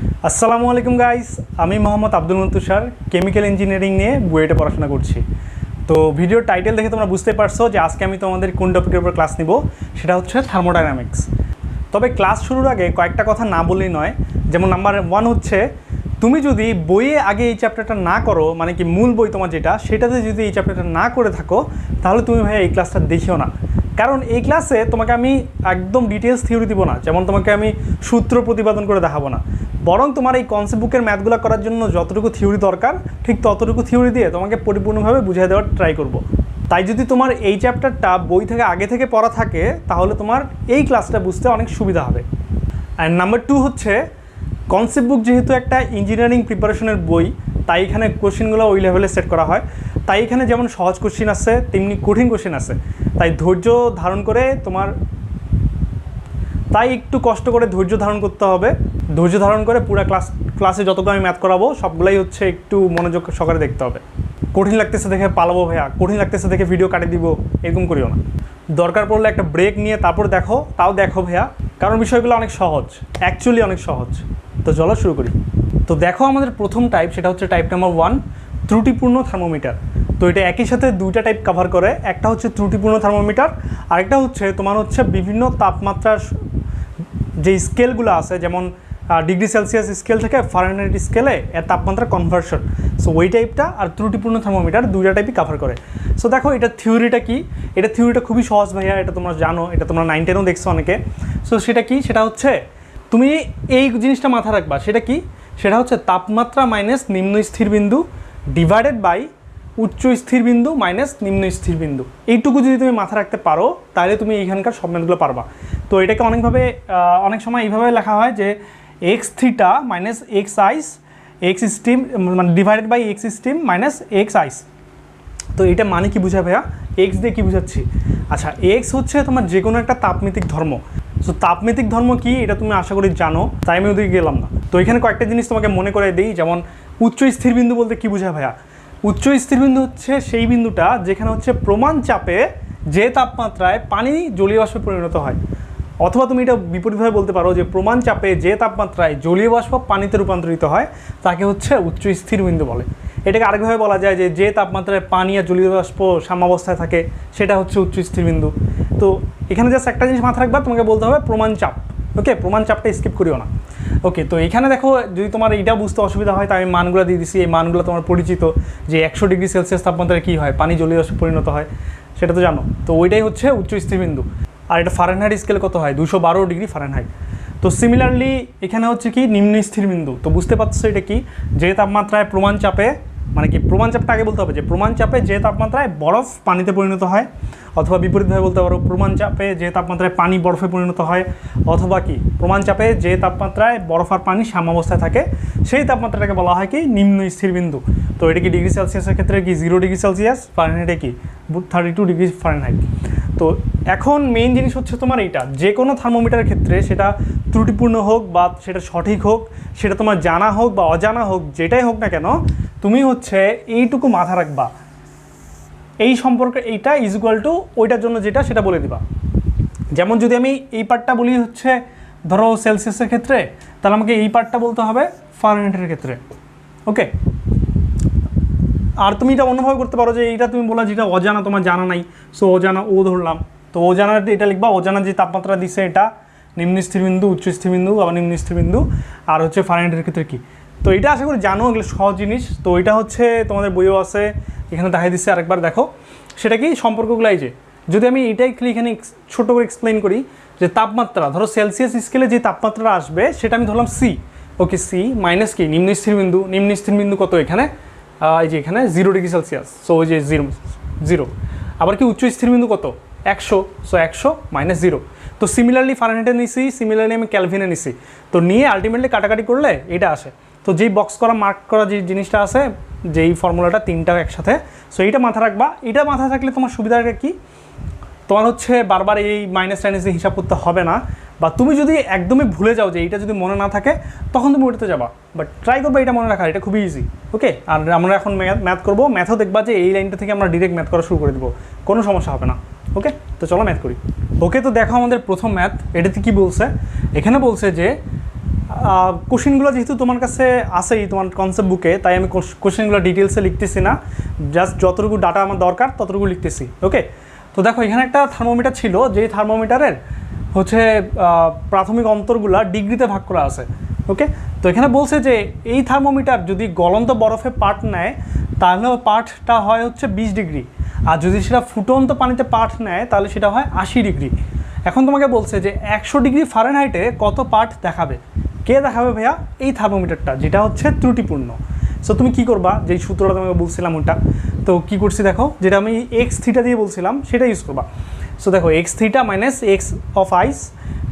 আসসালামু আলাইকুম গাইস, আমি মোহাম্মদ আব্দুল মুন্তুসার কেমিক্যাল ইঞ্জিনিয়ারিং নিয়ে বুয়েটে পড়াশোনা করছি। তো ভিডিওর টাইটেল দেখে তোমরা বুঝতে পারছো যে আজকে আমি তোমাদের কোন টপিকের উপর ক্লাস নিব, সেটা হচ্ছে থার্মোডাইনামিক্স। তবে ক্লাস শুরুর আগে কয়েকটা কথা না বললেই নয়। যেমন নাম্বার 1 হচ্ছে, তুমি যদি বইয়ে আগে এই চ্যাপ্টারটা না করো, মানে কি মূল বই তোমার যেটা, সেটাতে যদি এই চ্যাপ্টারটা না করে থাকো, তাহলে তুমি ভাই এই ক্লাসটা দেখিও না। কারণ এই ক্লাসে তোমাকে আমি একদম ডিটেলস থিওরি দিব না, যেমন তোমাকে আমি সূত্র প্রতিপাদন করে দেখাবো না, বরং তোমার এই কনসেপ্ট বুকের ম্যাথগুলো করার জন্য যতটুকু থিওরি দরকার ঠিক ততটুকু থিওরি দিয়ে তোমাকে পরিপূর্ণভাবে বুঝিয়ে দেওয়ার ট্রাই করব। তাই যদি তোমার এই চ্যাপ্টারটা বই থেকে আগে থেকে পড়া থাকে, তাহলে তোমার এই ক্লাসটা বুঝতে অনেক সুবিধা হবে। অ্যান্ড নাম্বার 2 হচ্ছে, কনসেপ্ট বুক যেহেতু একটা ইঞ্জিনিয়ারিং প্রিপারেশনের বই, তাই এখানে কোশ্চেনগুলো ওই লেভেলে সেট করা হয়। তাই এখানে যেমন সহজ কোশ্চেন আছে, তেমনি কঠিন কোশ্চেন আছে। তাই ধৈর্য ধারণ করে তাই একটু কষ্ট করে ধৈর্য ধারণ করতে হবে। ধৈর্য ধারণ করে পুরো ক্লাসে যতগুলো আমি ম্যাথ করাবো সবগুলাই হচ্ছে একটু মনোযোগ সহকারে দেখতে হবে। কঠিন লাগতেছে দেখে পালাবো ভাইয়া, কঠিন লাগতেছে দেখে ভিডিও কাটিয়ে দিব, এরকম করিও না। দরকার পড়লে একটা ব্রেক নিয়ে তারপর দেখো, তাও দেখো ভাইয়া, কারণ বিষয়গুলো অনেক সহজ, অ্যাকচুয়ালি অনেক সহজ। তো চলো শুরু করি। তো দেখো, আমাদের প্রথম টাইপ, সেটা হচ্ছে টাইপ নাম্বার 1, ত্রুটিপূর্ণ থার্মোমিটার। তো এটা একই সাথে দুইটা টাইপ কভার করে। একটা হচ্ছে ত্রুটিপূর্ণ থার্মোমিটার, আরেকটা হচ্ছে তোমার হচ্ছে বিভিন্ন তাপমাত্রার যে স্কেলগুলো আছে, যেমন ডিগ্রি সেলসিয়াস স্কেল থেকে ফারেনহাইট স্কেলে এর তাপমাত্রা কনভার্সন। সো ওই টাইপটা আর ত্রুটিপূর্ণ থার্মোমিটার দুইটা টাইপই কভার করে। সো দেখো, এটা থিওরিটা কি? এটা থিওরিটা খুবই সহজ ভাইয়া, এটা তোমরা জানো, এটা তোমরা 9, 10-ও দেখছো অনেকে। সো সেটা কি? সেটা হচ্ছে তুমি এই জিনিসটা মাথা রাখবা। সেটা কি? সেটা হচ্ছে তাপমাত্রা মাইনাস নিম্ন স্থির বিন্দু ডিভাইডেড বাই উচ্চ স্থির বিন্দু মাইনাস নিম্ন স্থির বিন্দু। এইটুকু যদি তুমি মাথা রাখতে পারো, তাহলে তুমি এইখানকার সব ম্যাথগুলো পারবা। তো এটাকে অনেক সময় এইভাবে লেখা হয় যে x theta minus x ice x steam, মানে divided by x steam minus x ice. তো এটা মানে কি বুঝা ভাইয়া? এক্স দিয়ে কী বুঝাচ্ছি? আচ্ছা, এক্স হচ্ছে তোমার যে কোনো একটা তাপমিতিক ধর্ম। সো তাপমিতিক ধর্ম কি, এটা তুমি আশা করি জানো, তাই আমি ওদিকে গেলাম না। তো এখানে কয়েকটা জিনিস তোমাকে মনে করে দিই। যেমন উচ্চ স্থির বিন্দু বলতে কী বুঝা ভাইয়া? উচ্চ স্থির বিন্দু হচ্ছে সেই বিন্দুটা যেখানে হচ্ছে প্রমাণ চাপে যে তাপমাত্রায় পানি জলীয় বাষ্পে পরিণত হয়। অথবা তুমি এটা বিপরীতভাবে বলতে পারো যে প্রমাণ চাপে যে তাপমাত্রায় জলীয় বাষ্প পানিতে রূপান্তরিত হয় তাকে হচ্ছে উচ্চ স্থির বিন্দু বলে। এটাকে আরেকভাবে বলা যায় যে তাপমাত্রায় পানি আর জলীয় বাষ্প সাম্যাবস্থায় থাকে, সেটা হচ্ছে উচ্চ স্থির বিন্দু। তো এখানে জাস্ট একটা জিনিস মাথা রাখবা, তোমাকে বলতে হবে প্রমাণ চাপ। ওকে, প্রমাণ চাপটা স্কিপ করিও না। ওকে, তো এখানে দেখো, যদি তোমার এইটা বুঝতে অসুবিধা হয়, তাই আমি মানগুলো দিয়ে দিচ্ছি। এই মানগুলো তোমার পরিচিত, যে 100 ডিগ্রি সেলসিয়াস তাপমাত্রায় কী হয়, পানি জলীয় বাষ্পে পরিণত হয়, সেটা তো জানো। তো ওইটাই হচ্ছে উচ্চ স্থির বিন্দু। আর এটা ফারেনহাইট স্কেলে কত হয়? 212 ডিগ্রি ফারেনহাইট। তো সিমিলারলি এখানে হচ্ছে কি নিম্ন স্থির বিন্দু। তো বুঝতে পারছো এটা কি? যে তাপমাত্রায় প্রমাণ চাপে, মানে কি প্রমাণ চাপটা আগে বলতে হবে, যে প্রমাণ চাপে যে তাপমাত্রায় বরফ পানিতে পরিণত হয়, অথবা বিপরীতভাবে বলতে পারো প্রমাণ চাপে যে তাপমাত্রায় পানি বরফে পরিণত হয়, অথবা কি প্রমাণ চাপে যে তাপমাত্রায় বরফ আর পানি সাম্যাবস্থায় থাকে, সেই তাপমাত্রাটাকে বলা হয় কি নিম্ন স্থির বিন্দু। তো এটা কি ডিগ্রি সেলসিয়াসের ক্ষেত্রে কি 0 ডিগ্রি সেলসিয়াস, ফারেনহাইটে কি 32 ডিগ্রি ফারেনহাইট। তো এখন মেইন জিনিস হচ্ছে তোমার এইটা, যে কোনো থার্মোমিটারের ক্ষেত্রে সেটা ত্রুটিপূর্ণ হোক বা সেটা সঠিক হোক, সেটা তোমার জানা হোক বা অজানা হোক, যেটাই হোক না কেন, তুমি হচ্ছে এইটুকু মাথা রাখবা, এই সম্পর্কে এইটা ইজ ইকুয়াল টু ওইটার জন্য যেটা, সেটা বলে দিবা। যেমন যদি আমি এই পার্টটা বলি হচ্ছে ধরো সেলসিয়াসের ক্ষেত্রে, তাহলে আমাকে এই পার্টটা বলতে হবে ফারেনহাইটের ক্ষেত্রে। ওকে, আর তুমি এটা অন্যভাবে করতে পারো, যে এইটা তুমি বলা যেটা অজানা, তোমার জানা নাই, সো অজানা ও ধরলাম। তো অজানাতে এটা লিখবা, অজানা যে তাপমাত্রা দিছে এটা নিম্ন স্থির বিন্দু, উচ্চ স্থির বিন্দু, আবার নিম্ন স্থির বিন্দু, আর হচ্ছে ফারেনহাইটের ক্ষেত্রে কি। তো এটা আশা করি জানো, এগুলো সহজ জিনিস। তো এটা হচ্ছে তোমাদের বইও আছে, এখানে দেখাই দিচ্ছে, আরেকবার দেখো। সেটা কি সম্পর্কগুলো? এই যে যদি আমি এটাই এখানে ছোটো করে এক্সপ্লেন করি, যে তাপমাত্রা ধরো সেলসিয়াস স্কেলে যে তাপমাত্রা আসবে সেটা আমি ধরলাম সি। ওকে, সি মাইনাস কি নিম্ন স্থির বিন্দু। নিম্ন স্থির বিন্দু কত? এখানে এই যে এখানে 0 ডিগ্রি সেলসিয়াস, সো ওই যে 0। আবার কি উচ্চ স্থির বিন্দু কত? 100, সো 100 মাইনাস 0। তো সিমিলারলি ফারেনহাইটে নিছি, সিমিলারলি আমি ক্যালভিনে নিছি। তো নিয়ে আলটিমেটলি কাটাকাটি করলে এটা আসে। তো যেই বক্স করা মার্ক করা যে জিনিসটা আছে, যেই ফর্মুলাটা, তিনটা একসাথে, সো এইটা মাথা রাখবা। এটা মাথা থাকলে তোমার সুবিধাটা কি, তোমার হচ্ছে বারবার এই মাইনাস টাইনাসে হিসাব করতে হবে না। বা তুমি যদি একদমই ভুলে যাও যে এইটা যদি মনে না থাকে, তখন তুমি ওটাতে যাবা। বাট ট্রাই করবো এটা মনে রাখা, এটা খুবই ইজি। ওকে, আর আমরা এখন ম্যাথ করবো। ম্যাথও দেখবা যে এই লাইনটা থেকে আমরা ডিরেক্ট ম্যাথ করা শুরু করে দেবো, কোনো সমস্যা হবে না। ওকে, তো চলো ম্যাথ করি। ওকে, তো দেখো আমাদের প্রথম ম্যাথ, এটাতে কি বলছে? এখানে বলছে যে কোশ্চেনগুলো যেহেতু তোমার কাছে আসেই তোমার কনসেপ্ট বুকে, তাই আমি কোশ্চেনগুলো ডিটেলসে লিখতেছি না, জাস্ট যতটুকু ডাটা আমার দরকার ততটুকু লিখতেছি। ওকে, তো দেখো এখানে একটা থার্মোমিটার ছিল, যেই থার্মোমিটারের হচ্ছে প্রাথমিক অন্তরগুলা ডিগ্রিতে ভাগ করা আছে। ওকে, তো এখানে বলছে যে এই থার্মোমিটার যদি গলন্ত বরফে পাঠ নেয় তাহলে পাঠটা হয় হচ্ছে 20 ডিগ্রি, আর যদি সেটা ফুটন্ত পানিতে পাঠ নেয় তাহলে সেটা হয় 80 ডিগ্রি। এখন তোমাকে বলছে যে 100 ডিগ্রি ফারেনহাইটে কত পাঠ দেখাবে। কে দেখাবে ভাইয়া? এই থার্মোমিটারটা, যেটা হচ্ছে ত্রুটিপূর্ণ। সো তুমি কি করবা, যেই সূত্রটা তোমাকে বলছিলাম ওটা, তো কি করছি দেখো, যেটা আমি এক্স থিটা দিয়ে বলছিলাম সেটা ইউজ করবা। সো দেখো X theta minus x of ice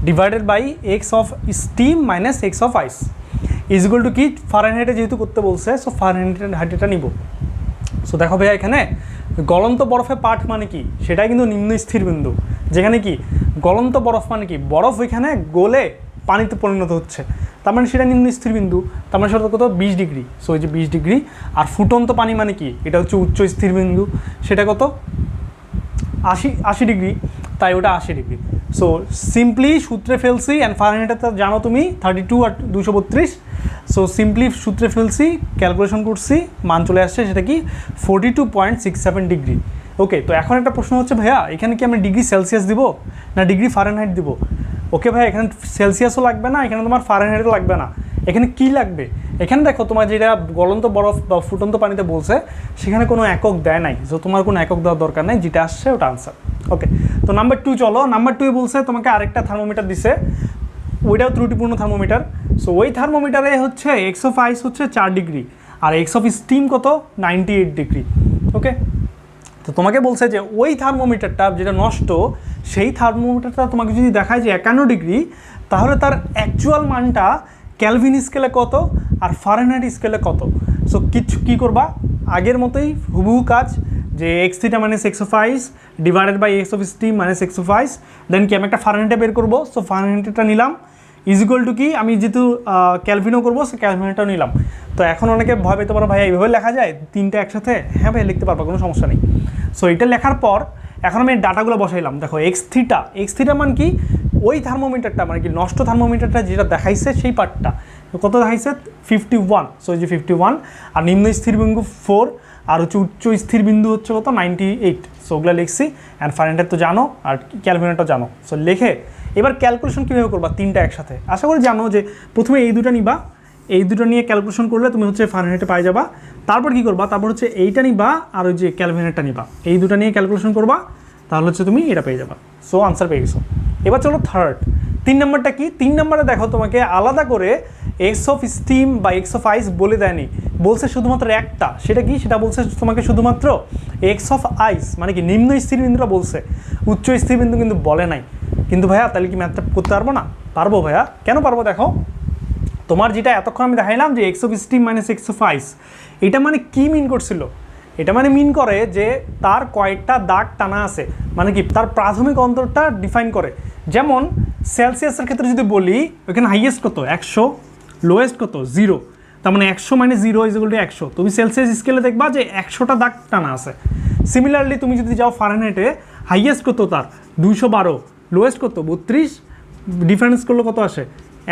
divided by x of steam minus x of ice is equal to কি, ফারেনহাইটে যেহেতু করতে বলছে, সো ফারেনহাইটটা নিব। সো দেখো ভাইয়া এখানে গলন্ত বরফে পাঠ মানে কি, সেটাই কিন্তু নিম্ন স্থির বিন্দু, যেখানে কি গলন্ত বরফ মানে কি বরফ এখানে গলে পানিতে পরিণত হচ্ছে, তার মানে সেটা নিম্ন স্থির বিন্দু, তার মানে সেটা কত 20 ডিগ্রি। সো এই যে 20 ডিগ্রি, আর ফুটন্ত পানি মানে কি, এটা হচ্ছে উচ্চ স্থির বিন্দু, সেটা কত 80 ডিগ্রি, তাই ওটা 80 ডিগ্রি। সো সিম্পলি সূত্রে ফেলছি, অ্যান্ড ফারেনহাইটে তো জানো তুমি 32 আর 232। সো সিম্পলি সূত্রে ফেলছি, ক্যালকুলেশন করছি, মান চলে আসছে সেটা কি 42.67 ডিগ্রি। ওকে, তো এখন একটা প্রশ্ন হচ্ছে ভাইয়া এখানে কি আমি ডিগ্রি সেলসিয়াস দিব না ডিগ্রি ফারেনহাইট দিব? ওকে ভাই, এখানে সেলসিয়াসও লাগবে না, এখানে তোমার ফারেনহাইটও লাগবে না, এখানে কি লাগবে? এখানে দেখো তোমার যেটা গলন্ত বরফ বা ফুটন্ত পানিতে বলছে সেখানে কোনো একক দেয় নাই, তো তোমার কোনো একক দেওয়ার দরকার নেই, যেটা আসছে ওটা আনসার। ওকে, তো নাম্বার 2 চলো। নাম্বার 2 বলছে তোমাকে আরেকটা থার্মোমিটার দিছে, ওইটাও ত্রুটিপূর্ণ থার্মোমিটার। সো ওই থার্মোমিটারে হচ্ছে এক্স অফ আইস হচ্ছে 4 ডিগ্রি আর এক্স অফ স্টিম কত 98 ডিগ্রি। ওকে, তো তোমাকে বলছে যে ওই থার্মোমিটারটা যেটা নষ্ট, সেই থার্মোমিটারটা তোমাকে যদি দেখায় যে 51 ডিগ্রি, তাহলে তার অ্যাকচুয়াল মানটা ক্যালভিন স্কেলে কত আর ফারেনহাইট স্কেলে কত। সো কী করবা, আগের মতোই হুবহু কাজ, যে x theta minus x of ice divided by x of steam minus x of ice, then কি আমি একটা ফারেনহাইটে বের করবো। সো ফারেনহাইটটা নিলাম, ইজ ইকুয়াল টু কি, আমি যেহেতু ক্যালভিনও করবো সো ক্যালভিনটাও নিলাম। তো এখন অনেকে ভয় পেতে পারো ভাইয়া এইভাবে লেখা যায় তিনটা একসাথে? হ্যাঁ ভাই, লিখতে পারবো, কোনো সমস্যা নেই। সো এটা লেখার পর এখন আমি ডাটাগুলো বসাইলাম। দেখো এক্স থিটা মান কি, ওই থার্মোমিটারটা মানে কি নষ্ট থার্মোমিটারটা যেটা দেখাইছে সেই পার্টটা কত দেখাইছে 51। সো এই যে 51, আর নিম্ন স্থির বিন্দু 4, আর হচ্ছে উচ্চ স্থির বিন্দু হচ্ছে কত 98। সো ওগুলো লিখছি, অ্যান্ড ফারেনহাইট তো জানো আর ক্যালভিনটা জানো। সো লিখে এবার ক্যালকুলেশন কীভাবে করবা, তিনটা একসাথে আশা করি জানো, যে প্রথমে এই দুটো নিবা, এই দুটো নিয়ে ক্যালকুলেশন করলে তুমি হচ্ছে ফারেনহাইটে পাই যাবা। তারপর কী করবা, তারপর হচ্ছে এইটা নিবা আর ওই যে ক্যালভিনটা নিবা, এই দুটো নিয়ে ক্যালকুলেশন করবা, তাহলে হচ্ছে তুমি এটা পেয়ে যাবা। সো আনসার পেয়ে গেছো। এবার চলো থার্ড, 3 নম্বরটা কি, 3 নম্বরে দেখো তোমাকে আলাদা করে এক্স অফ স্টিম বা এক্স অফ আইস বলে দেয়নি, বলছে শুধুমাত্র একটা। সেটা কি, সেটা বলছে তোমাকে শুধুমাত্র এক্স অফ আইস মানে কি নিম্ন স্থির বিন্দুটা বলছে, উচ্চ স্থির বিন্দু কিন্তু বলে নাই। কিন্তু ভাইয়া তাহলে কি ম্যাথটা করতে পারবো না? পারবো ভাইয়া, কেন পারবো? দেখো তোমার যেটা এতক্ষণ আমি দেখাইলাম যে x of steam minus x of ice, এটা মানে কি মিন করছিল? এটা মানে মিন করে যে তার কয়েকটা দাগ টানা আছে, মানে কি তার প্রাথমিক অন্তরটা ডিফাইন করে। যেমন সেলসিয়াসের ক্ষেত্রে যদি বলি, ওইখানে হাইয়েস্ট কত 100, লোয়েস্ট কত 0, তার মানে 100 মাইনাস 0 ইজ ইকুয়াল টু 100। তুমি সেলসিয়াস স্কেলে দেখবা যে 100টা দাগ টানা আছে। সিমিলারলি তুমি যদি যাও ফারেনহাইটে, হাইয়েস্ট কত তার 212, লোয়েস্ট কত 32, ডিফারেন্স করলে কত আসে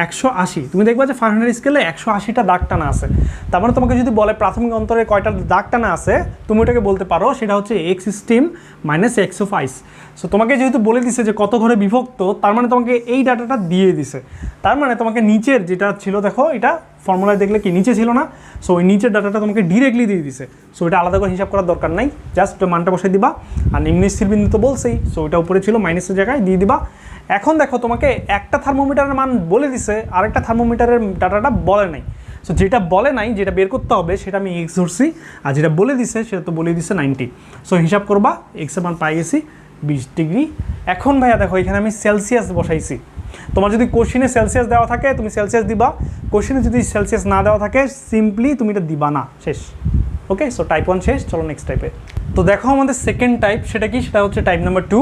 180। তুমি দেখবা যে ফারেনহাইট স্কেলে 180টা দাগ টানা আছে। তার মানে তোমাকে যদি বলে প্রাথমিক অন্তরে কয়টা দাগ টানা আছে, তুমি ওটাকে বলতে পারো সেটা হচ্ছে X steam minus x of ice. So তোমাকে যেহেতু বলে দিছে যে কত ঘরে বিভক্ত, তার মানে তোমাকে এই ডাটাটা দিয়ে দিছে। তার মানে তোমাকে নিচের যেটা ছিল, দেখো এটা ফর্মুলায় দেখলে কি নিচে ছিল না, সো ওই নিচের ডাটাটা তোমাকে ডিরেক্টলি দিয়ে দিছে। সো এটা আলাদা করে হিসাব করার দরকার নাই, জাস্ট মানটা বসাই দিবা। আর নিম্ন স্থির বিন্দু তো বলছেই, সো ওইটা উপরে ছিল মাইনাসের জায়গায় দিয়ে দিবা। এখন দেখো তোমাকে একটা থার্মোমিটারের মান বলে দিছে, আরেকটা থার্মোমিটারের ডাটাটা বলে নাই। সো যেটা বলে নাই, যেটা বের করতে হবে সেটা আমি এক্স ধরছি, আর যেটা বলে দিছে সেটা তো বলে দিছে 90। সো হিসাব করবা, এক্সের মান পাই গেছি 20 ডিগ্রি। এখন ভাইয়া দেখো এখানে আমি সেলসিয়াস বসাইছি। তোমার যদি কোশ্চেনে সেলসিয়াস দেওয়া থাকে তুমি সেলসিয়াস দিবা, কোশ্চেনে যদি সেলসিয়াস না দেওয়া থাকে সিম্পলি তুমি এটা দিবা না, শেষ। ওকে, সো টাইপ 1 শেষ, চলো নেক্সট টাইপে। তো দেখো আমাদের সেকেন্ড টাইপ, সেটা কি, সেটা হচ্ছে টাইপ নাম্বার 2,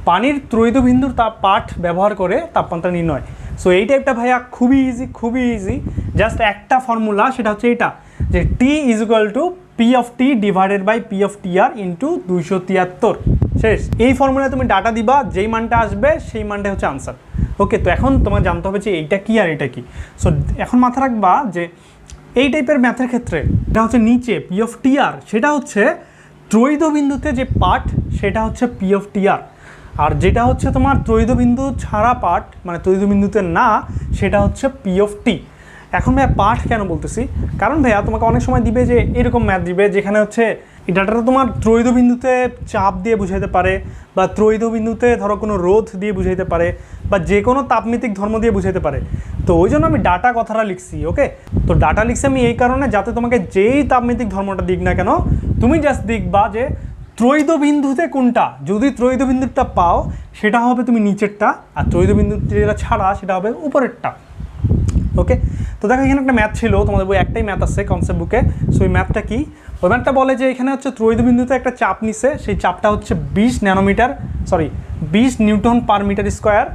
পানির ত্রৈধ বিন্দুর পাঠ ব্যবহার করে তাপমাত্রা নির্ণয়। সো এই টাইপটা ভাইয়া খুবই ইজি, জাস্ট একটা ফর্মুলা, সেটা হচ্ছে এটা, যে T is equal to P of T divided by P of T R into 273, শেষ। এই ফর্মুলায় তুমি ডাটা দিবা, যেই মানটা আসবে সেই মানটা হচ্ছে আনসার। ওকে, তো এখন তোমার জানতে হবে যে এইটা কি আর এটা কি। সো এখন মাথা রাখবা যে এই টাইপের ম্যাথের ক্ষেত্রে এটা হচ্ছে নিচে পি অফ টি আর, সেটা হচ্ছে ত্রৈধবিন্দুতে যে পার্ট সেটা হচ্ছে পি অফ টি আর, আর যেটা হচ্ছে তোমার ত্রৈধবিন্দু ছাড়া পার্ট মানে ত্রৈধবিন্দুতে না সেটা হচ্ছে পি অফ টি। এখন ভাইয়া পার্ট কেন বলতেছি, কারণ ভাইয়া তোমাকে অনেক সময় দিবে যে এরকম ম্যাথ দিবে যেখানে হচ্ছে এই ডাটাটা তোমার ত্রৈধবিন্দুতে চাপ দিয়ে বুঝাইতে পারে, বা ত্রৈধবিন্দুতে ধরো কোনো রোধ দিয়ে বুঝাইতে পারে, বা যে কোনো তাপমিতিক ধর্ম দিয়ে বুঝাইতে পারে। তো ওই জন্য আমি ডাটা কথাটা লিখছি। ওকে, তো ডাটা লিখছি আমি এই কারণে যাতে তোমাকে যেই তাপমিতিক ধর্মটা দিক না কেন তুমি জাস্ট দেখবা যে ত্রৈধবিন্দুতে কোনটা, যদি ত্রৈধবিন্দুটা পাও সেটা হবে তুমি নিচেরটা, আর ত্রৈধবিন্দু যেটা ছাড়া সেটা হবে উপরেরটা। ওকে, তো দেখো এখানে একটা ম্যাথ ছিল, তোমাদের বই একটাই ম্যাথ আছে কনসেপ্ট বুকে। সো এই ম্যাথটা কি, ওই ম্যাথটা বলে যে এখানে হচ্ছে ত্রৈধবিন্দুতে একটা চাপ নিছে, সেই চাপটা হচ্ছে 20 নিউটন পার মিটার স্কোয়ার।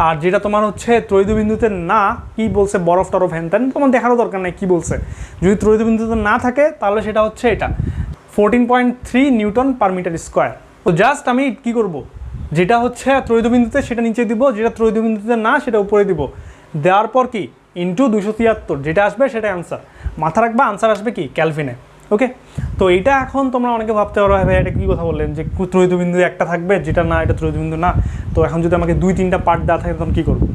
আর যেটা তোমার হচ্ছে ত্রৈধবিন্দুতে না, কি বলছে বরফ টরফ হ্যান ত্যান, তোমার দেখারও দরকার নেই কি বলছে। যদি ত্রৈধবিন্দুতে না থাকে তাহলে সেটা হচ্ছে এটা 14.3 নিউটন পার মিটার স্কোয়ার। তো জাস্ট আমি কি করব, যেটা হচ্ছে ত্রৈধবিন্দুতে সেটা নিচে দিব, যেটা ত্রৈধবিন্দুতে না সেটা উপরে দিব, দেওয়ার পর কি ইন্টু 273 যেটা আসবে সেটা অ্যান্সার। মাথা রাখবা আনসার আসবে কি ক্যালভিনে। ওকে, তো এইটা এখন তোমরা অনেকে ভাবতে পারো ভাই এটা কী কথা বললেন যে ত্রৈধবিন্দু একটা থাকবে যেটা না এটা ত্রৈধবিন্দু না, তো এখন যদি আমাকে 2-3টা পার্ট দেওয়া থাকে তখন কী করবো।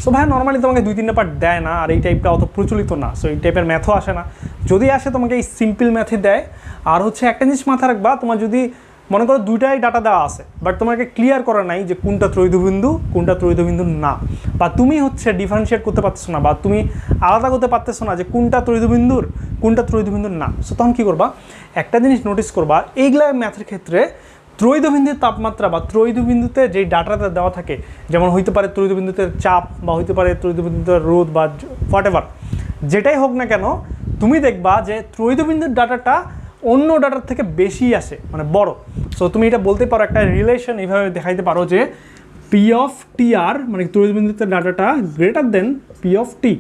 সো ভাই নর্মালি তোমাকে 2-3টা পার্ট দেয় না, আর এই টাইপটা অত প্রচলিত না, সো এই টাইপের ম্যাথও আসে না। যদি আসে তোমাকে এই সিম্পল ম্যাথই দেয়। আর হচ্ছে একটা জিনিস মাথা রাখবা, তোমার যদি মনে করো দুইটাই ডাটা দেওয়া আছে বাট তোমাকে ক্লিয়ার করা নাই যে কোনটা ত্রৈধবিন্দু কোনটা ত্রৈধবিন্দু না, বা তুমি হচ্ছে ডিফারেন্সিয়েট করতে পারতেছো না, বা তুমি আলাদা করতে পারতেছো না যে কোনটা ত্রৈধবিন্দুর কোনটা ত্রৈধবিন্দুর না। সো তখন কী করবা, একটা জিনিস নোটিস করবা, এইগুলা ম্যাথের ক্ষেত্রে ত্রৈধবিন্দুর তাপমাত্রা বা ত্রৈধবিন্দুতে যেই ডাটাটা দেওয়া থাকে, যেমন হইতে পারে ত্রৈধবিন্দুতে চাপ বা হইতে পারে ত্রৈধবিন্দুতে রোধ বা হোয়াটএভার, যেটাই হোক না কেন তুমি দেখবা যে ত্রৈধবিন্দুর ডাটাটা অন্য ডাটার থেকে বেশি আসে, মানে বড়। সো তুমি এটা বলতে পারো, একটা রিলেশন এইভাবে দেখাইতে পারো যে পি অফ টি আর মানে ত্রৈধবিন্দুতে ডাটাটা greater than P of T.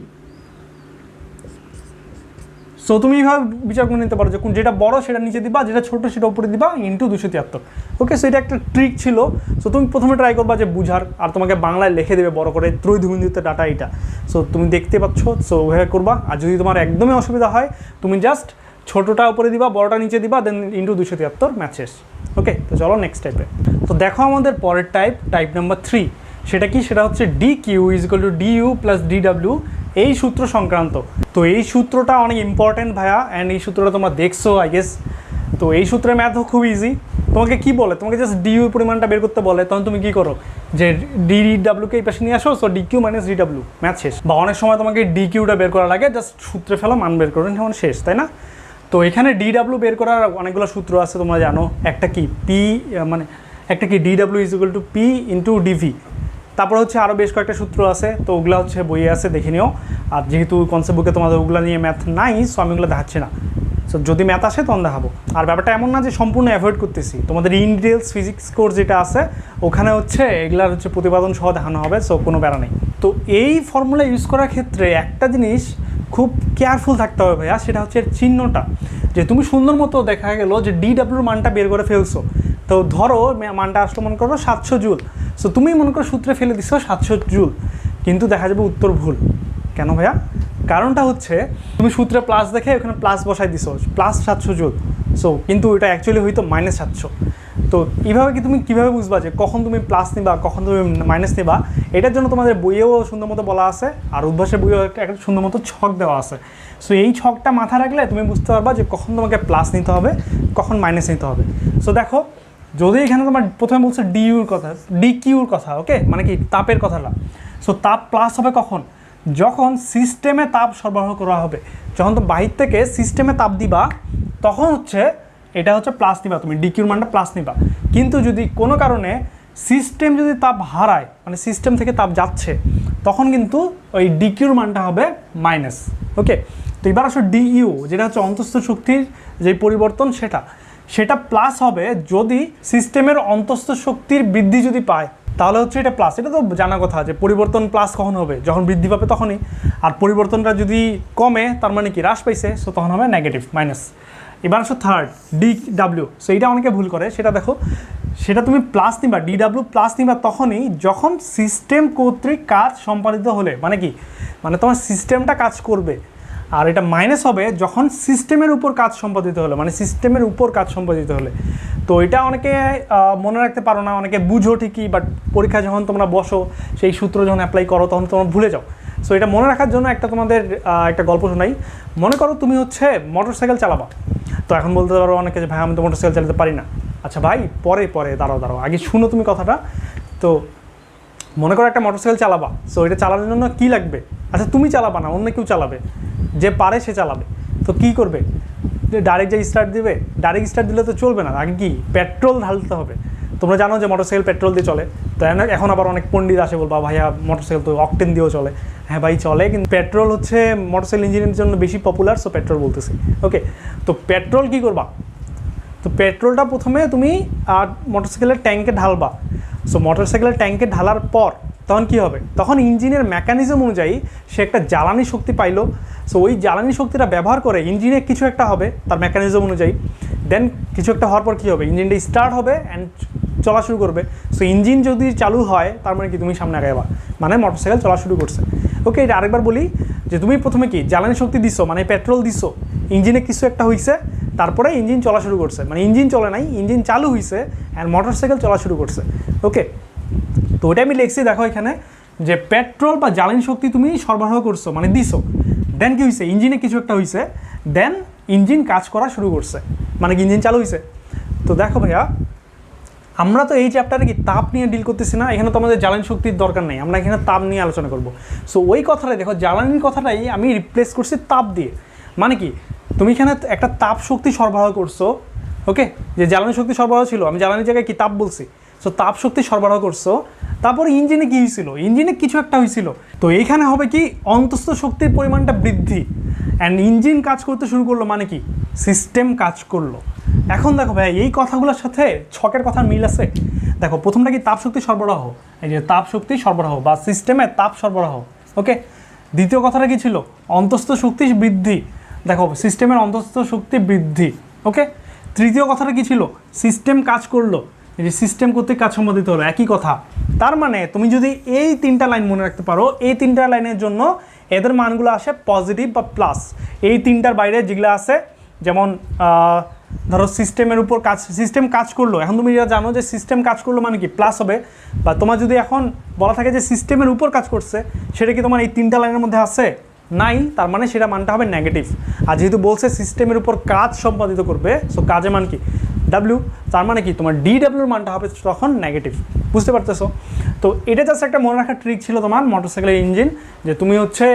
So তুমি এইভাবে বিচার করে নিতে পারো যে যেটা বড় সেটা নিচে দিবা, যেটা ছোটো সেটা উপরে দিবা ইন্টু 273। ওকে, সো এটা একটা ট্রিক ছিল। সো তুমি প্রথমে ট্রাই করবা যে বুঝার, আর তোমাকে বাংলায় লিখে দেবে বড় করে ত্রৈধবিন্দুতে ডাটা এইটা। সো তুমি দেখতে পাচ্ছ, সো ওইভাবে করবা। আর যদি তোমার একদমই অসুবিধা হয় তুমি জাস্ট ছোটোটা উপরে দিবা, বড়টা নিচে দিবা, দেন ইন্টু 273, ম্যাথ শেষ। ওকে, তো চলো নেক্সট টাইপে। তো দেখো আমাদের পরের টাইপ নাম্বার 3, সেটা কি, সেটা হচ্ছে D Q is equal to D U plus D W, এই সূত্র সংক্রান্ত। তো এই সূত্রটা অনেক ইম্পর্টেন্ট ভাইয়া, অ্যান্ড এই সূত্রটা তোমরা দেখছো আই গেস। তো এই সূত্রের ম্যাথও খুব ইজি। তোমাকে কি বলে, তোমাকে জাস্ট ডি ইউ পরিমাণটা বের করতে বলে, তখন তুমি কি করো যে ডি ডাব্লিউকে এই পাশে নিয়ে আসো, so D Q minus D W, math শেষ। বা অনেক সময় তোমাকে ডি কিউটা বের করা লাগে, জাস্ট সূত্রে ফেলো মান বের করো, যেমন শেষ, তাই না? তো এখানে ডি ডাব্লিউ বের করার অনেকগুলো সূত্র আছে তোমরা জানো। একটা কি D W is equal to P into DV. তারপর হচ্ছে আরও বেশ কয়েকটা সূত্র আছে, তো ওগুলো হচ্ছে বইয়ে আছে, দেখে নিও। আর যেহেতু কনসেপ্ট বুকে তোমাদের ওগুলো নিয়ে ম্যাথ নাই, সো আমি ওগুলো দেখাচ্ছি না। সো যদি ম্যাথ আসে তখন দেখাবো। আর ব্যাপারটা এমন না যে সম্পূর্ণ অ্যাভয়েড করতেছি, তোমাদের ইন ডিটেলস ফিজিক্স কোর্স যেটা আছে ওখানে হচ্ছে এগুলার হচ্ছে প্রতিপাদন সহ দেখানো হবে, সো কোনো প্যারা নেই। তো এই ফর্মুলা ইউজ করার ক্ষেত্রে একটা জিনিস খুব কেয়ারফুল থাকতে হবে ভাইয়া, সেটা হচ্ছে চিহ্নটা। যে তুমি সুন্দর মতো দেখা গেলো যে ডি ডাব্লিউর মানটা বের করে ফেলছো, তো ধরো মানটা আসলো মনে করো 700 জুল। সো তুমি মনে করো সূত্রে ফেলে দিচ্ছ 700 জুল, কিন্তু দেখা যাবে উত্তর ভুল। কেন ভাইয়া? কারণটা হচ্ছে তুমি সূত্রে প্লাস দেখে ওখানে প্লাস বসাই দিছো, প্লাস 700 জুল। সো কিন্তু এটা অ্যাকচুয়ালি হয়তো -700। তো এইভাবে কি তুমি কীভাবে বুঝবা যে কখন তুমি প্লাস নিবা কখন তুমি মাইনাস নিবা? এটার জন্য তোমাদের বইয়েও সুন্দর মতো বলা আছে, আর উদ্ভাসের বইয়েও একটা সুন্দর মতো ছক দেওয়া আছে। সো এই ছকটা মাথায় রাখলে তুমি বুঝতে পারবা যে কখন তোমাকে প্লাস নিতে হবে কখন মাইনাস নিতে হবে। সো দেখো, যদি এখানে তোমার প্রথমে বলছে ডি কিউর কথা, ওকে, মানে কি তাপের কথাটা। সো তাপ প্লাস হবে কখন? যখন সিস্টেমে তাপ সরবরাহ করা হবে, যখন তো বাহির থেকে সিস্টেমে তাপ দিবা তখন হচ্ছে এটা হচ্ছে প্লাস নিবা, তুমি ডিকিউর মানটা প্লাস নিবা। কিন্তু যদি কোনো কারণে সিস্টেম যদি তাপ হারায়, মানে সিস্টেম থেকে তাপ যাচ্ছে, তখন কিন্তু ওই ডিকিউর মানটা হবে মাইনাস। ওকে, তো এবার আসলে ডিইউ যেটা হচ্ছে অন্তঃস্থ শক্তির যে পরিবর্তন, সেটা প্লাস হবে যদি সিস্টেমের অন্তঃস্থ শক্তির বৃদ্ধি যদি পায়, তাহলে হচ্ছে এটা প্লাস। এটা তো জানা কথা যে পরিবর্তন প্লাস কখন হবে, যখন বৃদ্ধি পাবে তখনই। আর পরিবর্তনটা যদি কমে তার মানে কি হ্রাস পাইছে, সো তখন হবে নেগেটিভ, মাইনাস। এবার আসো থার্ড ডি ডাব্লিউ। সো এইটা অনেকে ভুল করে, সেটা দেখো সেটা তুমি প্লাস নিবা, ডিডাব্লিউ প্লাস নিবা তখনই যখন সিস্টেম কর্তৃক কাজ সম্পাদিত হলে, মানে কি, মানে তোমার সিস্টেমটা কাজ করবে। আর এটা মাইনাস হবে যখন সিস্টেমের উপর কাজ সম্পাদিত হলে, মানে সিস্টেমের উপর কাজ সম্পাদিত হলে। তো এটা অনেকে মনে রাখতে পারো না, অনেকে বুঝো ঠিকই, বাট পরীক্ষা যখন তোমরা বসো সেই সূত্র যখন অ্যাপ্লাই করো তখন তোমরা ভুলে যাও। সো এটা মনে রাখার জন্য একটা তোমাদের একটা গল্প শোনাই। মনে করো তুমি হচ্ছে মোটরসাইকেল চালাবা। তো এখন বলতে পারো অনেকে যে ভাই আমি তো মোটরসাইকেল চালাতে পারি না। আচ্ছা ভাই, পরে পরে দাঁড়াও আগে শুনো তুমি কথাটা। তো মনে করো একটা মোটরসাইকেল চালাবা। সো এটা চালানোর জন্য কী লাগবে? আচ্ছা তুমি চালাবা না, অন্য কেউ চালাবে, যে পারে সে চালাবে। তো কী করবে? ডাইরেক্ট যে স্টার্ট দিবে? ডাইরেক্ট স্টার্ট দিলে তো চলবে না, আগে কি পেট্রোল ঢালতে হবে। তোমরা জানো যে মোটরসাইকেল পেট্রোল দিয়ে চলে। তো এখন আবার অনেক পণ্ডিত আসে বলবা ভাইয়া মোটরসাইকেল তো অকটেন দিয়েও চলে। হ্যাঁ ভাই চলে, কিন্তু পেট্রোল হচ্ছে মোটরসাইকেল ইঞ্জিনের জন্য বেশি পপুলার, সো পেট্রোল বলতেছি। ওকে, তো পেট্রোল কী করবা? তো পেট্রোলটা প্রথমে তুমি মোটরসাইকেলের ট্যাঙ্কে ঢালবা। সো মোটরসাইকেলের ট্যাঙ্কে ঢালার পর তখন কী হবে? তখন ইঞ্জিনের মেকানিজম অনুযায়ী সে একটা জ্বালানি শক্তি পাইলো। সো ওই জ্বালানি শক্তিটা ব্যবহার করে ইঞ্জিনে কিছু একটা হবে তার মেকানিজম অনুযায়ী। দেন কিছু একটা হওয়ার পর কী হবে? ইঞ্জিনটা স্টার্ট হবে অ্যান্ড চলা শুরু করবে। সো ইঞ্জিন যদি চালু হয় তার মানে কি তুমি সামনে আগাইবা, মানে মোটরসাইকেল চলা শুরু করছে। ওকে, এটা আরেকবার বলি যে তুমি প্রথমে কি জ্বালানি শক্তি দিছো, মানে পেট্রোল দিছো, ইঞ্জিনে কিছু একটা হয়েছে, তারপরে ইঞ্জিন চলা শুরু করছে, মানে ইঞ্জিন চলে নাই, ইঞ্জিন চালু হয়েছে অ্যান্ড মোটরসাইকেল চলা শুরু করছে। ওকে, তো ওটা আমি লিখছি, দেখো এখানে যে পেট্রোল বা জ্বালানি শক্তি তুমি সরবরাহ করছো, মানে দিছো। দেন কী হয়েছে? ইঞ্জিনে কিছু একটা হয়েছে, দেন ইঞ্জিন কাজ করা শুরু করছে, মানে কি ইঞ্জিন চালু হয়েছে। তো দেখো ভাইয়া, আমরা তো এই চ্যাপ্টারে কি তাপ নিয়ে ডিল করতেছি না, এখানে তো আমাদের জ্বালানি শক্তির দরকার নেই, আমরা এখানে তাপ নিয়ে আলোচনা করব। সো ওই কথাটাই দেখো, জ্বালানির কথাটাই আমি রিপ্লেস করছি তাপ দিয়ে। মানে কি, তুমি এখানে একটা তাপ শক্তি সরবরাহ করছো। ওকে, যে জ্বালানি শক্তি সরবরাহ ছিল, আমি জ্বালানির জায়গায় কি তাপ বলছি। সো তাপ শক্তি সরবরাহ করছো, তারপরে ইঞ্জিনে কী হয়েছিল? ইঞ্জিনে কিছু একটা হয়েছিল। তো এইখানে হবে কি অন্তস্থ শক্তির পরিমাণটা বৃদ্ধি, অ্যান্ড ইঞ্জিন কাজ করতে শুরু করলো, মানে কি সিস্টেম কাজ করলো। এখন দেখো ভাই, এই কথাগুলোর সাথে ছকের কথা মিল আছে। দেখো প্রথমটা কি তাপ শক্তি সরবরাহ, এই যে তাপ শক্তি সরবরাহ বা সিস্টেমে তাপ সরবরাহ। ওকে, দ্বিতীয় কথাটা কি ছিল? অন্তস্থ শক্তি বৃদ্ধি। দেখো সিস্টেমের অন্তস্থ শক্তি বৃদ্ধি। ওকে, তৃতীয় কথাটা কি ছিল? সিস্টেম কাজ করলো, এই যে সিস্টেম কর্তৃক কাজ সম্পাদিত হলো, একই কথা। তার মানে তুমি যদি এই তিনটা লাইন মনে রাখতে পারো, এই তিনটা লাইনের জন্য এদের মানগুলো আসে পজিটিভ বা প্লাস। এই তিনটার বাইরে যেগুলো আছে, যেমন ধরো সিস্টেমের উপর কাজ, সিস্টেম কাজ করলো, এখন তুমি যা জানো যে সিস্টেম কাজ করলো মানে কি প্লাস হবে। বা তোমার যদি এখন বলা থাকে যে সিস্টেমের উপর কাজ করছে, সেটা কি তোমার এই তিনটা লাইনের মধ্যে আছে? নাই, তার মানে সেটা মানটা হবে নেগেটিভ। আর যেহেতু বলছে সিস্টেমের উপর কাজ সম্পাদিত করবে, সো কাজের মান কি ডাব্লিউ, তার মানে কি তোমার ডিডাব্লিউর মানটা হবে তখন নেগেটিভ। বুঝতে পারতেছো? তো এটা জাস্ট একটা মনে রাখার ট্রিক ছিল তোমার মোটরসাইকেলের ইঞ্জিন, যে তুমি হচ্ছে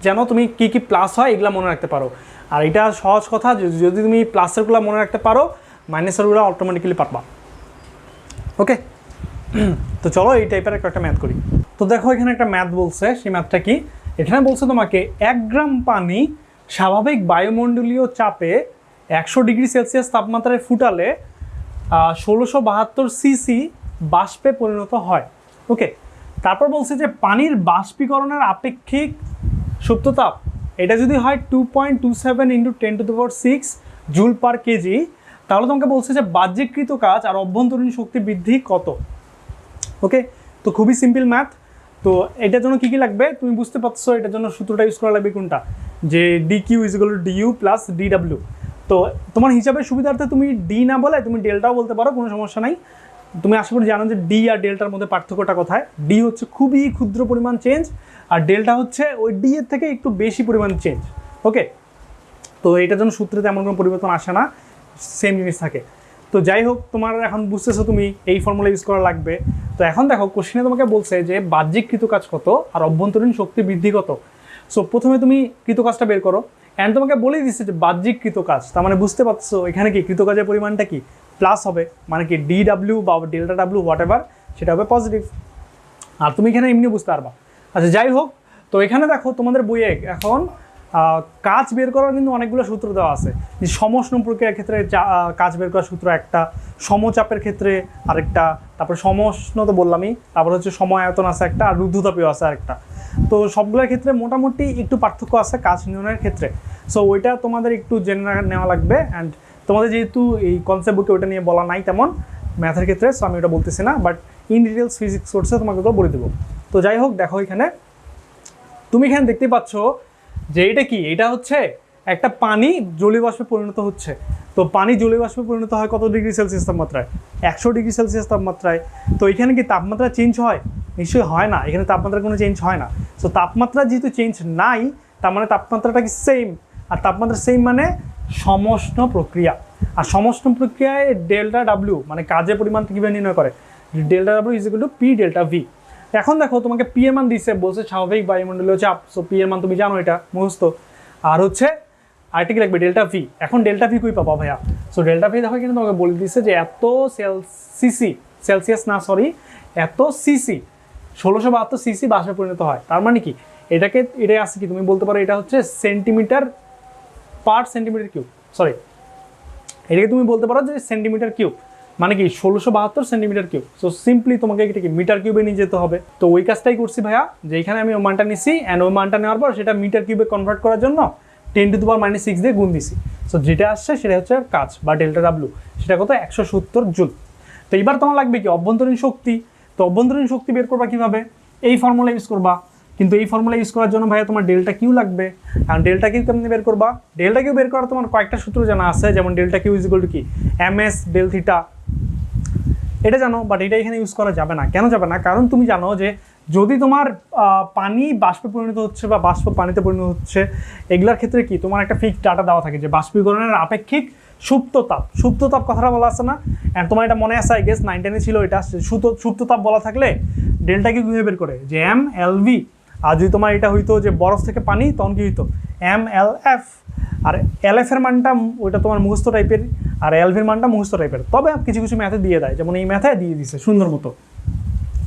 যেন তুমি কী কী প্লাস হয় এগুলো মনে রাখতে পারো। আর এটা সহজ কথা, যদি তুমি প্লাসেরগুলো মনে রাখতে পারো, মাইনাসেরগুলো অটোমেটিক্যালি পারবা। ওকে, তো চলো এই টাইপের একটা ম্যাথ করি। তো দেখো এখানে একটা ম্যাথ বলছে, সেই ম্যাথটা কি? এখানে বলছে তোমাকে 1 গ্রাম পানি স্বাভাবিক বায়ুমণ্ডলীয় চাপে 100 ডিগ্রি সেলসিয়াস তাপমাত্রায় ফুটালে 1672 সিসি বাষ্পে পরিণত হয়। ওকে, তারপর বলছে যে পানির বাষ্পীকরণের আপেক্ষিক সুপ্ত তাপ, এটা যদি হয় 2.27 × 10⁶ জুল পার কেজি, তাহলে তোমাকে বলছে যে বাহ্যিকৃত কাজ আর অভ্যন্তরীণ শক্তি বৃদ্ধি কত। ওকে, তো খুবই সিম্পল ম্যাথ। তো এটার জন্য কী কী লাগবে তুমি বুঝতে পারছো। এটার জন্য সূত্রটা ইউজ করা লাগবে কোনটা, যে DQ = DU + DW। তো তোমার হিসাবের সুবিধার্থে তুমি ডি না বলে তুমি ডেল্টাও বলতে পারো, কোনো সমস্যা নাই। তুমি আশা করি জানো যে ডি আর ডেল্টার মধ্যে পার্থক্যটা কোথায়। ডি হচ্ছে খুবই ক্ষুদ্র পরিমাণ চেঞ্জ, আর ডেল্টা হচ্ছে ওই ডি এর থেকে একটু বেশি পরিমাণ চেঞ্জ। ওকে, তো এটার জন্য সূত্রে তেমন কোনো পরিবর্তন আসে না, সেম জিনিস থাকে। তো যাই হোক, তোমার এখন বুঝতেছো তুমি এই ফর্মুলা ইউজ করা লাগবে। তো এখন দেখো কোশ্চেনে তোমাকে বলছে যে বাহ্যিক কৃতকাজ কত আর অভ্যন্তরীণ শক্তি বৃদ্ধি কত। সো প্রথমে তুমি কৃতকাজটা বের করো, অ্যান্ড তোমাকে বলেই দিচ্ছে যে বাহ্যিক কৃতকাজ, তার মানে বুঝতে পারছো এখানে কি কৃতকাজের পরিমাণটা কি প্লাস হবে, মানে কি DW বা ডেল্টা ডাব্লিউ হোয়াট এভার সেটা হবে পজিটিভ। আর তুমি এখানে এমনি বুঝতে পারবা। আচ্ছা যাই হোক, তো এখানে দেখো তোমাদের বইয়ে এখন কাজ বের করার কিন্তু অনেকগুলো সূত্র দেওয়া আছে। যে সমষ্ণ প্রক্রিয়ার ক্ষেত্রে কাজ বের করার সূত্র একটা, সমচাপের ক্ষেত্রে আরেকটা, তারপর সমষ্ণ তো বললামই, তারপর হচ্ছে সময় আয়তন আছে একটা, আর রুদ্ধতাপীয় আছে আরেকটা। তো সবগুলোর ক্ষেত্রে মোটামুটি একটু পার্থক্য আছে কাজ নির্ণয়ের ক্ষেত্রে। সো ওইটা তোমাদের একটু জেনে নেওয়া লাগবে। অ্যান্ড তোমাদের যেহেতু এই কনসেপ্ট বুকে ওইটা নিয়ে বলা নাই তেমন, ম্যাথের ক্ষেত্রে, সো আমি ওটা বলতেছি না, বাট ইন ডিটেলস ফিজিক্স কোর্সে তোমাকে ওগুলো বলে দেবো। তো যাই হোক, দেখো এখানে তুমি এখানে দেখতে পাচ্ছ যে এটা কি, এটা হচ্ছে একটা পানি জলীয় বাষ্পে পরিণত হচ্ছে। তো পানি জলীয় বাষ্পে পরিণত হয় কত ডিগ্রি সেলসিয়াস তাপমাত্রায়? 100 ডিগ্রি সেলসিয়াস তাপমাত্রায়। তো এখানে কি তাপমাত্রা চেঞ্জ হয়? নিশ্চয়ই হয় না, এখানে তাপমাত্রার কোনো চেঞ্জ হয় না। সো তাপমাত্রা যেহেতু চেঞ্জ নাই, তার মানে তাপমাত্রাটা কি সেম, আর তাপমাত্রা সেম মানে সমষ্ণ প্রক্রিয়া। আর সমষ্ণ প্রক্রিয়ায় ডেল্টা ডাব্লিউ মানে কাজের পরিমাণটা কীভাবে নির্ণয় করে? Delta W is equal to P delta V. এখন দেখো তোমাকে পি এর মান দিচ্ছে, বলছে স্বাভাবিক বায়ুমণ্ডলীয় চাপ। সো পি এর মান তুমি জানো, এটা মুখস্থ। আর হচ্ছে আরেকটা কি লাগবে? Delta V. এখন ডেল্টা ভি কই পাবা ভাইয়া? সো ডেল্টা ভি দেখো কিন্তু তোমাকে বলে দিচ্ছে যে এত সেলসিয়াস না, সরি, এত সিসি 1672 সিসি বাষ্পে পরিণত হয়। তার মানে কি এটাই আছে কি, তুমি বলতে পারো এটা হচ্ছে সেন্টিমিটার পার সেন্টিমিটার কিউব, সরি, এটাকে তুমি বলতে পারো যে সেন্টিমিটার কিউব, মানে কি 1672 সেন্টিমিটার কিউব। সো সিম্পলি তোমাকে এটা কি মিটার কিউবে নিয়ে যেতে হবে। তো ওই কাজটাই করছি ভাইয়া, যে এখানে আমি ওই মানটা নিছি, অ্যান্ড ওই মানটা নেওয়ার পর সেটা মিটার কিউবে কনভার্ট করার জন্য 10⁻⁻6 দিয়ে গুণ দিছি। সো যেটা আসছে সেটা হচ্ছে কাজ বা ডেল্টা ডাব্লিউ, সেটা কত? 170 জুল। তো এবার তোমার লাগবে কি? অভ্যন্তরীণ শক্তি। তো অভ্যন্তরীণ শক্তি বের করবা কীভাবে? এই ফর্মুলা ইউজ করবা। কিন্তু এই ফর্মুলা ইউজ করার জন্য ভাইয়া তোমার ডেল্টা কিউ লাগবে। আর ডেল্টা কিউ কেমনি বের করবা? ডেল্টা কিউ বের করার তোমার কয়েকটা সূত্র জানা আছে, যেমন delta Q is equal to কি, এমএস ডেল থিটা, এটা জানো, বাট এটা এখানে ইউজ করা যাবে না। কেন যাবে না? কারণ তুমি জানো যে যদি তোমার পানি বাষ্পে পরিণত হচ্ছে বা বাষ্প পানিতে পরিণত হচ্ছে, এগুলার ক্ষেত্রে কি তোমার একটা ফিক্সড ডাটা দেওয়া থাকে যে বাষ্পীকরণের আপেক্ষিক সুপ্ত তাপ কথাটা বলা আছে না? অ্যান্ড তোমার এটা মনে আছে, আই গেস 9 10-এ ছিল এটা। সুপ্ত তাপ বলা থাকলে ডেল্টা কিউ কীভাবে বের করে? যে এম এল ভি। আর যদি তোমার এটা হইতো যে বরফ থেকে পানি, তখন কি হইতো? এম এল এফ। আর এল এফ এর মানটা ওইটা তোমার মুখস্থ টাইপের, আর এল ভির মানটা মুখস্থ টাইপের। তবে কিছু কিছু ম্যাথে দিয়ে দেয়, যেমন এই ম্যাথে দিয়ে দিছে সুন্দর মতো।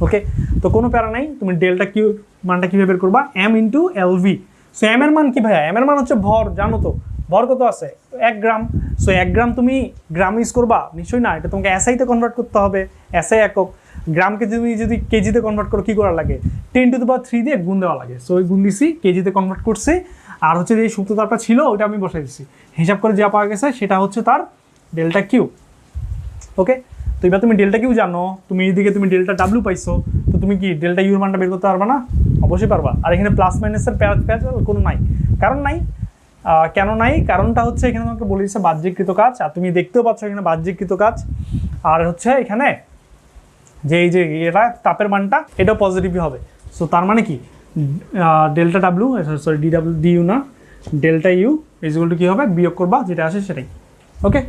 ওকে, তো কোনো প্যারা নাই। তুমি ডেল্টা কিউ মানটা কীভাবে বের করবা? M into L V. So M এর মান কি ভাইয়া? এম এর মান হচ্ছে ভর, জানো তো ভর কত আছে? 1 গ্রাম। সো 1 গ্রাম তুমি গ্রাম ইউজ করবা? নিশ্চয়ই না, এটা তোমাকে এসআইতে কনভার্ট করতে হবে, এসআই একক। গ্রামকে তুমি যদি কেজিতে কনভার্ট করো, কী করা লাগে? 10⁻³ দিয়ে গুণ দেওয়া লাগে। সো ওই গুণ দিছি, কেজিতে কনভার্ট করছি। আর হচ্ছে যে সুপ্ত তাপটা ছিল ওইটা আমি বসাই দিচ্ছি, হিসাব করে যা পাওয়া গেছে সেটা হচ্ছে তার ডেল্টা কিউ। ওকে, তো এবার তুমি ডেল্টা কিউ জানো, তুমি এইদিকে তুমি ডেল্টা ডাব্লিউ পাইছো, তো তুমি কি ডেল্টা ইউর মানটা বের করতে পারবা না? অবশ্যই পারবা। আর এখানে প্লাস মাইনাসের প্যাচ কোনো নাই, কারণ নাই। কেন নাই? কারণটা হচ্ছে এখানে তোমাকে বলে দিচ্ছে বাহ্যিকৃত কাজ, আর তুমি দেখতেও পাচ্ছ এখানে বাহ্যিকৃত কাজ। আর হচ্ছে এখানে যে এই যে এটা তাপের মানটা, এটাও পজিটিভই হবে। সো তার মানে কি delta W, sorry d U না, delta U is equal to কী হবে? বিয়োগ করবা, যেটা আসে সেটাই। ওকে,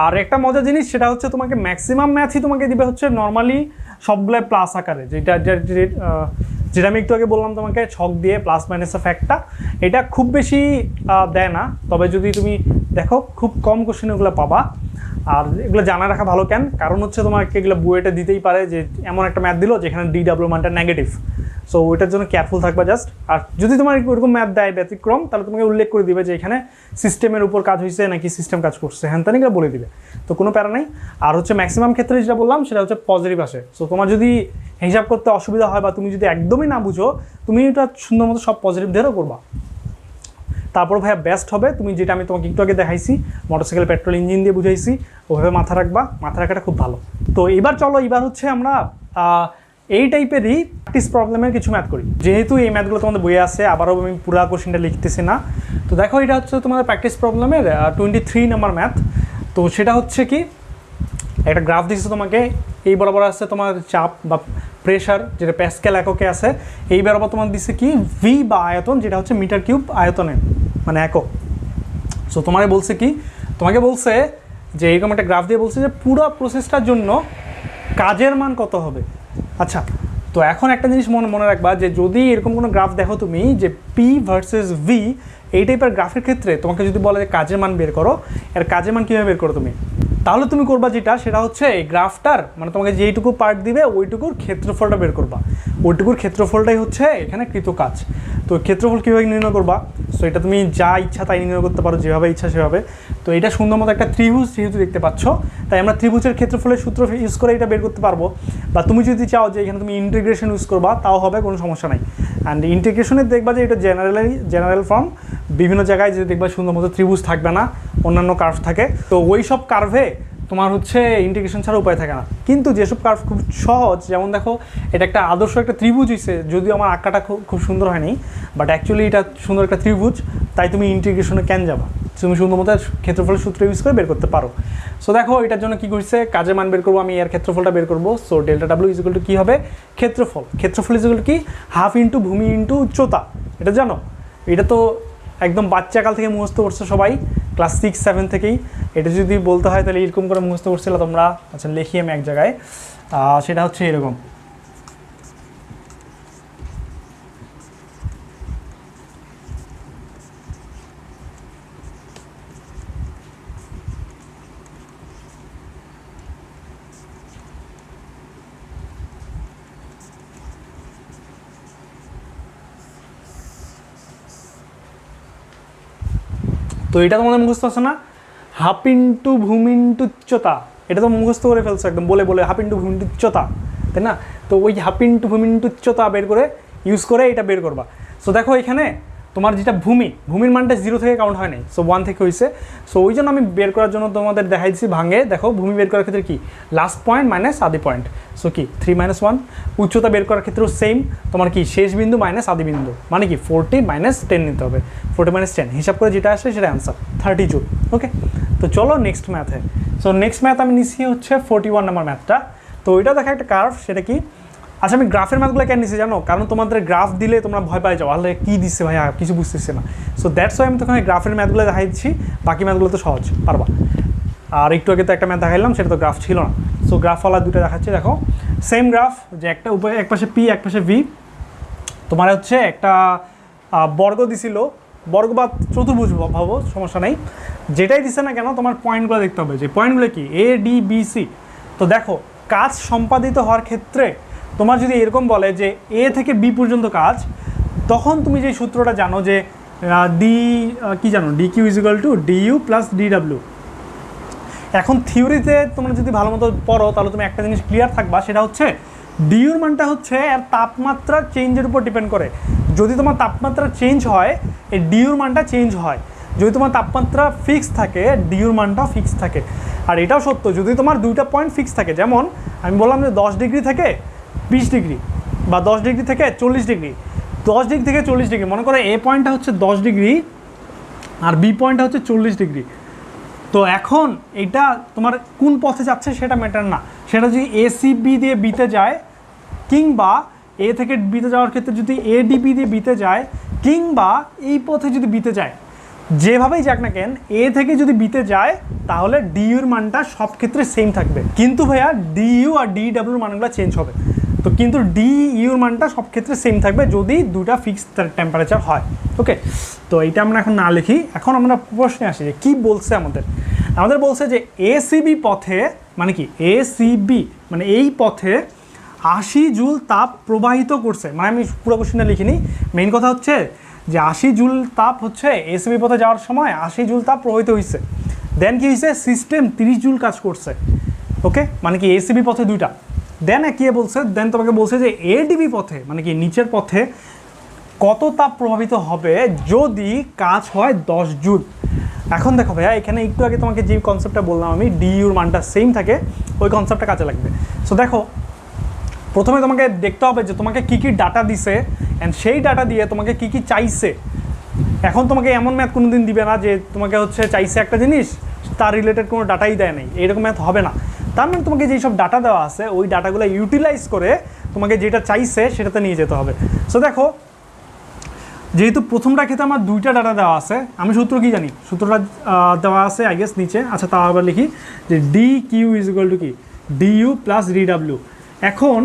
আর একটা মজার জিনিস, সেটা হচ্ছে তোমাকে ম্যাক্সিমাম ম্যাথই তোমাকে দিবে হচ্ছে নর্মালি সবগুলো প্লাস আকারে, যেটা আমি একটু আগে বললাম তোমাকে ছক দিয়ে প্লাস মাইনাসের ফ্যাক্টটা, এটা খুব বেশি দেয় না। তবে যদি তুমি দেখো খুব কম কোশ্চেন ওগুলো পাবা। আর এগুলো জানা রাখা ভালো। কেন? কারণ হচ্ছে তোমাকে এগুলো বুয়েটে দিতেই পারে যে এমন একটা ম্যাথ দিল যেখানে ডি ডাব্লিউ মানটা নেগেটিভ। সো ওইটার জন্য কেয়ারফুল থাকবা জাস্ট। আর যদি তোমার ওরকম ম্যাথ দেয় ব্যতিক্রম, তাহলে তোমাকে উল্লেখ করে দিবে যে এখানে সিস্টেমের উপর কাজ হয়েছে নাকি সিস্টেম কাজ করছে, হ্যান তেন এগুলো বলে দিবে। তো কোনো প্যারা নেই। আর হচ্ছে ম্যাক্সিমাম ক্ষেত্রে যেটা বললাম সেটা হচ্ছে পজিটিভ আসে। সো তোমার যদি হিসাব করতে অসুবিধা হয় বা তুমি যদি একদমই না বুঝো, তুমি এটা সুন্দর মতো সব পজিটিভ ধরেও করবা। তারপর ভাইয়া বেস্ট হবে তুমি যেটা আমি তোমাকে একটু আগে দেখাইছি, মোটরসাইকেল পেট্রোল ইঞ্জিন দিয়ে বুঝাইছি, ওভাবে মাথা রাখবা। মাথা রাখাটা খুব ভালো। তো এবার চলো, এবার হচ্ছে আমরা এই টাইপেরই প্র্যাকটিস প্রবলেমের কিছু ম্যাথ করি। যেহেতু এই ম্যাথগুলো তোমাদের বইয়ে আছে, আবারও আমি পুরো কোশ্চেনটা লিখতেছি না। তো দেখো, এটা হচ্ছে তোমাদের প্র্যাকটিস প্রবলেমের 23 নম্বর ম্যাথ। তো সেটা হচ্ছে কি, একটা গ্রাফ দিচ্ছে তোমাকে, এই বরাবর আছে তোমার চাপ বা প্রেশার, যেটা প্যাসকেল এককে আছে। এই বরাবর তোমার দিচ্ছে কি ভি বা আয়তন, যেটা হচ্ছে মিটার কিউব আয়তনে, মানে একক। সো তোমাকে বলছে কি, তোমাকে বলছে যে এরকম একটা গ্রাফ দিয়ে বলছে যে পুরো প্রসেসটার জন্য কাজের মান কত হবে। আচ্ছা, তো এখন একটা জিনিস মনে রাখবা যে যদি এরকম কোনো গ্রাফ দেখো তুমি, যে পি ভার্সেস ভি, এই টাইপের গ্রাফের ক্ষেত্রে তোমাকে যদি বলে যে কাজের মান বের করো, এর কাজের মান কীভাবে বের করো তুমি, তাহলে তুমি করবা যেটা, সেটা হচ্ছে এই গ্রাফটার মানে তোমাকে যেইটুকু পার্ট দিবে ওইটুকুর ক্ষেত্রফলটা বের করবা। ওইটুকুর ক্ষেত্রফলটাই হচ্ছে এখানে কৃত কাজ। তো ক্ষেত্রফল কীভাবে নির্ণয় করবা? সো এটা তুমি যা ইচ্ছা তাই নির্ণয় করতে পারো, যেভাবে ইচ্ছা সেভাবে। তো এটা সুন্দর মতো একটা ত্রিভুজ যেহেতু দেখতে পাচ্ছ, তাই আমরা ত্রিভুজের ক্ষেত্রফলের সূত্র ইউজ করে এটা বের করতে পারবো। বা তুমি যদি চাও যে এখানে তুমি ইন্টিগ্রেশন ইউজ করবা, তাও হবে, কোনো সমস্যা নাই। অ্যান্ড ইন্টিগ্রেশনের দেখবা যে এটা জেনারেল ফর্ম, বিভিন্ন জায়গায় যে দেখবা সুন্দর মতো ত্রিভুজ থাকবে না, অন্যান্য কার্ভ থাকে। তো ওই সব কার্ভে তোমার হচ্ছে ইন্টিগ্রেশন ছাড়া উপায় থাকে না। কিন্তু যেসব কার্ভ খুব সহজ, যেমন দেখো এটা একটা আদর্শ একটা ত্রিভুজ হয়েছে, যদিও আমার আঁকাটা খুব সুন্দর হয়নি, বাট অ্যাকচুয়ালি এটা সুন্দর একটা ত্রিভুজ, তাই তুমি ইন্টিগ্রেশনে কেন যাবা, তুমি সুন্দর মতো ক্ষেত্রফলের সূত্র ইউজ করে বের করতে পারো। সো দেখো এটার জন্য কী করছে, কাজের মান বের করবো, আমি এর ক্ষেত্রফলটা বের করবো। So delta W is equal to কী হবে, ক্ষেত্রফল ইজ ইকুয়াল টু কি, হাফ ইন্টু ভূমি ইন্টু উচ্চতা। এটা জানো, এটা তো একদম বাচ্চাকাল থেকে মুখস্থ করছো সবাই, ক্লাস 6-7 থেকেই। এটা যদি বলতে হয় তাহলে এরকম করে মুখস্থ করছিলে তোমরা। আচ্ছা লিখি আমি এক জায়গায়, সেটা হচ্ছে এরকম। তো এটা তোমাদের মুখস্থ আছে না, হাফ ইন্টু ভূমি ইন্টু উচ্চতা, এটা তো মুখস্থ করে ফেলছো একদম বলে বলে, হাফ ইন্টু ভূমি ইন্টু উচ্চতা, তাই না? তো ওই হাফ ইন্টু ভূমি ইন্টু উচ্চতা বের করে ইউজ করে এটা বের করবা। সো দেখো এখানে তোমার যেটা ভূমির মানটা 0 থেকে কাউন্ট হয় নাই, সো 1 থেকে হয়েছে। সো ওই জন্য আমি বের করার জন্য তোমাদের দেখাই দিচ্ছি ভাঙে। দেখো ভূমি বের করার ক্ষেত্রে কি, লাস্ট পয়েন্ট মাইনাস আদি পয়েন্ট, সো কি 3 - 1। উচ্চতা বের করার ক্ষেত্রেও সেম, তোমার কি শেষ বিন্দু মাইনাস আদি বিন্দু, মানে কি 40 - 10 নিতে হবে, 40 - 10 হিসাব করে যেটা আসে সেটা অ্যান্সার 30 জুল। ওকে, তো চলো নেক্সট ম্যাথে। সো নেক্সট ম্যাথ আমি নিচ্ছি হচ্ছে 41 নম্বর ম্যাথটা। তো ওইটা দেখা একটা কার্ভ, সেটা কি, আচ্ছা আমি গ্রাফের ম্যাথগুলো কেন নিচ্ছি জানো, কারণ তোমাদের গ্রাফ দিলে তোমরা ভয় পাই যাও, আল্লাহ কী দিচ্ছে ভাই কিছু বুঝতেছে না। সো দ্যাটস ওয়াই আমি তখন গ্রাফের ম্যাথগুলো দেখাই দিচ্ছি, বাকি ম্যাথগুলো তো সহজ পারবা। আর একটু আগে তো একটা ম্যাথ দেখাইলাম, সেটা তো গ্রাফ ছিল না। সো গ্রাফওয়ালা দুটো দেখাচ্ছি, দেখো সেম গ্রাফ, যে একটা উপরে এক পাশে পি এক পাশে ভি, তোমার হচ্ছে একটা বর্গ দিছিল, বর্গ বা চতুর্ভুজ ভাবো, সমস্যা নেই, যেটাই দিছে না কেন তোমার পয়েন্টগুলো দেখতে হবে, যে পয়েন্টগুলো কি এ ডি বি সি। তো দেখো কাজ সম্পাদিত হওয়ার ক্ষেত্রে তোমার যদি এরকম বলে যে এ থেকে বি পর্যন্ত কাজ, তখন তুমি যে সূত্রটা জানো যে ডি কি জানো, D Q is equal to D U plus D W. এখন থিওরিতে তোমরা যদি ভালো মতো পড়ো তাহলে তুমি একটা জিনিস ক্লিয়ার থাকবা, সেটা হচ্ছে ডিউর মানটা হচ্ছে এর তাপমাত্রা চেঞ্জের উপর ডিপেন্ড করে। যদি তোমার তাপমাত্রা চেঞ্জ হয় এই ডিউর মানটা চেঞ্জ হয়, যদি তোমার তাপমাত্রা ফিক্স থাকে ডিউর মানটাও ফিক্স থাকে। আর এটাও সত্য, যদি তোমার দুইটা পয়েন্ট ফিক্স থাকে, যেমন আমি বললাম যে 10 ডিগ্রি থেকে 20 ডিগ্রি বা 10 ডিগ্রি থেকে 40 ডিগ্রি, 10 ডিগ্রি থেকে 40 ডিগ্রি, মনে করো এ পয়েন্টটা হচ্ছে 10 ডিগ্রি আর বি পয়েন্টটা হচ্ছে 40 ডিগ্রি। তো এখন এটা তোমার কোন পথে যাচ্ছে সেটা ম্যাটার না, সেটা যদি এসিবি দিয়ে বিতে যায়, কিংবা এ থেকে বিতে যাওয়ার ক্ষেত্রে যদি এডিবি দিয়ে বিতে যায়, কিংবা এই পথে যদি বিতে যায়, যেভাবেই যাক না কেন এ থেকে যদি বিতে যায় তাহলে ডিইউর মানটা সব ক্ষেত্রে সেম থাকবে। কিন্তু ভাইয়া ডিইউ আর ডিডব্লিউর মানগুলো চেঞ্জ হবে। তো কিন্তু ডিইউর মানটা সব ক্ষেত্রে সেম থাকবে যদি দুটা ফিক্সড টেম্পারেচার হয়। ওকে, তো এইটা আমরা এখন না লিখি, এখন আমরা প্রশ্নে আসি যে কী বলছে আমাদের বলছে যে এসিবি পথে, মানে কি এসিবি মানে এই পথে 80 জুল তাপ প্রবাহিত করছে। মানে আমি পুরো কোশ্চেনটা লিখিনি, মেইন কথা হচ্ছে যে 80 জুল তাপ হচ্ছে এসিবি পথে যাওয়ার সময় 80 জুল তাপ প্রবাহিত হয়েছে। দেন কি হয়েছে, সিস্টেম 30 জুল কাজ করছে। ওকে, মানে কি এসিবি পথে দুইটা। দেন কি বলছে, দেন তোমাকে বলছে যে এডিবি পথে, মানে কি নিচের পথে কত তাপ প্রভাবিত হবে যদি কাজ হয় 10 জুল। এখন দেখো ভাইয়া, এখানে একটু আগে তোমাকে যে কনসেপ্টটা বললাম আমি, ডিইউর মানটা সেম থাকে, ওই কনসেপ্টটা কাজে লাগবে। সো দেখো প্রথমে তোমাকে দেখতে হবে যে তোমাকে কী কী ডাটা দিছে, অ্যান্ড সেই ডাটা দিয়ে তোমাকে কী কী চাইছে। এখন তোমাকে এমন ম্যাথ কোনো দিন দিবে না যে তোমাকে হচ্ছে চাইছে একটা জিনিস তার রিলেটেড কোনো ডাটাই দেয় নাই, এইরকম ম্যাথ হবে না। তার মানে তোমাকে যেই সব ডাটা দেওয়া আছে ওই ডাটাগুলো ইউটিলাইজ করে তোমাকে যেটা চাইছে সেটাতে নিয়ে যেতে হবে। সো দেখো যেহেতু প্রথমটা ক্ষেত্রে আমার দুইটা ডাটা দেওয়া আছে, আমি সূত্র কি জানি, সূত্রটা দেওয়া আছে আই গেস নিচে। আচ্ছা তাও আবার লিখি যে D Q is equal to কি ডিইউ প্লাস ডিডব্লিউ। এখন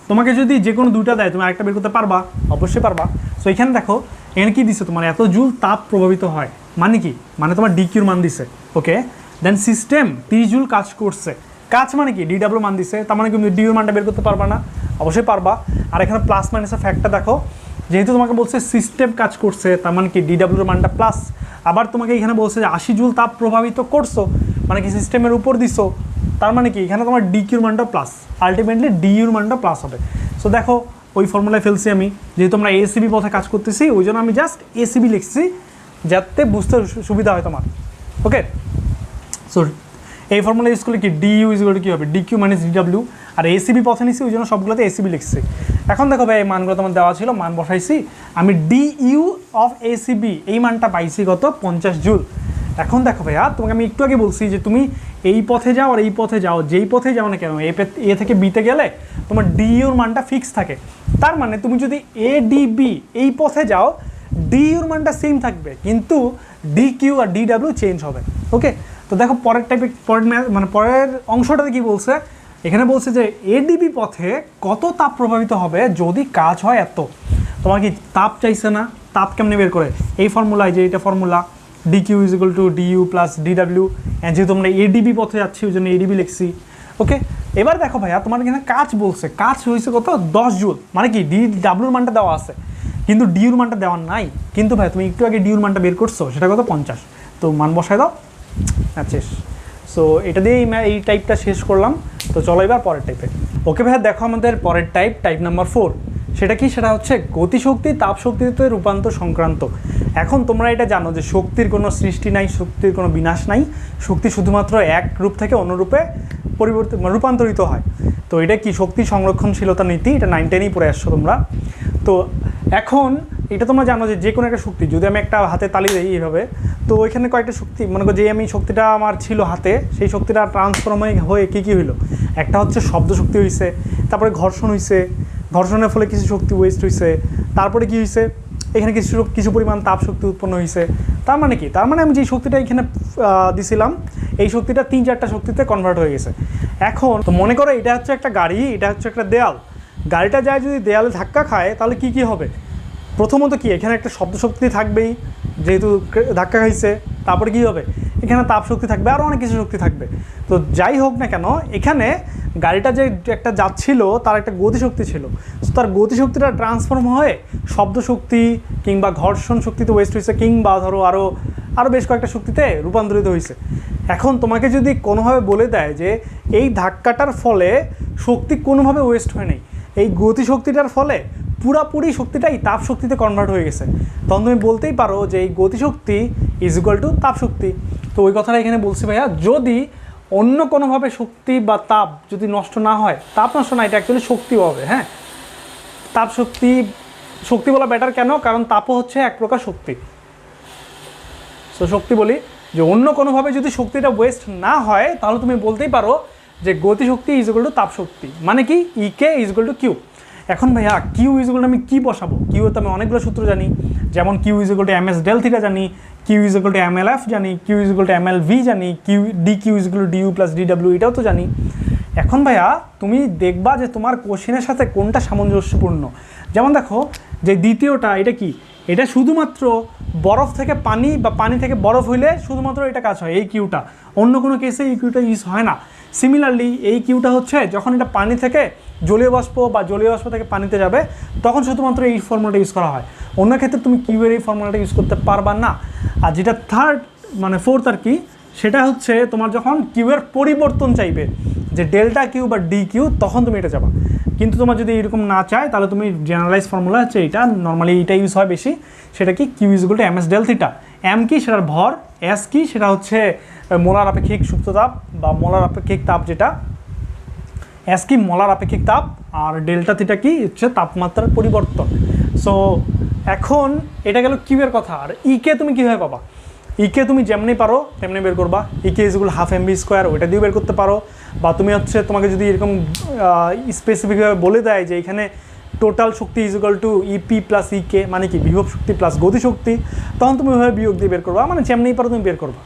তোমাকে যদি যে কোনো দুইটা দেয় তুমি আরেকটা বের করতে পারবা, অবশ্যই পারবা। সো এখানে দেখো এখানে কি দিছে, তোমার এত জুল তাপ প্রভাবিত হয়, মানে কি, মানে তোমার ডি কিউর মান দিছে। ওকে, দেন সিস্টেম 30 জুল কাজ করছে, কাজ মানে কি ডিডব্লিউ মান দিছে, তার মানে কি তুমি ডিইউর মানটা বের করতে পারবা না, অবশ্যই পারবা। আর এখানে প্লাস মাইনাসের ফ্যাক্টটা দেখো, যেহেতু তোমাকে বলছে সিস্টেম কাজ করছে তার মানে কি ডিডব্লিউর মানটা প্লাস, আবার তোমাকে এখানে বলছে যে 80 জুল তাপ প্রভাবিত করছো, মানে কি সিস্টেমের উপর দিছো, তার মানে কি এখানে তোমার ডি কিউর মানটা প্লাস, আলটিমেটলি ডিইউর মানটা প্লাস হবে। সো দেখো ওই ফর্মুলায় ফেলছি আমি, যেহেতু আমরা এসিবি পথে কাজ করতেছি ওই জন্য আমি জাস্ট এসিবি লিখছি যাতে বুঝতে সুবিধা হয় তোমার। ওকে, সো এই ফর্মুলা ইউজ করলে কি ডি ইউ ইজ কী হবে, d Q minus D W. আর এসিবি পথে নিচ্ছি, ওই জন্য সবগুলোতে এসিবি লিখছি। এখন দেখো ভাই এই মানগুলো তোমার দেওয়া ছিল, মান বসাইছি আমি, ডি ইউ অফ এসিবি এই মানটা পাইছি কত, 50 জুল। এখন দেখো ভাইয়া তোমাকে আমি একটু আগে বলছি যে তুমি এই পথে যাও আর এই পথে যাও, যেই পথে যাও না কেন এ থেকে বিতে গেলে তোমার ডি ইউর মানটা ফিক্স থাকে। তার মানে তুমি যদি এ ডি বি এই পথে যাও, ডি ইউর মানটা সেম থাকবে, কিন্তু D Q R D W change হবে। ওকে, তো দেখো পরের পরের অংশটাতে কি বলছে, এখানে বলছে যে এডিবি পথে কত তাপ প্রভাবিত হবে যদি কাজ হয় এত। তোমার কি তাপ চাইছে না, তাপ কেমনে বের করে, এই ফর্মুলায় যে এটা formula D Q is equal to D U plus D W, যেহেতু আমরা এডিবি পথে যাচ্ছি ওই জন্য এডিবি লিখছি। ওকে, এবার দেখো ভাইয়া তোমার এখানে কাজ বলছে, কাজ হয়েছে কত, 10 জুল। মানে কি ডি ডাব্লিউর মানটা দেওয়া আছে কিন্তু ডিউর মানটা দেওয়া নাই। কিন্তু ভাই তুমি একটু আগে ডিউর মানটা বের করছো, সেটা কত, 50। তো মান বসায় দাও, শেষ। সো এটা দিয়ে এই টাইপটা শেষ করলাম। তো চলো এবার পরের টাইপে। ওকে ভাইয়া দেখো আমাদের পরের টাইপ নাম্বার 4, সেটা কি, সেটা হচ্ছে গতিশক্তি তাপ শক্তিতে রূপান্তর সংক্রান্ত। এখন তোমরা এটা জানো যে শক্তির কোনো সৃষ্টি নাই, শক্তির কোনো বিনাশ নাই, শক্তি শুধুমাত্র এক রূপ থেকে অন্য রূপে রূপান্তরিত হয়। তো এটা কি শক্তি সংরক্ষণশীলতা নীতি, এটা 9 10-এই পড়ে আসছো তোমরা। তো এখন এটা তোমরা জানো যে কোনো একটা শক্তি যদি আমি একটা হাতে তালি দিই এইভাবে, তো ওইখানে কয়েকটা শক্তি, মনে করো যে আমি শক্তিটা আমার ছিল হাতে, সেই শক্তিটা ট্রান্সফর্ম হয়ে কী হইলো, একটা হচ্ছে শব্দ শক্তি হয়েছে, তারপরে ঘর্ষণ হয়েছে, ঘর্ষণের ফলে কিছু শক্তি ওয়েস্ট হয়েছে, তারপরে কি হয়েছে, এখানে কিছু পরিমাণ তাপ শক্তি উৎপন্ন হয়েছে। তার মানে কি, তার মানে আমি যে শক্তিটা এখানে দিছিলাম এই শক্তিটা 3-4টা শক্তিতে কনভার্ট হয়ে গেছে। এখন তো মনে করো এটা হচ্ছে একটা গাড়ি, এটা হচ্ছে একটা দেয়াল, গাড়িটা যায় যদি দেয়ালে ধাক্কা খায় তাহলে কি হবে, প্রথমত কি এখানে একটা শব্দ শক্তি থাকবেই যেহেতু ধাক্কা খাইছে, তারপরে কি হবে, এখানে তাপ শক্তি থাকবে, আরও অনেক কিছু শক্তি থাকবে। তো যাই হোক না কেন এখানে গাড়িটা যে একটা যাচ্ছিল তার একটা গতিশক্তি ছিল, তো তার গতিশক্তিটা ট্রান্সফর্ম হয়ে শব্দ শক্তি কিংবা ঘর্ষণ শক্তিতে ওয়েস্ট হয়েছে, কিংবা ধরো আরও বেশ কয়েকটা শক্তিতে রূপান্তরিত হয়েছে। এখন তোমাকে যদি কোনোভাবে বলে দেয় যে এই ধাক্কাটার ফলে শক্তি কোনোভাবে ওয়েস্ট হয় নাই, এই গতিশক্তিটার ফলে পুরাপুরি শক্তিটাই তাপ শক্তিতে কনভার্ট হয়ে গেছে, তখন তুমি বলতেই পারো যে এই গতিশক্তি ইজ ইকুয়াল টু তাপ শক্তি। তো ওই কথাটা এখানে বলছি ভাইয়া, যদি অন্য কোনোভাবে শক্তি বা তাপ যদি নষ্ট না হয়, তাপ নষ্ট না, এটা অ্যাকচুয়ালি শক্তিও হবে। হ্যাঁ, তাপ শক্তি বলা বেটার কেন, কারণ তাপও হচ্ছে এক প্রকার শক্তি। সো শক্তি বলি যে অন্য কোনোভাবে যদি শক্তিটা ওয়েস্ট না হয় তাহলে তুমি বলতেই পারো যে গতিশক্তি ইজ ইকুয়াল টু তাপ শক্তি। মানে কি, ইকে ইজ ইকুয়াল টু কিউ। এখন ভাইয়া কিউ ইজ ইকুয়াল টু আমি কী বসাবো, কিউ তো আমি অনেকগুলো সূত্র জানি, যেমন Q is equal to M S del theta জানি, Q is equal to m L f জানি, Q is equal to m l v জানি, d Q is equal to D U plus D W এটাও তো জানি। এখন ভাইয়া তুমি দেখবা যে তোমার কোশ্চেনের সাথে কোনটা সামঞ্জস্যপূর্ণ। যেমন দেখো যে দ্বিতীয়টা, এটা কি, এটা শুধুমাত্র বরফ থেকে পানি বা পানি থেকে বরফ হইলে শুধুমাত্র এটা কাজ হয়, এই কিউটা, অন্য কোনো কেসে এই কিউটা ইউজ হয় না। সিমিলারলি এই কিউটা হচ্ছে যখন এটা পানি থেকে জলীয় বাষ্প বা জলীয় বাষ্প থেকে পানিতে যাবে তখন শুধুমাত্র এই ফর্মুলাটা ইউজ করা হয়, অন্য ক্ষেত্রে তুমি কিউয়ের এই ফর্মুলাটা ইউজ করতে পারবা না। আর যেটা ফোর্থ আর কি, সেটা হচ্ছে তোমার যখন কিউয়ের পরিবর্তন চাইবে যে ডেল্টা কিউ বা ডি কিউ, তখন তুমি এটা যাবা। কিন্তু তোমার যদি এরকম না চায় তাহলে তুমি জেনারেলাইজ ফর্মুলা হচ্ছে এটা, নর্মালি এইটা ইউজ হয় বেশি, সেটা কি, Q is equal to M S del theta. M কি, সেটার ভর, এস কি, সেটা হচ্ছে মোলার আপেক্ষিক সুপ্ত তাপ বা মোলার আপেক্ষিক তাপ, যেটা এস কি মোলার আপেক্ষিক তাপ, আর ডেল্টা থিটা কি হচ্ছে তাপমাত্রার পরিবর্তন। সো এখন এটা গেল কিউয়ের কথা। আর ইকে তুমি কীভাবে পাবা, ইকে তুমি যেমনি পারো তেমনি বের করবা, E K is equal half m v square, ওইটা দিয়ে বের করতে পারো। বা তুমি হচ্ছে তোমাকে যদি এরকম স্পেসিফিকভাবে বলে দেয় যে এখানে total Shakti is equal two E P plus ইকে, মানে কি বিভব শক্তি প্লাস গতিশক্তি, তখন তুমি ওইভাবে বিয়োগ দিয়ে বের করবা, মানে যেমনি পারো তুমি বের করবা।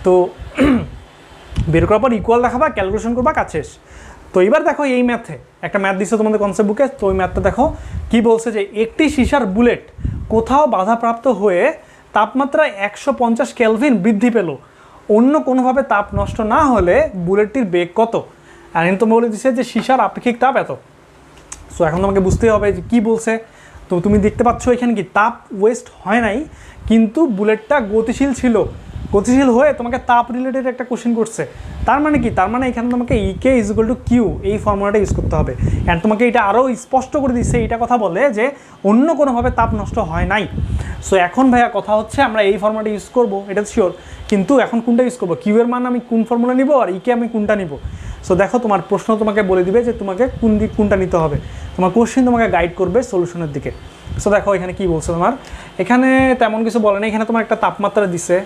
তো বের করার পর ইকুয়াল দেখাবা, ক্যালকুলেশন করবা, কাজ শেষ। তো এবার দেখো এই ম্যাথে একটা ম্যাথ দিচ্ছে তোমাদের কনসেপ্ট বুকে, তো ওই ম্যাথটা দেখো কি বলছে, যে একটি সীসার বুলেট কোথাও বাধাপ্রাপ্ত হয়ে তাপমাত্রা 150 কেলভিন বৃদ্ধি পেল, অন্য কোনোভাবে তাপ নষ্ট না হলে বুলেটটির বেগ কত। আর এখন তুমি বলে দিচ্ছে যে সীসার আপেক্ষিক তাপ এত। সো এখন তোমাকে বুঝতে হবে যে কী বলছে। তো তুমি দেখতে পাচ্ছ এখানে কি তাপ ওয়েস্ট হয় নাই, কিন্তু বুলেটটা গতিশীল ছিল। গতিশীল হয়ে তোমাকে তাপ রিলেটেড একটা কোশ্চেন করছে, তার মানে কি, তার মানে এখানে তোমাকে ইকে ইজ ইকুয়াল টু কিউ এই ফর্মুলাটা ইউজ করতে হবে। অ্যান্ড তোমাকে এটা আরও স্পষ্ট করে দিচ্ছে, এইটা কথা বলে যে অন্য কোনোভাবে তাপ নষ্ট হয় নাই। সো এখন ভাইয়া কথা হচ্ছে আমরা এই ফর্মুলাটা ইউজ করবো, এটা শিওর, কিন্তু এখন কোনটা ইউজ করবো, কিউ এর মান আমি কোন ফর্মুলা নিব আর ইকে আমি কোনটা নিব। সো দেখো তোমার প্রশ্ন তোমাকে বলে দিবে যে তোমাকে কোনটা নিতে হবে, তোমার কোশ্চেন তোমাকে গাইড করবে সলিউশনের দিকে। সো দেখো এখানে কি বলছে তোমার, এখানে তেমন কিছু বলে না, এখানে তোমার একটা তাপমাত্রা দিছে,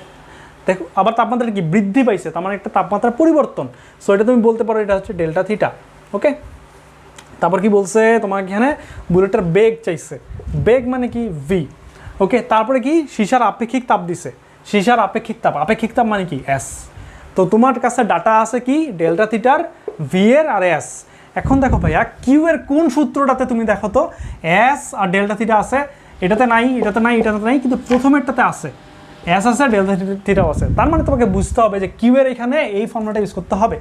দেখো আবার তাপমাত্রা কি বৃদ্ধি পাইছে, তার মানে একটা তাপমাত্রা পরিবর্তন। সো এটা তুমি বলতে পারো এটা হচ্ছে ডেল্টা থিটা। ওকে, তারপর কি বলছে তোমার এখানে বুলেটের বেগ চাইছে, বেগ মানে কি ভি। ওকে, তারপরে কি সীসার আপেক্ষিক তাপ দিছে, সীসার আপেক্ষিক তাপ মানে কি এস। তো তোমার কাছে ডাটা আছে কি ডেল্টা থিটার, ভি এর আর এস। এখন দেখো ভাইয়া কিউ এর কোন সূত্রটাতে তুমি দেখো তো এস আর ডেল্টা থিটা আছে, এটাতে নাই, এটাতে নাই, এটাতে নাই, কিন্তু প্রথমেরটাতে আছে, এস আছে ডেল্টা থিটাও আছে। তার মানে তোমাকে বুঝতে হবে যে কিউ এর এখানে এই ফর্মুলাটা ইউজ করতে হবে।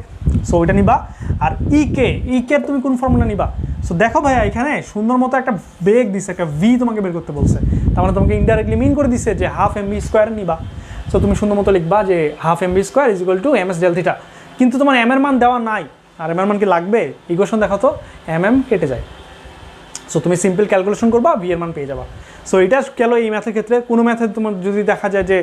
সো ওইটা নিবা। আর ইকে তুমি কোন ফর্মুলা নিবা। সো দেখো ভাইয়া এখানে সুন্দর মতো একটা বেগ দিছে, একটা ভি তোমাকে বের করতে বলছে, তার মানে তোমাকে ইনডাইরেক্টলি মিন করে দিছে যে হাফ এম ভি স্কোয়ার নিবা। সো তুমি সুন্দর মতো লিখবা যে half M V square is equal to M S del theta, কিন্তু তোমার এম এর মান দেওয়া নাই, আর এম এর মান কি লাগবে, ইকুয়েশন দেখো তো এম কেটে যায়। সো তুমি সিম্পল ক্যালকুলেশন করবা, ভি এর মান পেয়ে যাবা। সো এটা গেল এই ম্যাথের ক্ষেত্রে। কোনো ম্যাথে তোমার যদি দেখা যায় যে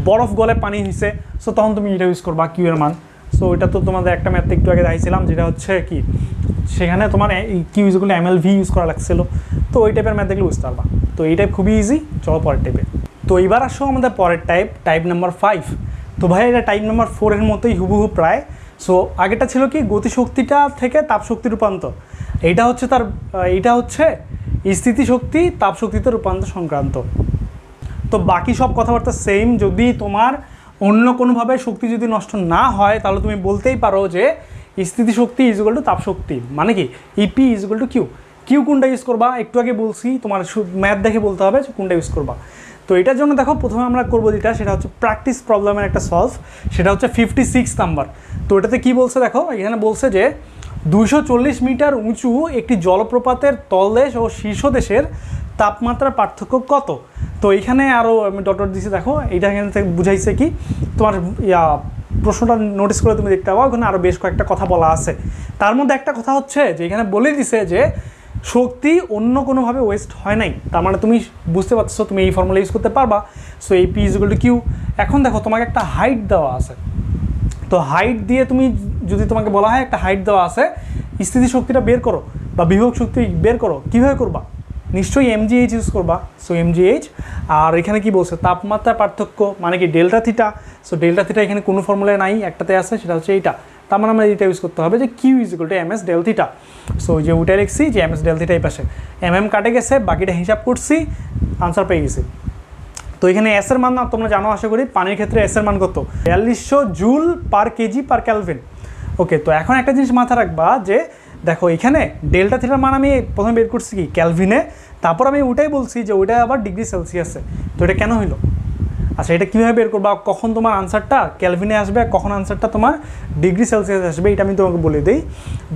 বরফ গলে পানি হয়েছে, সো তখন তুমি এটা ইউজ করবা কিউ এর মান। সো এটা তো তোমাদের একটা ম্যাথে একটু আগে দেখাইছিলাম, যেটা হচ্ছে কি সেখানে তোমার Q is equal to ML V use করা লাগছিল। তো ওই টাইপের ম্যাথ দেখলে বুঝতে পারবা। তো এই টাইপ খুবই ইজি। চলো পরের টাইপে। তো এবার আসো আমাদের পরের টাইপ নাম্বার 5। তো ভাই এটা টাইপ নাম্বার 4 এর মতোই হুবহু প্রায়। সো আগেটা ছিল কি গতিশক্তিটা থেকে তাপশক্তি রূপান্তর, এইটা হচ্ছে স্থিতিশক্তি তাপশক্তিতে রূপান্তর সংক্রান্ত। তো বাকি সব কথাবার্তা সেম। যদি তোমার অন্য কোনোভাবে শক্তি যদি নষ্ট না হয়, তাহলে তুমি বলতেই পারো যে স্থিতিশক্তি ইজ ইকুয়াল টু তাপশক্তি, মানে কি EP is equal to Q কোনটা ইউজ করবা একটু আগে বলছি, তোমার ম্যাথ দেখে বলতে হবে যে কোনটা ইউজ করবা। তো এটার জন্য দেখো প্রথমে আমরা করবো যেটা, সেটা হচ্ছে প্র্যাকটিস প্রবলেমের একটা সলভ, সেটা হচ্ছে 56 নাম্বার। তো এটাতে কি বলছে দেখো, এখানে বলছে যে 240 মিটার উঁচু একটি জলপ্রপাতের তলদেশ ও শীর্ষদেশের তাপমাত্রার পার্থক্য কত। তো এখানে আরও আমি ডট দিয়েছি, দেখো এইটা এখান থেকে বুঝাইছে কি, তোমার প্রশ্নটা নোটিস করে তুমি দেখতে পাবো, ওখানে আরও বেশ কয়েকটা কথা বলা আছে। তার মধ্যে একটা কথা হচ্ছে যে এখানে বলে দিছে যে শক্তি অন্য কোনোভাবে ওয়েস্ট হয় নাই, তার মানে তুমি বুঝতে পারছো, তুমি এই ফর্মুলা ইউজ করতে পারবা। সো এই P is equal to Q. এখন দেখো তোমাকে একটা হাইট দেওয়া আছে, তো হাইট দিয়ে তুমি যদি তোমাকে বলা হয় একটা হাইট দেওয়া আছে, স্থিতিশক্তিটা বের করো বা বিভব শক্তি বের করো, কীভাবে করবা, নিশ্চয়ই এমজিএইচ ইউজ করবা। So mgh. আর এখানে কি বলছে তাপমাত্রার পার্থক্য মানে কি delta theta. So delta theta এখানে কোনো ফর্মুলায় নাই, একটাতে আছে, সেটা হচ্ছে এইটা। তার মানে আমরা এটা ইউজ করতে হবে যে Q is equal to M S del theta. So যে ওইটা লিখছি যে এম এস ডেল থিটা এই পাশে কাটে গেছে, বাকিটা হিসাব করছি, আনসার পেয়ে গেছি। তো এখানে এস এর মান না তোমরা জানো আশা করি, পানির ক্ষেত্রে এস এর মান কত 4200 joule per kg per kelvin. Okay, তো এখন একটা জিনিস মাথায় রাখবা যে দেখো এখানে ডেল্টা থিটার মান আমি প্রথমে বের করছি কি ক্যালভিনে, তারপর আমি ওটাই বলছি যে ওইটা আবার ডিগ্রি সেলসিয়াসে। তো এটা কেন হইলো, আচ্ছা এটা কীভাবে বের করবা, কখন তোমার আনসারটা ক্যালভিনে আসবে, কখন আনসারটা তোমার ডিগ্রি সেলসিয়াস আসবে, এটা আমি তোমাকে বলে দিই।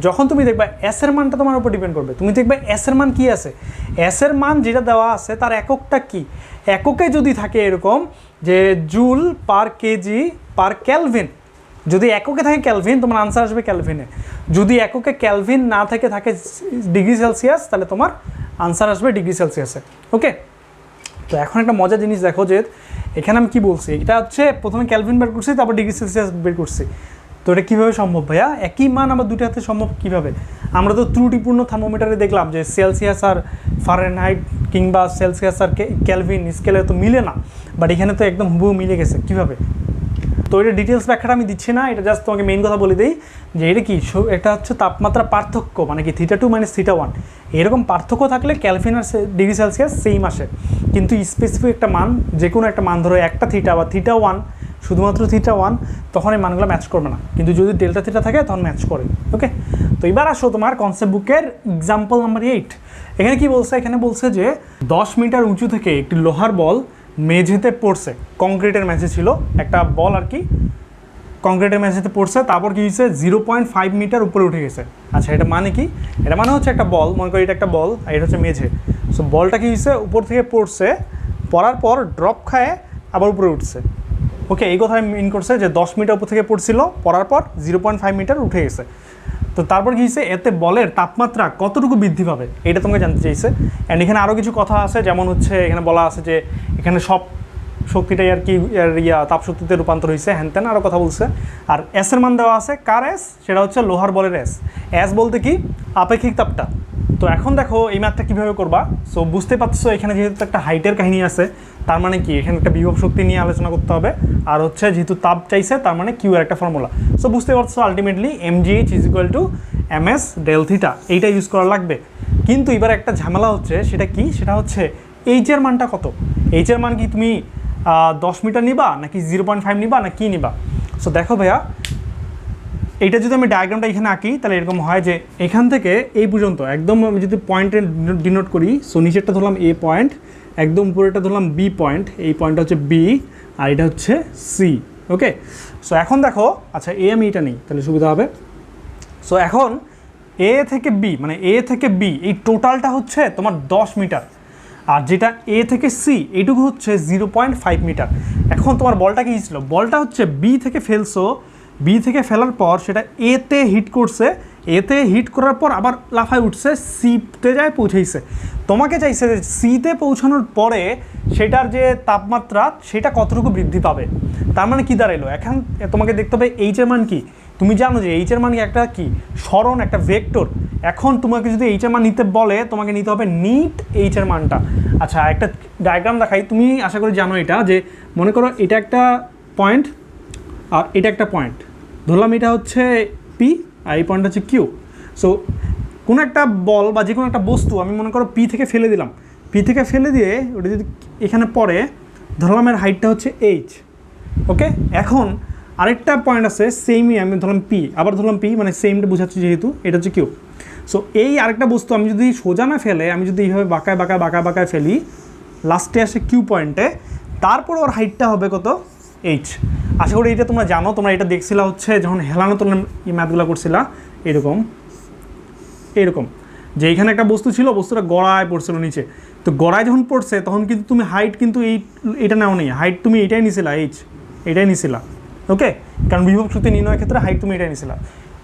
যখন তুমি দেখবা এস এর মানটা তোমার উপর ডিপেন্ড করবে, তুমি দেখবে এস এর মান কী আছে, এস এর মান যেটা দেওয়া আছে তার এককটা কি, এককে যদি থাকে এরকম যে joule per kg per Calvin, যদি এককে থাকে ক্যালভিন তোমার আনসার আসবে ক্যালভিনে, যদি এককে ক্যালভিন না থাকে ডিগ্রি সেলসিয়াস, তাহলে তোমার আনসার আসবে ডিগ্রি সেলসিয়াসে। ওকে, তো এখন একটা মজার জিনিস দেখো যে এখানে আমি কি বলছি, এটা হচ্ছে প্রথমে ক্যালভিন বের করছি, তারপর ডিগ্রি সেলসিয়াস বের করছি। তো এটা কীভাবে সম্ভব ভাইয়া, একই মান আমার দুটো হাতে সম্ভব কীভাবে, আমরা তো ত্রুটিপূর্ণ থার্মোমিটারে দেখলাম যে সেলসিয়াস আর ফারেনহাইট কিংবা সেলসিয়াস আর ক্যালভিন স্কেলে তো মিলে না, বাট এখানে তো একদম হুবহু মিলে গেছে। কীভাবে, তো এটা ডিটেলস ব্যাখ্যাটা আমি দিচ্ছি না, এটা জাস্ট তোমাকে মেইন কথা বলে দিই যে এটা কি, এটা হচ্ছে তাপমাত্রা পার্থক্য, মানে কি θ2 - θ1, এরকম পার্থক্য থাকলে ক্যালভিন আর ডিগ্রি সেলসিয়াস সেম আসে, কিন্তু স্পেসিফিক একটা মান, যে কোনো একটা মান ধরো একটা থিটা বা θ1, শুধুমাত্র θ1, তখন এই মানগুলো ম্যাচ করবে না, কিন্তু যদি ডেল্টা থিটা থাকে তখন ম্যাচ করে। ওকে, তো এবার আসো তোমার কনসেপ্ট বুকের এক্সাম্পল নাম্বার 8। এখানে কি বলছে, এখানে বলছে যে 10 মিটার উঁচু থেকে একটি লোহার বল মেঝেতে পড়ছে, কংক্রিটের মেঝে ছিল একটা বল আর কি, কংক্রিটের মেঝেতে পড়ছে, তারপর কি হয়েছে 0.5 মিটার উপরে উঠে গেছে। আচ্ছা এটা মানে কি, এটা মানে হচ্ছে একটা বল, মনে করি এটা একটা বল আর এটা হচ্ছে মেঝে। সো বলটা কি হয়েছে উপর থেকে পড়ছে, পড়ার পর ড্রপ খায় আবার উপরে উঠছে। ওকে, এই কথাই মিন করছে যে 10 মিটার উপর থেকে পড়ছিল, পড়ার পর 0.5 মিটার উঠে গেছে। তো তারপর কী হয়েছে, এতে বলের তাপমাত্রা কতটুকু বৃদ্ধি পাবে এটা তোমাকে জানতে চাইছে। অ্যান্ড এখানে আরও কিছু কথা আছে, যেমন হচ্ছে এখানে বলা আছে যে এখানে সব শক্তিটাই আর কি তাপশক্তিতে রূপান্তর হয়েছে, হ্যান ত্যান আরও কথা বলছে। আর এসের মান দেওয়া আছে, কার এস, সেটা হচ্ছে লোহার বলের এস। এস বলতে কি, আপেক্ষিক তাপটা। তো এখন দেখো এই ম্যাথটা কীভাবে করবা। সো বুঝতে পারছো এখানে যেহেতু একটা হাইটের কাহিনী আছে, তার মানে কি এখানে একটা বিভব শক্তি নিয়ে আলোচনা করতে হবে। আর হচ্ছে যেহেতু তাপ চাইছে, তার মানে কিউ এর একটা ফর্মুলা। সো বুঝতে পারছো ultimately mgh is equal to ms del theta, এইটা ইউজ করা লাগবে। কিন্তু এবার একটা ঝামেলা হচ্ছে, সেটা কি, সেটা হচ্ছে এইচ এর মানটা কত। এইচ এর মান কি তুমি 10 মিটার নিবা নাকি 0.5 নিবা না কি নিবা। সো দেখো ভাইয়া, এইটা যদি আমি ডায়াগ্রামটা এখানে আঁকি তাহলে এরকম হয় যে এখান থেকে এই পর্যন্ত একদম আমি যদি পয়েন্টে ডিনোট করি, সো নিচেরটা ধরলাম এ পয়েন্ট, একদম উপরেটা ধরলাম বি পয়েন্ট, এই পয়েন্টটা হচ্ছে বি আর এটা হচ্ছে সি। ওকে, সো এখন দেখো, আচ্ছা এ আমি এটা নেই তাহলে সুবিধা হবে। সো এখন এ থেকে বি, মানে এ থেকে বি এই টোটালটা হচ্ছে তোমার 10 মিটার, আর যেটা এ থেকে সি এইটুকু হচ্ছে 0.5 মিটার। এখন তোমার বলটা কি ছিল, বলটা হচ্ছে বি থেকে ফেলছো, বি থেকে ফেলার পর সেটা এতে হিট করছে, এতে হিট করার পর আবার লাফায় উঠছে, সিতে যায় পৌঁছেছে। তোমাকে চাইছে যে সিতে পৌঁছানোর পরে সেটার যে তাপমাত্রা সেটা কতটুকু বৃদ্ধি পাবে। তার মানে কি দাঁড়াইলো, এখন তোমাকে দেখতে হবে এইচ এর মান কি। তুমি জানো যে এইচ এর মান একটা কি, সরণ, একটা ভেক্টর। এখন তোমাকে যদি এইচ এর মান নিতে বলে, তোমাকে নিতে হবে নিট এইচ এর মানটা। আচ্ছা একটা ডায়াগ্রাম দেখাই, তুমি আশা করি জানো এটা, যে মনে করো এটা একটা পয়েন্ট আর এটা একটা পয়েন্ট, ধরলাম এটা হচ্ছে পি আর এই পয়েন্ট হচ্ছে কিউ। সো কোনো একটা বল বা যে কোনো একটা বস্তু আমি মনে করো পি থেকে ফেলে দিলাম, পি থেকে ফেলে দিয়ে ওটা যদি এখানে পড়ে, ধরলাম এর হাইটটা হচ্ছে এইচ। ওকে, এখন আরেকটা পয়েন্ট আছে সেমই, আমি ধরলাম পি, আবার ধরলাম পি, মানে সেমটা বোঝাচ্ছি যেহেতু এটা হচ্ছে কিউ। সো এই আরেকটা বস্তু আমি যদি সোজা না ফেলে, আমি যদি এইভাবে বাঁকায় বাঁকায় বাঁকায় বাঁকায় ফেলি, লাস্টে আসে কিউ পয়েন্টে, তারপর ওর হাইটটা হবে কত, এইচ। আশা করি এটা তোমরা জানো, তোমরা এটা দেখছিলা হচ্ছে যখন হেলানো তোমরা এই ম্যাথগুলো করছিলা, এরকম এরকম যে এইখানে একটা বস্তু ছিল, বস্তুটা গড়ায় পড়ছিল নিচে। তো গড়ায় যখন পড়ছে তখন কিন্তু তুমি হাইট কিন্তু এইটা নাও নেই, হাইট তুমি এটাই নিছিলা, এইচ এটাই নিছিলা। ওকে, কারণ বিভব শক্তি নির্ণয়ের ক্ষেত্রে হাইট তুমি এটাই নিছিলা।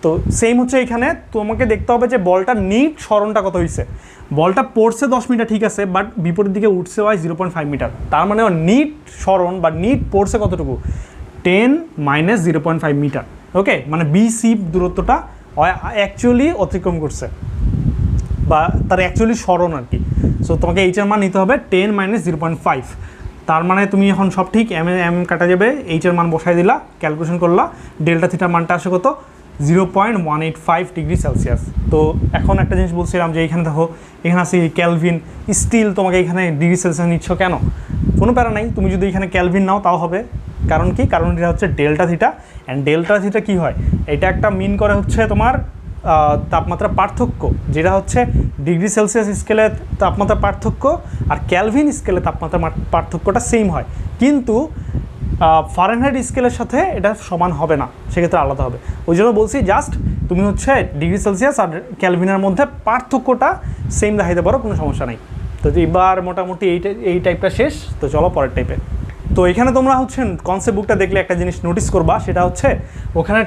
তো সেম হচ্ছে এখানে, তোমাকে দেখতে হবে যে বলটা নিট সরণটা কত হয়েছে। বলটা পড়ছে 10 মিটার ঠিক আছে, বাট বিপরীত দিকে উঠছে হয় 0.5 মিটার। তার মানে নিট সরণ বা নিট পড়ছে কতটুকু, 10 - 0.5 মিটার। ওকে, মানে বিসি দূরত্বটা অ্যাকচুয়ালি অতিক্রম করছে বা তার অ্যাকচুয়ালি সরণ আর কি। সো তোমাকে এইচ এর মান নিতে হবে 10 - 0.5। তার মানে তুমি এখন সব ঠিক, এম কাটা যাবে, এইচ এর মান বসাই দিলা, ক্যালকুলেশন করলা, ডেল্টা থিটার মানটা আসে কত, 0.185 ডিগ্রি সেলসিয়াস। তো এখন একটা জিনিস বলছিলাম যে এইখানে দেখো, এখানে আছে ক্যালভিন, স্টিল তোমাকে এখানে ডিগ্রি সেলসিয়াস নিচ্ছ কেন, কোনো প্যারা নাই, তুমি যদি এখানে ক্যালভিন নাও তাও হবে। কারণ কি, কারণ এটা হচ্ছে delta theta. And delta theta কী হয়, এটা একটা মিন করে হচ্ছে তোমার তাপমাত্রা পার্থক্য, যেটা হচ্ছে ডিগ্রি সেলসিয়াস স্কেলে তাপমাত্রা পার্থক্য আর ক্যালভিন স্কেলে তাপমাত্রা পার্থক্যটা সেম হয়, কিন্তু ফারেনহাইট স্কেলের সাথে এটা সমান হবে না, সেক্ষেত্রে আলাদা হবে। ওই জন্য বলছি জাস্ট তুমি হচ্ছে ডিগ্রি সেলসিয়াস আর ক্যালভিনের মধ্যে পার্থক্যটা সেম দেখাইতে পারো, কোনো সমস্যা নেই। তো এবার মোটামুটি এই টাইপটা শেষ। তো চলো পরের টাইপে। তো এখানে তোমরা হচ্ছে কনসেপ্ট বুকটা দেখলে একটা জিনিস নোটিস করবা, সেটা হচ্ছে ওখানে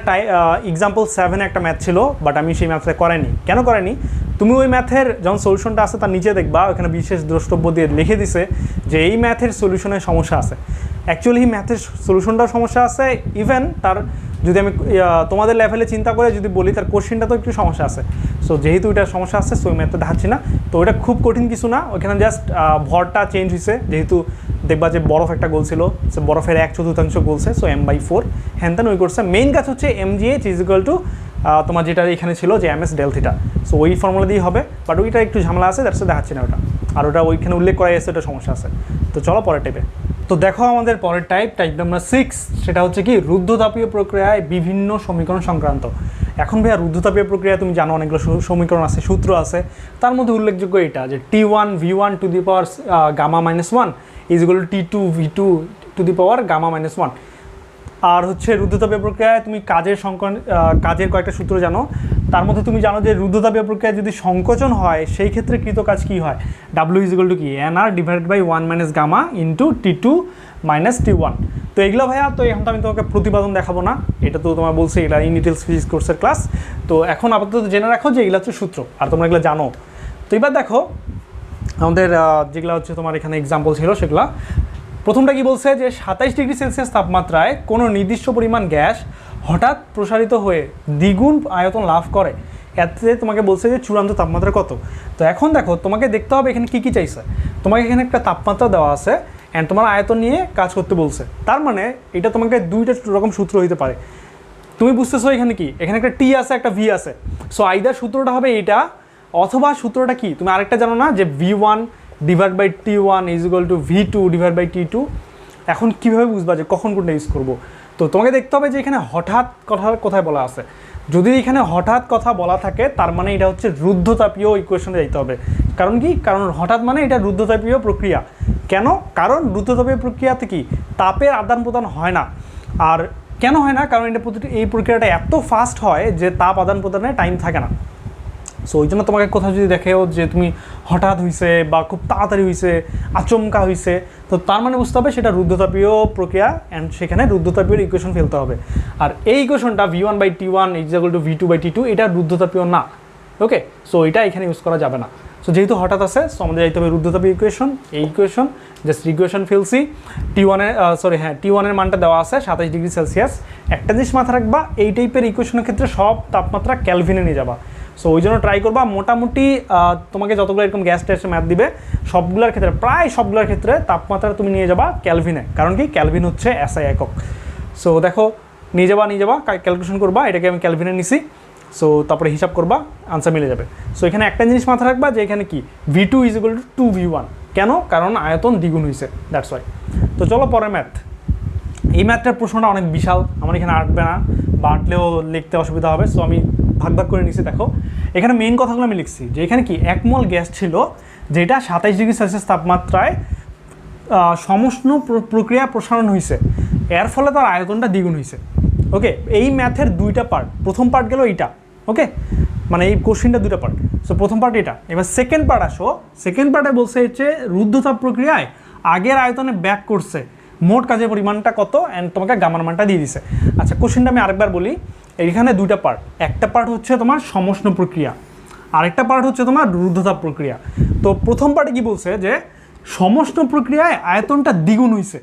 এক্সাম্পল 7 একটা ম্যাথ ছিল, বাট আমি সেই ম্যাথটা করাইনি। কেন করাইনি, তুমি ওই ম্যাথের যখন সলিউশনটা আছে তার নিচে দেখবা ওখানে বিশেষ দ্রষ্টব্য দিয়ে লিখে দিছে যে এই ম্যাথের সলিউশনের সমস্যা আছে। অ্যাকচুয়ালি ম্যাথের সলিউশনটাও সমস্যা আছে, ইভেন তার যদি আমি তোমাদের লেভেলে চিন্তা করে যদি বলি তার কোশ্চেনটা তো একটু সমস্যা আছে। সো যেহেতু এটা সমস্যা আছে, সো ওই ম্যাথটা দেখাচ্ছি না। তো ওটা খুব কঠিন কিছু না, ওইখানে জাস্ট ভরটা চেঞ্জ হয়েছে, যেহেতু দেখবা যে বরফ একটা গোল ছিল, সে বরফের 1/4 গোলছে, সো m/4 হ্যান ওই করছে। মেইন কাজ হচ্ছে mgh ইজ ইকুয়াল টু তোমার যেটা এখানে ছিল যে ms ডেল থিটা। সো ওই ফর্মুলা দিয়েই হবে, বাট ওইটা একটু ঝামেলা আছে, দ্যাটস দেখাচ্ছি না ওটা, আর ওটা ওইখানে উল্লেখ করা আছে, ওটা সমস্যা আছে। তো চলো পরের টাইপে। তো দেখো আমাদের পরের টাইপ নাম্বার 6, সেটা হচ্ছে কি রুদ্ধতাপীয় প্রক্রিয়ায় বিভিন্ন সমীকরণ সংক্রান্ত। এখন ভাইয়া রুদ্ধতাপীয় প্রক্রিয়া তুমি জানো অনেকগুলো সমীকরণ আছে, সূত্র আছে, তার মধ্যে উল্লেখযোগ্য এটা যে T1 V1 to the power gamma -1 is equal to T2 V2 to the power gamma -1। আর হচ্ছে রুদ্ধতাপীয় প্রক্রিয়ায় তুমি কাজের কয়েকটা সূত্র জানো, তার মধ্যে তুমি জানো যে রুদ্ধতাপীয় প্রক্রিয়া যদি সংকোচন হয় সেই ক্ষেত্রে কৃত কাজ কী হয়, ডাব্লিউ ইজ ইকুয়াল টু কি NR divided by 1 minus gamma into T2 minus T1। তো এগুলো ভাইয়া তো এখন তো আমি তোমাকে প্রতিপাদন দেখাবো না, এটা তো তোমার বলছে এগুলা ইন ডিটেলস ফিজিক্স কোর্সের ক্লাস। তো এখন আপাতত জেনে রাখো যে এগুলো হচ্ছে সূত্র আর তোমরা এগুলো জানো। তো এবার দেখো আমাদের যেগুলো হচ্ছে তোমার এখানে এক্সাম্পল ছিল সেগুলো। প্রথমটা কি বলছে যে 27 ডিগ্রি সেলসিয়াস তাপমাত্রায় কোনো নির্দিষ্ট পরিমাণ গ্যাস হঠাৎ প্রসারিত হয়ে দ্বিগুণ আয়তন লাভ করে, এতে তোমাকে বলছে যে চূড়ান্ত তাপমাত্রা কত। তো এখন দেখো তোমাকে দেখতে হবে এখানে কী কী চাইছে, তোমাকে এখানে একটা তাপমাত্রা দেওয়া আছে অ্যান্ড তোমার আয়তন নিয়ে কাজ করতে বলছে। তার মানে এটা তোমাকে দুইটা রকম সূত্র হইতে পারে। তুমি বুঝতেছো এখানে কি, এখানে একটা টি আছে একটা ভি আছে। সো আইদার সূত্রটা হবে এটা, অথবা সূত্রটা কি তুমি আরেকটা জানো না যে V1 divide by T1 is equal to V2 divide by T2। এখন কীভাবে বুঝবা যে কখন কোনটা ইউজ করবো? তো তোমাকে দেখতে হবে যে এখানে হঠাৎ কথা কোথায় বলা আছে। যদি এখানে হঠাৎ কথা বলা থাকে তার মানে এটা হচ্ছে রুদ্ধতাপীয় ইকুয়েশনে যাইতে হবে। কারণ কি, কারণ হঠাৎ মানে এটা রুদ্ধতাপীয় প্রক্রিয়া। কেন? কারণ রুদ্ধতাপীয় প্রক্রিয়াতে কি তাপের আদান প্রদান হয় না। আর কেন হয় না? কারণ এটা এই প্রক্রিয়াটা এত ফাস্ট হয় যে তাপ আদান প্রদানে টাইম থাকে না। সো ওই জন্য তোমাকে কোথাও যদি দেখেও যে তুমি হঠাৎ হইছে বা খুব তাড়াতাড়ি হইছে, আচমকা হইছে, তো তার মানে বুঝতে হবে সেটা রুদ্ধতাপীয় প্রক্রিয়া অ্যান্ড সেখানে রুদ্ধতাপীয় ইকুয়েশন ফেলতে হবে। আর এই ইকুয়েশনটা V1 by T1 is equal to V2 by T2 এটা রুদ্ধতাপীয় না। ওকে, সো এটা এখানে ইউজ করা যাবে না। সো যেহেতু হঠাৎ আছে সো আমাদের যাইতে হবে রুদ্ধতাপীয় ইকুয়েশন। এই ইকুয়েশন জাস্ট ইকুয়েশন ফেলছি। T1-এর মানটা দেওয়া আছে 27 ডিগ্রি সেলসিয়াস। একটা জিনিস মাথা রাখবা, এই টাইপের ইকুয়েশনের ক্ষেত্রে সব তাপমাত্রা ক্যালভিনে নিয়ে যাবা। সো ওই জন্য ট্রাই করবা মোটামুটি তোমাকে যতগুলো এরকম গ্যাস টেস্টের ম্যাথ দিবে সবগুলোর ক্ষেত্রে প্রায় সবগুলোর ক্ষেত্রে তাপমাত্রা তুমি নিয়ে যাবা ক্যালভিনে। কারণ কি, ক্যালভিন হচ্ছে SI একক। সো দেখো নিয়ে যাবা ক্যালকুলেশন করবা, এটাকে আমি ক্যালভিনে নিছি। সো তারপরে হিসাব করবা, আনসার মিলে যাবে। সো এখানে একটা জিনিস মাথা রাখবা যে এখানে কি V2 is equal two 2V1। কেন? কারণ আয়তন দ্বিগুণ হয়েছে, দ্যাটস ওয়াই। তো চলো পরের ম্যাথ। এই ম্যাথটার প্রশ্নটা অনেক বিশাল, আমার এখানে আঁটবে না বা আঁটলেও লিখতে অসুবিধা হবে। সো আমি ভাগ ভাগ করে নিছি। দেখো এখানে মেইন কথাগুলো আমি লিখছি যে এখানে কি 1 মোল গ্যাস ছিল যেটা 27 ডিগ্রি সেলসিয়াস তাপমাত্রায় সমষ্ণ প্রক্রিয়া প্রসারণ হয়েছে, এর ফলে তার আয়তনটা দ্বিগুণ হয়েছে। ওকে, এই ম্যাথের দুইটা পার্ট। প্রথম পার্ট গেল এইটা, ওকে, মানে এই কোশ্চেনটা দুইটা পার্ট। সো প্রথম পার্ট এটা। এবার সেকেন্ড পার্ট আসো। সেকেন্ড পার্টে বলছে হচ্ছে রুদ্ধতাপ প্রক্রিয়ায় আগের আয়তনে ব্যাক করছে, মোট কাজের পরিমাণটা কত অ্যান্ড তোমাকে গামার মানটা দিয়ে দিছে। আচ্ছা, কোশ্চেনটা আমি আরেকবার বলি। এইখানে দুইটা পার্ট, একটা পার্ট হচ্ছে তোমার সমষ্ণ প্রক্রিয়া, আরেকটা পার্ট হচ্ছে তোমার রুদ্ধতাপ প্রক্রিয়া। তো প্রথম পার্টে কি বলছে যে সমষ্ণ প্রক্রিয়ায় আয়তনটা দ্বিগুণ হয়েছে।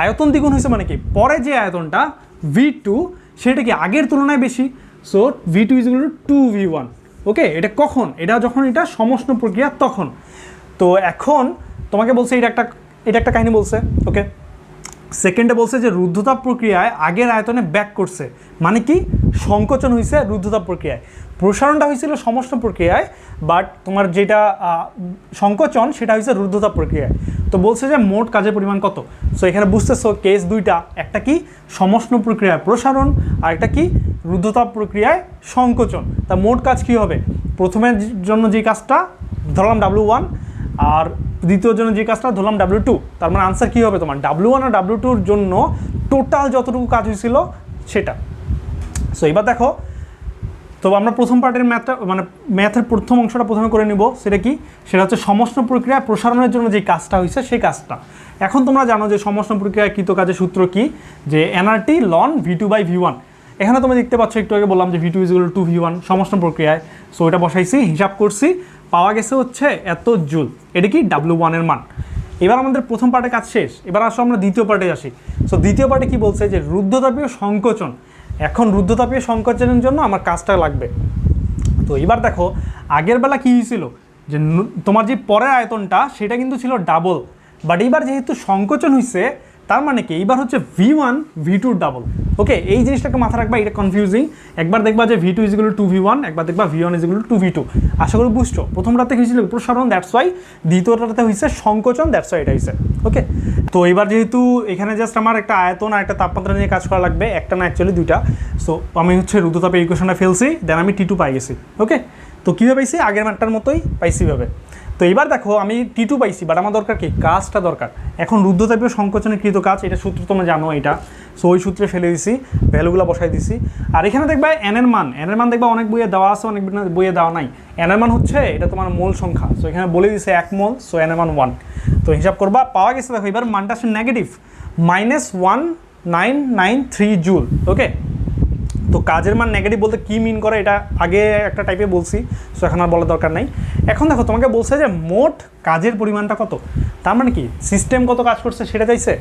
আয়তন দ্বিগুণ হয়েছে মানে কি, পরে যে আয়তনটা V2 সেটা কি আগের তুলনায় বেশি। So V2 is equal two 2V1। ওকে, এটা কখন? এটা যখন এটা সমষ্ণ প্রক্রিয়া তখন। তো এখন তোমাকে বলছে এটা একটা কাহিনী বলছে। ওকে, সেকেন্ডে বলছে যে রুদ্ধতাপ প্রক্রিয়ায় আগের আয়তনে ব্যাক করছে, মানে কি সংকোচন হয়েছে রুদ্ধতাপ প্রক্রিয়ায়, প্রসারণটা হয়েছিল সমষ্ণ প্রক্রিয়ায়, বাট তোমার যেটা সংকোচন সেটা হয়েছে রুদ্ধতাপ প্রক্রিয়ায়। তো বলছে যে মোট কাজের পরিমাণ কত। সো এখানে বুঝতেছো কেস দুইটা, একটা কি সমষ্ণ প্রক্রিয়ায় প্রসারণ আর একটা কি রুদ্ধতাপ প্রক্রিয়ায় সংকোচন। তা মোট কাজ কি হবে? প্রথমের জন্য যে কাজটা ধরলাম W1 আর দ্বিতীয় জন্য যে কাজটা ধরলাম W2। তার মানে আনসার কী হবে তোমার W1 আর W2-র জন্য টোটাল যতটুকু কাজ হয়েছিল সেটা। সো এবার দেখো, তো আমরা প্রথম পার্টের ম্যাথের প্রথম অংশটা প্রথমে করে নিব। সেটা কি? সেটা হচ্ছে সমষ্ণ প্রক্রিয়া প্রসারণের জন্য যে কাজটা হয়েছে সেই কাজটা। এখন তোমরা জানো যে সমষ্ণ প্রক্রিয়ায় কৃত কাজের সূত্র কি, যে nRT ln V2 by V1। এখানে তুমি দেখতে পাচ্ছ, একটু আগে বললাম যে V2 is equal two 2V1 সমষ্ণ প্রক্রিয়ায়। সো এটা বসাইছি, হিসাব করছি, পাওয়া গেছে হচ্ছে এত জুল। এটা কি W1 এর মান। এবার আমাদের প্রথম পার্টে কাজ শেষ, এবার আসো আমরা দ্বিতীয় পার্টে আসি। সো দ্বিতীয় পার্টে কি বলছে যে রুদ্ধতাপীয় সংকোচন। এখন রুদ্ধতাপীয় সংকোচনের জন্য আমার কাজটা লাগবে। তো এবার দেখো আগের বেলা কী হয়েছিল যে তোমার যে পরের আয়তনটা সেটা কিন্তু ছিল ডাবল, বাট এইবার যেহেতু সংকোচন হয়েছে তার মানে কি এইবার হচ্ছে V1 V2 ডাবল। ওকে, এই জিনিসটাকে মাথা রাখবা, এটা কনফিউজিং। একবার দেখবা যে V2 is equal two 2V1, একবার দেখবা V1 is equal two 2V2। আশা করি বুঝছো। প্রথমটাতে হয়েছিল প্রসারণ, দ্যাটস ওয়াই। দ্বিতীয়টাতে হয়েছে সংকোচন, দ্যাটস ওয়াই এটা হয়েছে। ওকে, তো এবার যেহেতু এখানে জাস্ট আমার একটা আয়তন আর একটা তাপমাত্রা নিয়ে কাজ করা লাগবে, একটা না অ্যাকচুয়ালি দুইটা। সো আমি হচ্ছে রুদ্ধতাপের ইকুয়েশনটা ফেলছি, দেন আমি T2 পাই গেছি। ওকে, তো কীভাবে পাইছি? আগের মানটার মতোই পাইছি ভাবে। তো এবার দেখো আমি T2 পাইছি, বাট আমার দরকার কি কাজটা দরকার। এখন রুদ্ধতাপীয় সংকোচনের কৃত কাজ, এটা সূত্র তোমরা জানো, এটা সো ওই সূত্রে ফেলে দিছি, ভ্যালুগুলো বসাই দিছি। আর এখানে দেখবে এন এর মান দেখবা অনেক বইয়ে দেওয়া আছে, অনেক বইয়ে দেওয়া নাই। এন এর মান হচ্ছে এটা তোমার মোল সংখ্যা, সো এখানে বলে দিছে 1 মোল, সো এন এর মান 1। তো হিসাব করবা, পাওয়া গেছে। দেখো এবার মানটা আসছে নেগেটিভ -1993 জুল। ওকে, তো কাজের মান নেগেটিভ বলতে কী মিন করে এটা আগে একটা টাইপে বলছি, সো এখন আর বলার দরকার নাই। এখন দেখো তোমাকে বলছে যে মোট কাজের পরিমাণটা কত, তার মানে কি সিস্টেম কত কাজ করছে সেটা চাইছে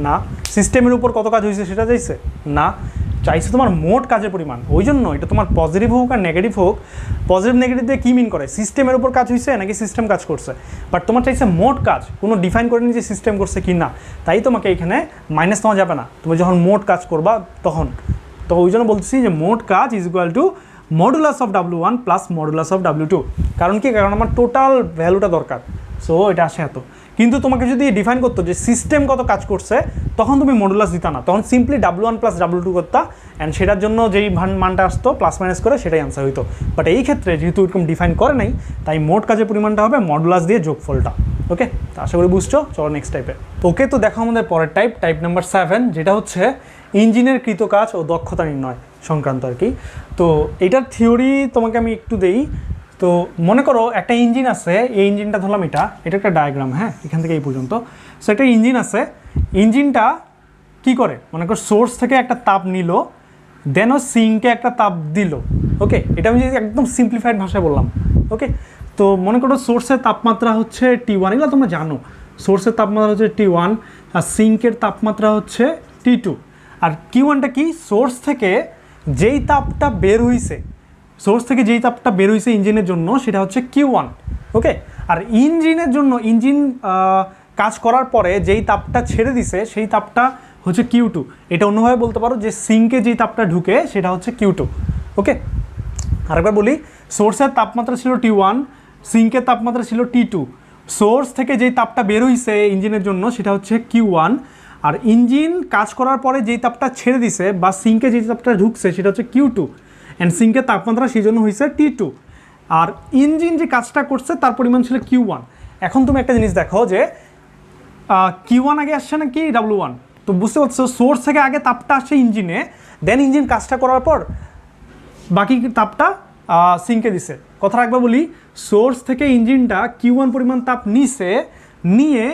না, সিস্টেমের উপর কত কাজ হয়েছে সেটা চাইছে না, চাইছে তোমার মোট কাজের পরিমাণ। ওই জন্য এটা তোমার পজিটিভ হোক আর নেগেটিভ হোক, পজিটিভ নেগেটিভ দিয়ে কী মিন করে, সিস্টেমের উপর কাজ হয়েছে নাকি সিস্টেম কাজ করছে, বাট তোমার চাইছে মোট কাজ, কোনো ডিফাইন করেনি যে সিস্টেম করছে কি না। তাই তোমাকে এখানে মাইনাস নেওয়া যাবে না, তুমি যখন মোট কাজ করবা তখন। তো ওই জন্য বলছি যে মোট কাজ is equal two modulus of W1 plus modulus of W2। কারণ কি, কারণ আমার টোটাল ভ্যালুটা দরকার, সো এটা আসে এত। কিন্তু তোমাকে যদি ডিফাইন করতো যে সিস্টেম কত কাজ করছে, তখন তুমি মডুলাস দিতা না, তখন সিম্পলি W1 প্লাস W2 করতা, অ্যান্ড সেটার জন্য যেই মানটা আসতো প্লাস মাইনাস করে সেটাই আনসার হইতো। বাট এই ক্ষেত্রে যেহেতু এরকম ডিফাইন করে নাই, তাই মোট কাজের পরিমাণটা হবে মডুলাস দিয়ে যোগফলটা। ওকে, তো আশা করি বুঝছো। চলো নেক্সট টাইপে। ওকে, তো দেখো আমাদের পরের টাইপ নাম্বার 7, যেটা হচ্ছে ইঞ্জিনের কৃতকাজ ও দক্ষতা নির্ণয় সংক্রান্ত আর কি। তো এটার থিওরি তোমাকে আমি একটু দেই। তো মনে করো একটা ইঞ্জিন আছে, এই ইঞ্জিনটা ধরলাম এটা একটা ডায়াগ্রাম, হ্যাঁ, এখান থেকে এই পর্যন্ত। সো একটা ইঞ্জিন আছে, ইঞ্জিনটা কি করে, মনে করো সোর্স থেকে একটা তাপ নিল, দেন ও সিঙ্কে একটা তাপ দিল। ওকে, এটা আমি একদম সিম্পলিফাইড ভাষায় বললাম। ওকে, তো মনে করো সোর্সের তাপমাত্রা হচ্ছে T1, এগুলো তোমরা জানো, সোর্সের তাপমাত্রা হচ্ছে T1 আর সিঙ্কের তাপমাত্রা হচ্ছে T2। আর Q1টা কি, সোর্স থেকে যেই তাপটা বের হইছে, ইঞ্জিনের জন্য সেটা হচ্ছে Q1। ওকে, আর ইঞ্জিনের জন্য ইঞ্জিন কাজ করার পরে যেই তাপটা ছেড়ে দিছে সেই তাপটা হচ্ছে Q2। এটা অন্যভাবে বলতে পারো যে সিঙ্কে যেই তাপটা ঢুকে সেটা হচ্ছে Q2। ওকে, আরেকবার বলি, সোর্সের তাপমাত্রা ছিল T1, সিঙ্কের তাপমাত্রা ছিল T2। সোর্স থেকে যেই তাপটা বের হইছে ইঞ্জিনের জন্য সেটা হচ্ছে Q1, আর ইঞ্জিন কাজ করার পরে যেই তাপটা ছেড়ে দিছে বা সিঙ্কে যেই তাপটা ঢুকছে সেটা হচ্ছে Q2, অ্যান্ড সিঙ্কের তাপমাত্রা সেই জন্য হয়েছে T2। আর ইঞ্জিন যে কাজটা করছে তার পরিমাণ ছিল Q1। এখন তুমি একটা জিনিস দেখো যে Q1 আগে আসছে নাকি W1, তো বুঝতে পারছো, সোর্স থেকে আগে তাপটা আসছে ইঞ্জিনে, দেন ইঞ্জিন কাজটা করার পর বাকি তাপটা সিঙ্কে দিছে। কথা রাখবা বলি, সোর্স থেকে ইঞ্জিনটা Q1 পরিমাণ তাপ নিয়ে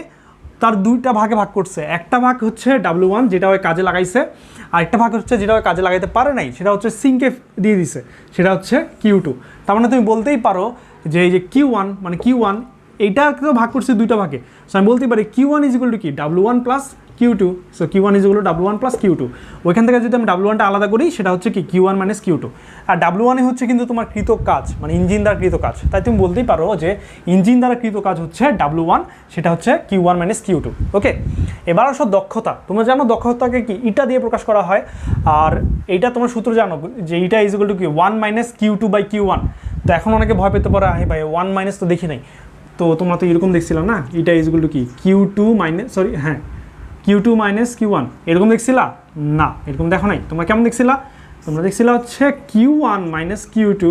তার দুইটা ভাগে ভাগ করছে। একটা ভাগ হচ্ছে W1 যেটা ওই কাজে লাগাইছে, আর একটা ভাগ হচ্ছে যেটা ওই কাজে লাগাইতে পারে নাই, সেটা হচ্ছে সিঙ্কে দিয়ে দিছে, সেটা হচ্ছে Q2। তার মানে তুমি বলতেই পারো যে এই যে Q1 মানে Q1 এইটাকেও ভাগ করছে দুইটা ভাগে। সো আমি বলতে পারি Q1 ইজ ইকুয়াল টু কি, W1 plus Q2। So Q1 is equal two W1 plus Q2। ওইখান থেকে যদি আমি W1টা আলাদা করি সেটা হচ্ছে কি Q1 মাইনাস Q2। আর W1 হচ্ছে কিন্তু তোমার কৃত কাজ, মানে ইঞ্জিন দ্বারা কৃত কাজ। তাই তুমি বলতেই পারো যে ইঞ্জিন দ্বারা কৃত কাজ হচ্ছে W1, সেটা হচ্ছে Q1 মাইনাস Q2। ওকে, এবার আসো দক্ষতা। তোমরা জানো দক্ষতাকে কি ইটা দিয়ে প্রকাশ করা হয়, আর এইটা তোমার সূত্র জানো যে ইটা ইজ ইকুয়াল টু কি 1 মাইনাস Q2 বাই Q1। তো এখন অনেকে ভয় পেতে পারে, আহে ভাই 1 মাইনাস তো দেখি নাই, তো তোমরা তো এরকম দেখছিলাম না, ইটা ইজ ইকুয়াল টু কি Q2 মাইনাস Q1, এরকম দেখছিলা না, এরকম দেখো নাই। তোমরা কেমন দেখছিলা, তোমরা দেখছিলা হচ্ছে Q1 minus Q2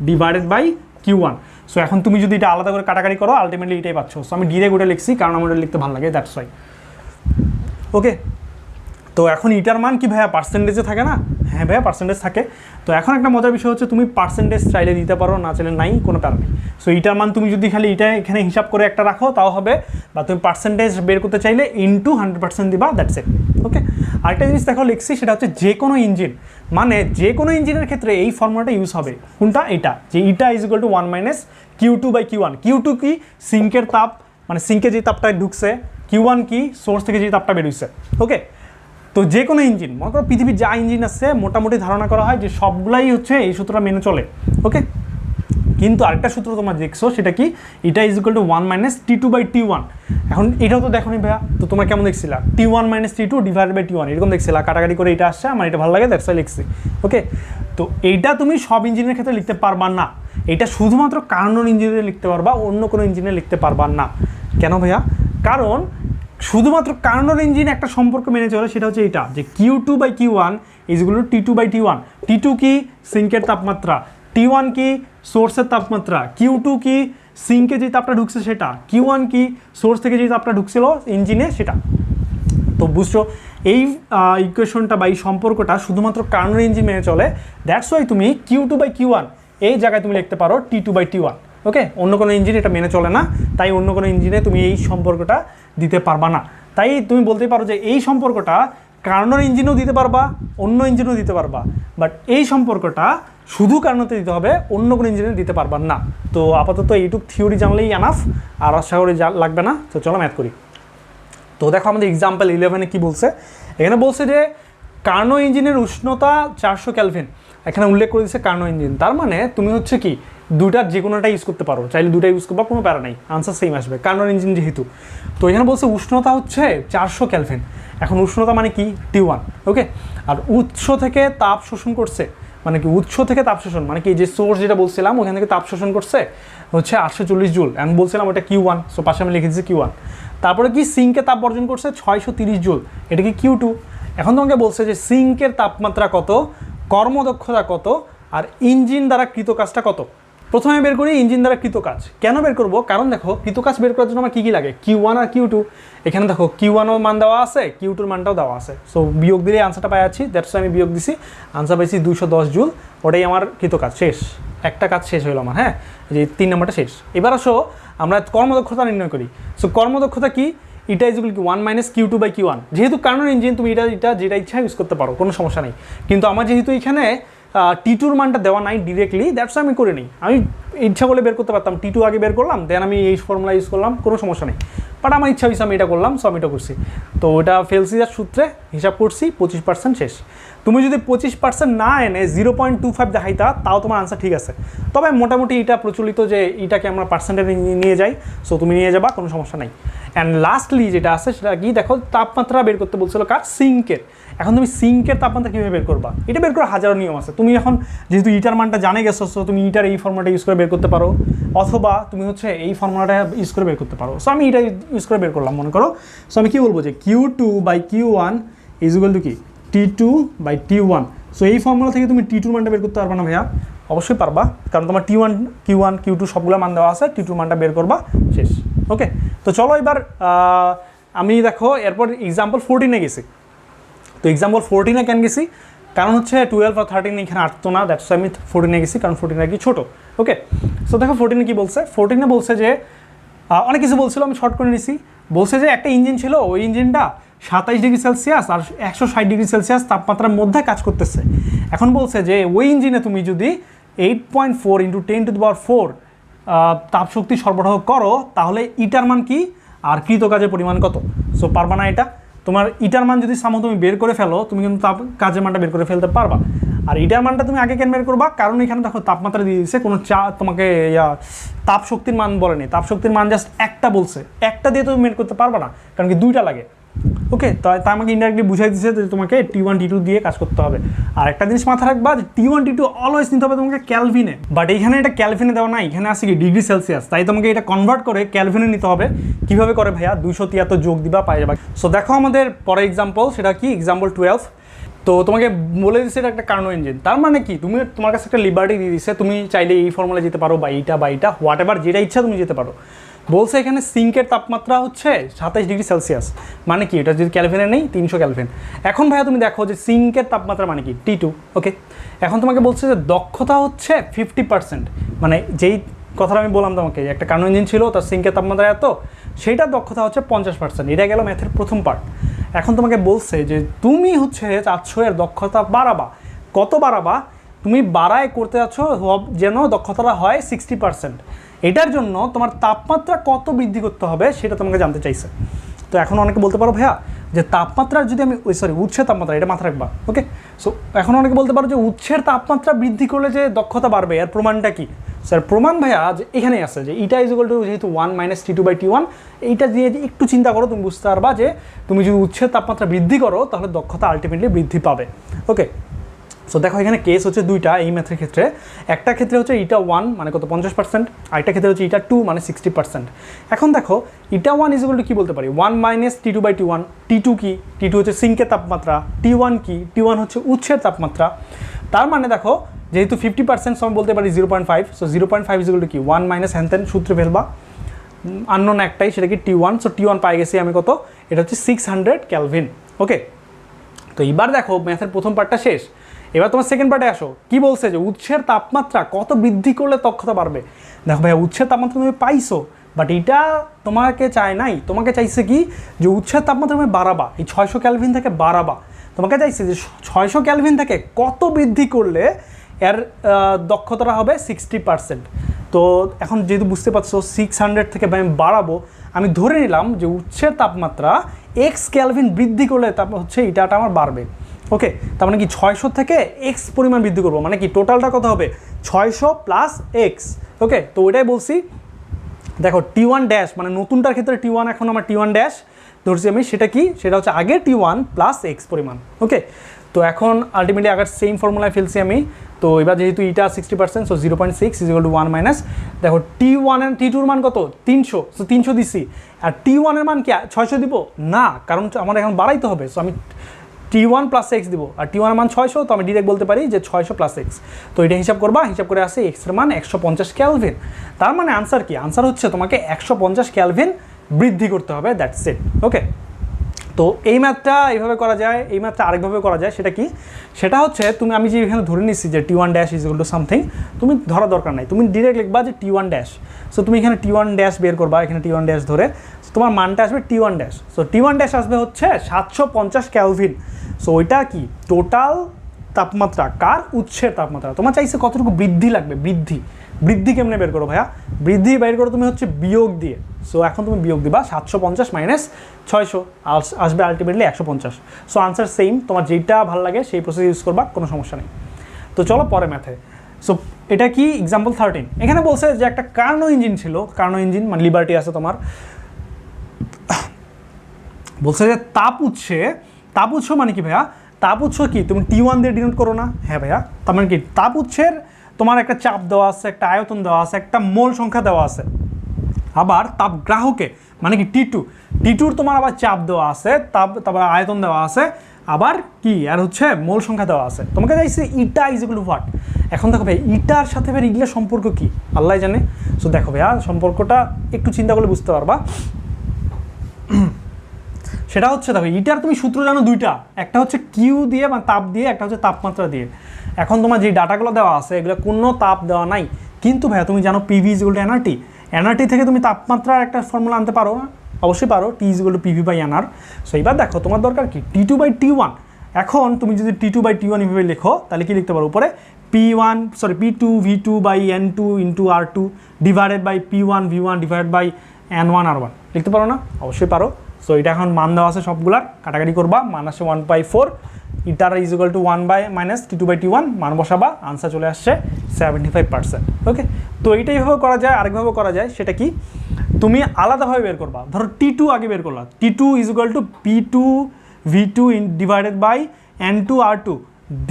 divided by Q1। So এখন তুমি যদি এটা আলাদা করে কাটাকাটি করো, আলটিমেটলি এটাই পাচ্ছ। সো আমি ডিরেক্ট ওটা লিখছি কারণ আমার এটা লিখতে ভালো লাগে, দ্যাটস ওয়াই। ওকে, তো এখন ইটার মান কি ভাইয়া পার্সেন্টেজে থাকে না? হ্যাঁ ভাইয়া পার্সেন্টেজ থাকে। তো এখন একটা মজার বিষয় হচ্ছে তুমি পার্সেন্টেজ চাইলে দিতে পারো, না চাইলে নাই, কোনো প্যারা নেই। সো ইটার মান তুমি যদি খালি এটা এখানে হিসাব করে একটা রাখো তাও হবে, বা তুমি পার্সেন্টেজ বের করতে চাইলে ইনটু 100% দিবা, দ্যাটস ইট। ওকে, আরেকটা জিনিস দেখো লিখছি, সেটা হচ্ছে যে কোনো ইঞ্জিন, মানে যে কোনো ইঞ্জিনের ক্ষেত্রে এই ফর্মুলাটা ইউজ হবে। কোনটা? এটা, যে eta is equal to 1 minus Q2 by Q1। Q2 কি সিঙ্কের তাপ, মানে সিঙ্কে যে তাপটা ঢুকছে, Q1 কি সোর্স থেকে যে তাপটা বেরোচ্ছে। ওকে, তো যে কোনো ইঞ্জিন, মনে করো পৃথিবীর যা ইঞ্জিন আছে মোটামুটি ধারণা করা হয় যে সবগুলাই হচ্ছে এই সূত্রটা মেনে চলে। ওকে, কিন্তু আরেকটা সূত্র তোমরা দেখছো, সেটা কি এটা is equal to 1 minus T2 by T1। এখন এটাও তো দেখো নি ভাইয়া, তো তোমরা কেমন দেখছিলা T1 minus T2 divide by T1, এরকম দেখছিলা, কাটাকাটি করে এটা আসছে, আমার এটা ভালো লাগে, দ্যাটস ওয়াই লিখছি। ওকে, তো এইটা তুমি সব ইঞ্জিনের ক্ষেত্রে লিখতে পারবা না, এটা শুধুমাত্র কার্নোর ইঞ্জিনে লিখতে পারবা, অন্য কোনো ইঞ্জিনে লিখতে পারবা না। কেন ভাইয়া? কারণ শুধুমাত্র কার্নোর ইঞ্জিন একটা সম্পর্ক মেনে চলে, সেটা হচ্ছে এটা, যে Q2 by Q1 is equal to T2 by T1। T2 কি সিঙ্কের তাপমাত্রা, T1 কি সোর্সের তাপমাত্রা, Q2 কি সিঙ্কে যে তাপটা ঢুকছে সেটা, Q1 কি সোর্স থেকে যে তাপটা ঢুকছিল ইঞ্জিনে সেটা। তো বুঝছো, এই ইকুয়েশনটা বা এই সম্পর্কটা শুধুমাত্র কার্নোর ইঞ্জিন মেনে চলে। দ্যাটস ওয়াই তুমি Q2/Q1 এই জায়গায় তুমি লিখতে পারো T2/T1। ওকে, অন্য কোনো ইঞ্জিন এটা মেনে চলে না, তাই অন্য কোনো ইঞ্জিনে তুমি এই সম্পর্কটা দিতে পারবা না। তাই তুমি বলতেই পারো যে এই সম্পর্কটা কার্নোর ইঞ্জিনও দিতে পারবা, অন্য ইঞ্জিনও দিতে পারবা, বাট এই সম্পর্কটা শুধু কার্নোতে দিতে হবে, অন্য কোনো ইঞ্জিনে দিতে পারবা না। তো আপাতত এইটুক থিওরি জানলেই এনাফ, আর আশা করি লাগবে না। তো চলো ম্যাথ করি। তো দেখো আমাদের এক্সাম্পল 11-এ কী বলছে, এখানে বলছে যে কার্নো ইঞ্জিনের উষ্ণতা 400 কেলভিন। এখানে উল্লেখ করে দিচ্ছে কার্নো ইঞ্জিন, তার মানে তুমি হচ্ছে কি দুইটার যে কোনোটা ইউজ করতে পারো, চাইলে দুটা ইউজ করবা, কোনো প্যারা নাই, আনসার সেম আসবে কার্নোর ইঞ্জিন যেহেতু। তো এখানে বলছে উষ্ণতা হচ্ছে 400 কেলভিন। এখন উষ্ণতা মানে কি T1। ওকে, আর উৎস থেকে তাপ শোষণ করছে মানে কি, উৎস থেকে তাপ শোষণ মানে কি, যে সোর্স যেটা বলছিলাম ওখান থেকে তাপ শোষণ করছে হচ্ছে 840 জুল। আমি বলছিলাম ওটা Q1, সো পাশে আমি লিখে দিচ্ছি Q1। তারপরে কি সিঙ্কে তাপ বর্জন করছে 630 জুল, এটা কি Q2। এখন তোমাকে বলছে যে সিঙ্কের তাপমাত্রা কত, কর্মদক্ষতা কত, আর ইঞ্জিন দ্বারা কৃত কাজটা কত। প্রথমে বের করি ইঞ্জিন দ্বারা কৃত কাজ। কেন বের করব, কারণ দেখো কৃত কাজ বের করার জন্য আমার কী কী লাগে, Q1 আর Q2। এখানে দেখো Q1-ও মান দেওয়া আছে, Q2-র মানটাও দেওয়া আছে, সো বিয়োগ দিলে আনসারটা পাই যাচ্ছি, দ্যাটস আমি বিয়োগ দিছি, আনসার পাইছি 210 জুল। ওটাই আমার কৃত কাজ, শেষ, একটা কাজ শেষ হলো আমার। হ্যাঁ, যে 3 নম্বরটা শেষ। এবার আসো আমরা কর্মদক্ষতা নির্ণয় করি। সো কর্মদক্ষতা কি, এটা ইজ ইকুয়াল কি 1 - Q2/Q1। যেহেতু কার্নোর ইঞ্জিন তুমি এটা যেটা ইচ্ছা ইউজ করতে পারো, কোনো সমস্যা নেই, কিন্তু আমার যেহেতু এখানে T2-র মানটা দেওয়া নাই ডিরেক্টলি, দ্যাটস আমি করে নিই। আমি ইচ্ছা করলে বের করতে পারতাম, T2 আগে বের করলাম, দেন আমি এই ফর্মুলা ইউজ করলাম, কোনো সমস্যা নেই, বাট আমার ইচ্ছা হয়েছে আমি এটা করলাম, সো আমি এটা করছি। তো ওটা ফেলসিয়াস সূত্রে হিসাব করছি, 25% শেষ। তুমি যদি 25% না এনে 0.25 দেখাইতা, তাও তোমার আনসার ঠিক আছে। তবে মোটামুটি এটা প্রচলিত যে এটাকে আমরা পার্সেন্টেজে নিয়ে যাই, সো তুমি নিয়ে যাবা, কোনো সমস্যা নাই। অ্যান্ড লাস্টলি যেটা আছে সেটা কি, দেখো তাপমাত্রা বের করতে বলছিল কার, সিঙ্কের। এখন তুমি সিঙ্কের তাপমাত্রা কীভাবে বের করবা, এটা বের করার হাজারো নিয়ম আছে। তুমি এখন যেহেতু ইটার মানটা জানে গেছো, সো তুমি ইটার এই ফর্মুলাটা ইউজ করে বের করতে পারো, অথবা তুমি হচ্ছে এই ফর্মুলাটা ইউজ করে বের করতে পারো। সো আমি এটা ইউজ করে বের করলাম মনে করো। সো আমি কী বলবো যে Q2/Q1 ইজ ইকুয়াল টু কি T2/T1। সো এই ফর্মুলা থেকে তুমি T2-র মানটা বের করতে পারবা না ভাইয়া? অবশ্যই পারবা, কারণ তোমার T1, Q1, Q2 সবগুলো মান দেওয়া আছে, T2-র মানটা বের করবা, শেষ। ওকে, তো চলো এবার আমি দেখো এরপর এক্সাম্পল 14-এ গেছি। তো এক্সাম্পল 14-এ কেন গেছি, কারণ হচ্ছে 12 আর 13 এখানে আসতো না, দ্যাটস আমি 14-এ গেছি, কারণ 14 কি ছোটো। ওকে, সো দেখো 14-এ কী বলছে, 14-এ বলছে যে অনেক কিছু বলছিল, আমি শর্ট করে নিছি। বলছে যে একটা ইঞ্জিন ছিল, ওই ইঞ্জিনটা 27 ডিগ্রি সেলসিয়াস আর 160 ডিগ্রি সেলসিয়াস তাপমাত্রার মধ্যে কাজ করতেছে। এখন বলছে যে ওই ইঞ্জিনে তুমি যদি 8.4 × 10⁴ তাপ শক্তি সরবরাহ করো, তাহলে ইটার মান কি আর কৃত কাজের পরিমাণ কত। সো পারবা না এটা, তোমার ইটার মান যদি সামো তুমি বের করে ফেলো, তুমি কিন্তু কাজের মানটা বের করে ফেলতে পারবা। আর ইটার মানটা তুমি আগে কেন বের করবা, কারণ এখানে দেখো তাপমাত্রা দিয়ে দিচ্ছে, কোনো তোমাকে তাপ শক্তির মান বলেনি, তাপ শক্তির মান জাস্ট একটা বলছে, একটা দিয়ে তুমি বের করতে পারবা না, কারণ কি দুইটা লাগে। ওকে, তাই আমাকে ইনডাইরেক্টলি বুঝাই দিচ্ছে যে তোমাকে T1 T2 দিয়ে কাজ করতে হবে। আর একটা জিনিস মাথায় রাখবা যে T1 T2 অলওয়েজ নিতে হবে তোমাকে ক্যালভিনে, বাট এখানে এটা ক্যালভিনে দেওয়া নাই, এখানে আছে কি ডিগ্রি সেলসিয়াস, তাই তোমাকে এটা কনভার্ট করে ক্যালভিনে নিতে হবে। কীভাবে করে ভাইয়া, 273 যোগ দিবা পাই যাবা। সো দেখো আমাদের পরে এক্সাম্পল, সেটা কি এক্সাম্পল 12। তো তোমাকে বলে দিচ্ছে এটা একটা কার্নো ইঞ্জিন, তার মানে কি তুমি তোমার কাছে একটা লিবার্টি দিয়ে দিচ্ছে, তুমি চাইলে এই ফর্মুলা যেতে পারো বা এইটা হোয়াট এভার যেটা ইচ্ছা তুমি যেতে পারো। বলছে এখানে সিঙ্কের তাপমাত্রা হচ্ছে 27 ডিগ্রি সেলসিয়াস, মানে কি এটা যদি ক্যালভিনে নেই 300 ক্যালভিন। এখন ভাইয়া তুমি দেখো যে সিঙ্কের তাপমাত্রা মানে কি T2। ওকে, এখন তোমাকে বলছে যে দক্ষতা হচ্ছে 50%, মানে যেই কথাটা আমি বললাম তোমাকে, একটা কার্নো ইঞ্জিন ছিল, তার সিঙ্কের তাপমাত্রা এত, সেইটার দক্ষতা হচ্ছে 50%। এটা গেল ম্যাথের প্রথম পার্ট। এখন তোমাকে বলছে যে তুমি হচ্ছে চাচ্ছ এর দক্ষতা বাড়াবা, কত বাড়াবা, তুমি বাড়ায় করতে যাচ্ছ যেন দক্ষতাটা হয় 60%। এটার জন্য তোমার তাপমাত্রা কত বৃদ্ধি করতে হবে সেটা তোমাকে জানতে চাইছে। তো এখন অনেকে বলতে পারো ভাইয়া যে তাপমাত্রার যদি আমি উৎসের তাপমাত্রা, এটা মাথা রাখবা। ওকে, সো এখন অনেকে বলতে পারো যে উৎসের তাপমাত্রা বৃদ্ধি করলে যে দক্ষতা বাড়বে, এর প্রমাণটা কি? স্যার প্রমাণ ভাইয়া যে এখানেই আছে, যে ইটা ইজ ইকুয়াল টু যেহেতু 1 - T2/T1। এইটা দিয়ে একটু চিন্তা করো, তুমি বুঝতে পারবা যে তুমি যদি উৎসের তাপমাত্রা বৃদ্ধি করো তাহলে দক্ষতা আলটিমেটলি বৃদ্ধি পাবে। ওকে, সো দেখো এখানে কেস হচ্ছে দুইটা এই ম্যাথের ক্ষেত্রে। একটা ক্ষেত্রে হচ্ছে ইটা 1 মানে কত 50%, আরেকটা ক্ষেত্রে হচ্ছে ইটা 2 মানে 60%। এখন দেখো ইটা 1 ইজ ইকুয়াল টু কী বলতে পারি, 1 - T2/T1। T2 কি, T2 হচ্ছে সিঙ্কের তাপমাত্রা, T1 কি, T1 হচ্ছে উৎসের তাপমাত্রা। তার মানে দেখো যেহেতু 50% সময় বলতে পারি 0.5, সো 0.5 ইজ ইকুয়াল টু কি 1 - হ্যানতেন সূত্রে ফেলবা, আননোন একটাই, সেটা কি T1। সো T1 পাই গেছি আমি কত, এটা হচ্ছে 600 ক্যালভিন। ওকে, তো এবার দেখো ম্যাথের প্রথম পার্টটা শেষ, এবার তোমার সেকেন্ড পার্টে আসো। কি বলছে যে উৎসের তাপমাত্রা কত বৃদ্ধি করলে দক্ষতা বাড়বে। দেখো ভাইয়া উৎসের তাপমাত্রা তুমি পাইছো, বাট এটা তোমাকে চায় নাই, তোমাকে চাইছে কি যে উৎসের তাপমাত্রা তুমি বাড়াবা, এই 600 ক্যালভিন থেকে বাড়াবা। তোমাকে চাইছে যে 600 ক্যালভিন থেকে কত বৃদ্ধি করলে এর দক্ষতাটা হবে 60%। তো এখন যেহেতু বুঝতে পারছো 600 থেকে আমি বাড়াবো, আমি ধরে নিলাম যে উৎসের তাপমাত্রা এক্স ক্যালভিন বৃদ্ধি করলে তারপর হচ্ছে এটাটা আমার বাড়বে। ওকে, তার মানে কি 600 থেকে এক্স পরিমাণ বৃদ্ধি করবো, মানে কি টোটালটা কত হবে 600 প্লাস এক্স। ওকে, তো ওইটাই বলছি। দেখো T1 ড্যাশ মানে নতুনটার ক্ষেত্রে T1 এখন আমার T1 ড্যাশ ধরছি আমি, সেটা কি, সেটা হচ্ছে আগে T1 প্লাস এক্স পরিমাণ। ওকে, তো এখন আলটিমেটলি আগে সেম ফর্মুলায় ফেলছি আমি। তো এবার যেহেতু এটা 60%, সো 0.6 = 1 মাইনাস, দেখো T1 এর T2 এর মান কত 300, সো 300 দিছি। আর T1 এর মান কি 600 দিব না, কারণ আমার এখন বাড়াইতে হবে। সো আমি T1 প্লাস এক্স দিব, আর T1 এর মান 600, তো আমি ডিরেক্ট বলতে পারি যে 600 প্লাস এক্স। তো এটা হিসাব করবা, হিসাব করে আসে এক্স এর মান 150 ক্যালভিন। তার মানে আনসার কি, আনসার হচ্ছে তোমাকে 150 ক্যালভিন বৃদ্ধি করতে হবে, দ্যাটস ইট। ওকে, তো এই ম্যাথটা এইভাবে করা যায়, এই ম্যাথটা আরেকভাবে করা যায়। সেটা কি, সেটা হচ্ছে তুমি আমি যে এখানে ধরে নিচ্ছি যে T1 ড্যাশ = সামথিং, তুমি ধরা দরকার নাই, তুমি ডিরেক্ট লিখবা যে T1 ড্যাশ। সো তুমি এখানে T1 ড্যাশ বের করবা, এখানে T1 ড্যাশ ধরে তোমার মানটা আসবে T1 dash. So T1 dash আসবে হচ্ছে 750 ক্যালভিন। সো ওইটা কি টোটাল তাপমাত্রা, কার উৎসের তাপমাত্রা। তোমার চাইছে কতটুকু বৃদ্ধি লাগবে, বৃদ্ধি কেমনে বের করো ভাইয়া, বৃদ্ধি বের করো তুমি হচ্ছে বিয়োগ দিয়ে। সো এখন তুমি বিয়োগ দিবা 750 মাইনাস 600, আসবে আলটিমেটলি 150। সো আনসার সেম, তোমার যেটা ভালো লাগে সেই প্রসেস ইউজ করবা, কোনো সমস্যা নেই। তো চলো পরে ম্যাথে। সো এটা কি এক্সাম্পল 13, এখানে বলছে যে একটা কার্নো ইঞ্জিন ছিল, কার্নো ইঞ্জিন মানে লিবার্টি আছে তোমার, বলছে যে তাপ উৎস মানে কি ভাইয়া, তাপ উৎস কি তুমি T1 দিয়ে ডিনোট করো না। হ্যাঁ ভাইয়া, তার মানে কি তাপ উৎসের তোমার একটা চাপ দেওয়া আছে, একটা আয়তন দেওয়া আছে, একটা মোল সংখ্যা দেওয়া আছে। আবার তাপ গ্রাহকে মানে কি T2 তোমার আবার চাপ দেওয়া আছে, তারপর আয়তন দেওয়া আছে, আবার কি আর হচ্ছে মোল সংখ্যা দেওয়া আছে। তোমাকে চাইছে ইটা = হোয়াট। এখন দেখো ভাই ইটার সাথে ভাই এগুলোর সম্পর্ক কি আল্লাহ জানে। সো দেখো ভাইয়া সম্পর্কটা একটু চিন্তা করলে বুঝতে পারবা। সেটা হচ্ছে দেখো ইটার তুমি সূত্র জানো দুইটা, একটা হচ্ছে কিউ দিয়ে মানে তাপ দিয়ে, একটা হচ্ছে তাপমাত্রা দিয়ে। এখন তোমার যে ডাটাগুলো দেওয়া আছে এগুলো কোনো তাপ দেওয়া নাই, কিন্তু ভাইয়া তুমি জানো PV = nRT, nRT থেকে তুমি তাপমাত্রার একটা ফর্মুলা আনতে পারো না, অবশ্যই পারো, T = PV/nR। সো এবার দেখো তোমার দরকার কি T2/T1। এখন তুমি যদি T2/T1 এভাবে লেখো তাহলে কি লিখতে পারো, উপরে P2V2/N2 × R2 divided by P1V1 divided by N1 R1 লিখতে পারো না, অবশ্যই পারো। সো এটা এখন মান দেওয়া আছে সবগুলার, কাটাকাটি করবা, মান আসে 1/4, ইটার = 1 - T2/T1, মান বসাবা, আনসার চলে আসছে 75%। ওকে, তো এইটাই ভাবে করা যায়। আরেকভাবে করা যায়, সেটা কি তুমি আলাদাভাবে বের করবা। ধরো T2 আগে বের করলা, T2 = P2V2 divided by N2 R2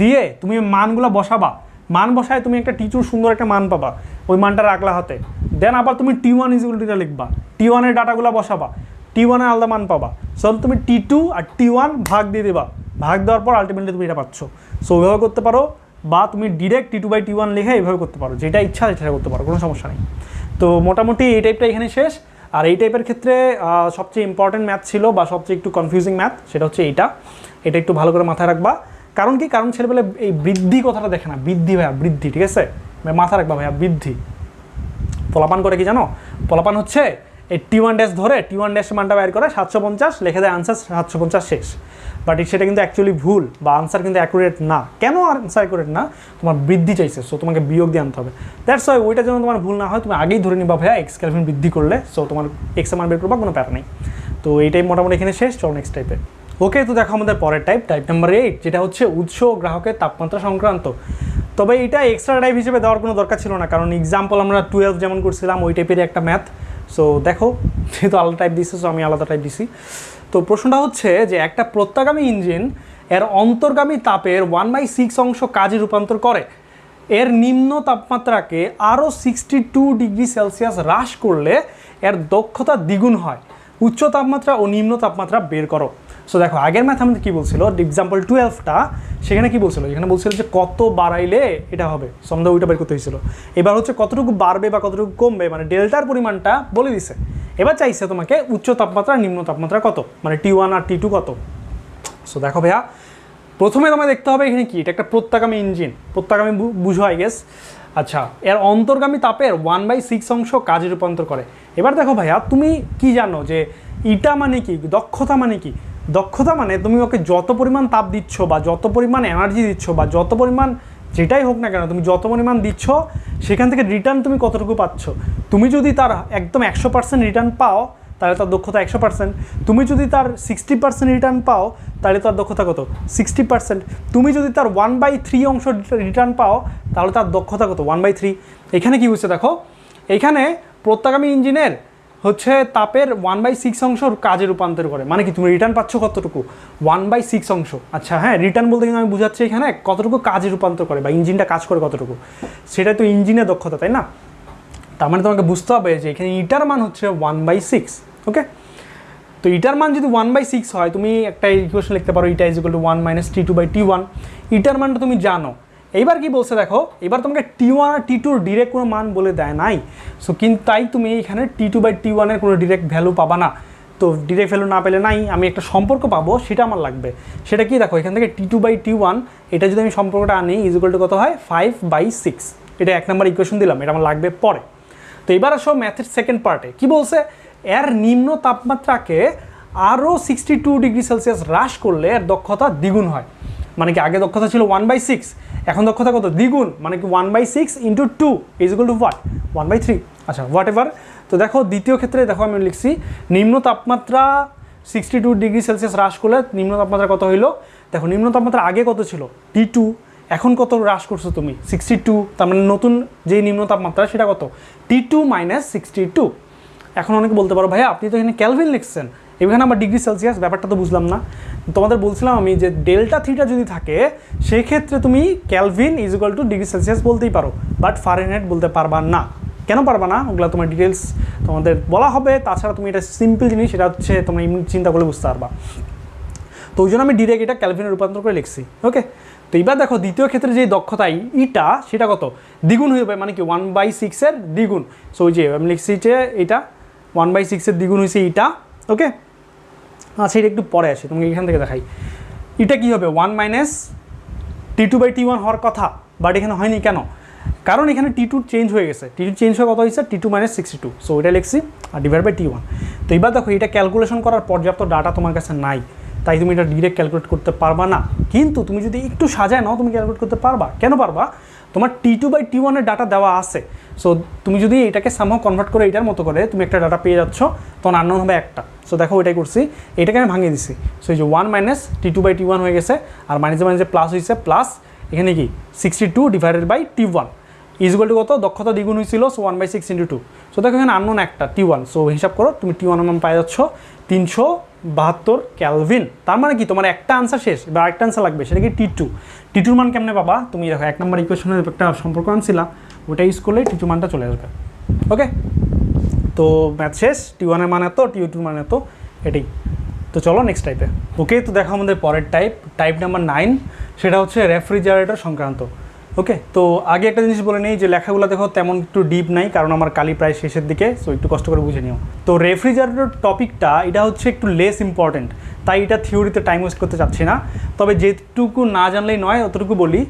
দিয়ে তুমি মানগুলো বসাবা, মান বসায় তুমি একটা T2 সুন্দর একটা মান পাবা, ওই মানটা রাখলা হাতে। দেন আবার তুমি T1 = লিখবা, T1 এর ডাটাগুলো বসাবা, T1 এর আলাদা মান পাবা। সো তুমি T2 আর T1 ভাগ দিয়ে দেবা, ভাগ দেওয়ার পর আলটিমেটলি তুমি এটা পাচ্ছ। সো ওইভাবে করতে পারো, বা তুমি ডিরেক্ট T2/T1 লিখে এইভাবে করতে পারো, যেটা ইচ্ছা সেটা করতে পারো, কোনো সমস্যা নেই। তো মোটামুটি এই টাইপটা এখানে শেষ। আর এই টাইপের ক্ষেত্রে সবচেয়ে ইম্পর্টেন্ট ম্যাথ ছিল বা সবচেয়ে একটু কনফিউজিং ম্যাথ, সেটা হচ্ছে এটা একটু ভালো করে মাথায় রাখবা। কারণ কি, কারণ ছেলেবেলে এই বৃদ্ধি কথাটা দেখে না, বৃদ্ধি ভাইয়া বৃদ্ধি, ঠিক আছে মাথা রাখবা ভাইয়া, বৃদ্ধি। পোলাপান করে কি জানো, পোলাপান হচ্ছে এই T1 ড্যাশ ধরে T1 ড্যাশ মানটা বের করে 750 লিখে দেয়, আনসার 750 শেষ। বাট সেটা কিন্তু অ্যাকচুয়ালি ভুল, বা আনসার কিন্তু অ্যাকুরেট না। কেন আনসার অ্যাকুরেট না, তোমার বৃদ্ধি চাইছে, সো তোমাকে বিয়োগ দিয়ে আনতে হবে। দ্যাটস ওয়াই ওইটা যেন তোমার ভুল না হয়, তুমি আগেই ধরে নিবা ভাইয়া এক্স ক্যালভিন বৃদ্ধি করলে, সো তোমার এক্স মান বের করবা, কোনো প্যারা নেই। তো এইটাই মোটামুটি এখানে শেষ। চলো নেক্সট টাইপে। ওকে, তো দেখো আমাদের পরের টাইপ নাম্বার 8, যেটা হচ্ছে উৎস গ্রাহকের তাপমাত্রা সংক্রান্ত। তবে এটা এক্সট্রা টাইপ হিসেবে দেওয়ার কোনো দরকার ছিল না, কারণ এক্সাম্পল আমরা 12 যেমন করছিলাম ওই টাইপেরই একটা ম্যাথ। সো দেখো যেহেতু আলাদা টাইপ দিচ্ছে, সো আমি আলাদা টাইপ দিছি। তো প্রশ্নটা হচ্ছে যে একটা প্রত্যাগামী ইঞ্জিন এর অন্তর্গামী তাপের 1/6 অংশ কাজে রূপান্তর করে, এর নিম্ন তাপমাত্রাকে আরও 62 ডিগ্রি সেলসিয়াস হ্রাস করলে এর দক্ষতা দ্বিগুণ হয়। উচ্চ তাপমাত্রা ও নিম্ন তাপমাত্রা বের করো। সো দেখো আগের ম্যাথ আমাদের কী বলছিল, এক্সাম্পল 12টা, সেখানে কি বলছিল, এখানে বলছিল যে কত বাড়াইলে এটা হবে, সন্ধ্যা ওইটা বের করতে হয়েছিল। এবার হচ্ছে কতটুকু বাড়বে বা কতটুকু কমবে, মানে ডেল্টার পরিমাণটা বলে দিছে। এবার চাইছে তোমাকে উচ্চ তাপমাত্রা নিম্ন তাপমাত্রা কত, মানে T1 আর T2 কত। সো দেখো ভাইয়া প্রথমে তোমায় দেখতে হবে এখানে কি, এটা একটা প্রত্যাগামী ইঞ্জিন, প্রত্যাগামী বুঝো আই গেস। আচ্ছা, এর অন্তর্গামী তাপের 1/6 অংশ কাজে রূপান্তর করে। এবার দেখো ভাইয়া, তুমি কি জানো যে ইটা মানে কি, দক্ষতা মানে কি? দক্ষতা মানে তুমি ওকে যত পরিমাণ তাপ দিচ্ছ বা যত পরিমাণ এনার্জি দিচ্ছ বা যত পরিমাণ যেটাই হোক না কেন, তুমি যত পরিমাণ দিচ্ছ সেখান থেকে রিটার্ন তুমি কতটুকু পাচ্ছ। তুমি যদি তার একদম 100% রিটার্ন পাও তাহলে তার দক্ষতা 100%। তুমি যদি তার 60% রিটার্ন পাও তাহলে তার দক্ষতা কত? 60%। তুমি যদি তার 1/3 অংশ রিটার্ন পাও তাহলে তার দক্ষতা কত? 1/3। এখানে কি হচ্ছে দেখো, এখানে প্রত্যাগামী ইঞ্জিনের হচ্ছে তাপের 1/6 অংশ কাজে রূপান্তর করে। মানে কি, তুমি রিটার্ন পাচ্ছ কতটুকু? 1/6 অংশ। আচ্ছা হ্যাঁ, রিটার্ন বলতে কিন্তু আমি বুঝাচ্ছি এখানে কতটুকু কাজে রূপান্তর করে বা ইঞ্জিনটা কাজ করে কতটুকু, সেটাই তো ইঞ্জিনের দক্ষতা, তাই না? তার মানে তোমাকে বুঝতে হবে যে এখানে ইটার মান হচ্ছে 1/6। ওকে, তো ইটার মান যদি 1/6 হয়, তুমি একটা ইকুয়েশন লিখতে পারো, ইটা ইজ ইকুয়াল টু 1 - T2/T1। ইটার মানটা তুমি জানো। এইবার কি বলছে দেখো, এবার তোমাকে T1 আর T2 ডিরেক্ট কোনো মান বলে দেয় নাই। সো কিন্তু তাই তুমি এখানে T2/T1 এর কোনো ডিরেক্ট ভ্যালু পাবা না। তো ডিরেক্ট ভ্যালু না পেলে নাই, আমি একটা সম্পর্ক পাবো, সেটা আমার লাগবে। সেটা কি দেখো, এখান থেকে T2/T1 এটা যদি আমি সম্পর্কটা আনি ইজ ইকুয়াল টু কত হয়? 5/6। এটা 1 নম্বর ইকুয়েশন দিলাম, এটা আমার লাগবে পরে। তো এবার আসো ম্যাথের সেকেন্ড পার্টে। কি বলছে, এর নিম্ন তাপমাত্রাকে আরও 62 ডিগ্রি সেলসিয়াস হ্রাস করলে এর দক্ষতা দ্বিগুণ হয়। মানে কি, আগে দক্ষতা ছিল 1/6, এখন দক্ষতা কত? দ্বিগুণ। মানে কি 1/6 × 2 ইজ ইকুয়াল টু হোয়াট? 1/3। আচ্ছা, হোয়াট এভার। তো দেখো দ্বিতীয় ক্ষেত্রে দেখো আমি লিখছি নিম্ন তাপমাত্রা 62 ডিগ্রি সেলসিয়াস হ্রাস করলে নিম্ন তাপমাত্রা কত হইলো। দেখো নিম্ন তাপমাত্রা আগে কত ছিল? T2। এখন কত হ্রাস করছো তুমি? 62। তার মানে নতুন যে নিম্ন তাপমাত্রা সেটা কত? T2 - 62। এখন অনেকে বলতে পারো ভাইয়া আপনি তো এখানে ক্যালভিন লিখছেন, এখানে আবার ডিগ্রি সেলসিয়াস, ব্যাপারটা তো বুঝলাম না। তোমাদের বলছিলাম আমি যে ডেল্টা থিটা যদি থাকে সেই ক্ষেত্রে তুমি kelvin is equal to degree Celsius বলতেই পারো, বাট ফারেনহাইট বলতে পারবা না। কেন পারবা না ওগুলো তোমার ডিটেলস তোমাদের বলা হবে। তাছাড়া তুমি এটা সিম্পল জিনিস, সেটা হচ্ছে তোমরা এমনি চিন্তা করলে বুঝতে পারবা। তো ওই জন্য আমি ডিরেক্ট এটা ক্যালভিনে রূপান্তর করে লিখছি। ওকে, তো এবার দেখো দ্বিতীয় ক্ষেত্রে যে দক্ষতাই ইটা সেটা কত? দ্বিগুণ হয়ে যাবে। মানে কি 1/6 এর দ্বিগুণ। সো ওই যে আমি লিখছি যে এটা 1/6 এর দ্বিগুণ হয়েছে ইটা। ওকে, আচ্ছা এটা একটু পরে আসে, তোমাকে এখান থেকে দেখাই। এটা কি হবে? 1 - T2/T1 হওয়ার কথা, বাট এখানে হয়নি কেন? কারণ এখানে T2 চেঞ্জ হয়ে গেছে। T2 চেঞ্জ হয়ে কত হয়েছে? T2 - 62। সো এটা লিখছি আর /T1। তো এবার দেখো এটা ক্যালকুলেশন করার পর্যাপ্ত ডাটা তোমার কাছে নাই, তাই তুমি এটা ডিরেক্ট ক্যালকুলেট করতে পারবা না। কিন্তু তুমি যদি একটু সাজায় নাও তুমি ক্যালকুলেট করতে পারবা। কেন পারবা? তোমার T2/T1 এর ডাটা দেওয়া আছে। সো তুমি যদি এটাকে সামহাও কনভার্ট করে এটার মতো করে তুমি একটা ডাটা পেয়ে যাচ্ছ, তখন আননোন হবে একটা। সো দেখো ওইটাই করছি, এটাকে আমি ভাঙিয়ে দিচ্ছি। সো এই যে 1 - T2/T1 হয়ে গেছে, আর মাইনাসে মাইনাসে প্লাস হয়েছে, প্লাস এখানে কি 62/T1 ইজ ইকুয়াল টু কত? দক্ষতা দ্বিগুণ হয়েছিল, সো 1/6 × 2। সো দেখো এখানে আননোন একটা T1। সো হিসাব করো, তুমি T1 এর মান পাই যাচ্ছ 372 ক্যালভিন। তার মানে কি তোমার একটা আনসার শেষ, বা আরেকটা আনসার লাগবে, সেটা কি T2। T2 মান কেমনে পাবা? তুমি দেখো 1 নম্বর ইকুয়েশনের একটা সম্পর্ক আনছিলা, ওটা ইউজ করলে T2 মানটা চলে আসবে। ওকে, তো ম্যাথ শেষ। T1 এর মান এত, T2 মান এত, এটাই। তো চলো নেক্সট টাইপে। ওকে, তো দেখো আমাদের পরের টাইপ নাম্বার 9, সেটা হচ্ছে রেফ্রিজারেটর সংক্রান্ত। ওকে, তো আগে একটা জিনিস বলে নেই যে লেখাগুলো দেখো তেমন একটু ডিপ নাই, কারণ আমার কালি প্রায় শেষের দিকে, সো একটু কষ্ট করে বুঝে নিও। তো রেফ্রিজারেটর টপিকটা এটা হচ্ছে একটু লেস ইম্পর্টেন্ট, তাই এটা থিওরিতে টাইম ওয়েস্ট করতে চাচ্ছি না। তবে যেটুকু না জানলেই নয় অতটুকু বলি।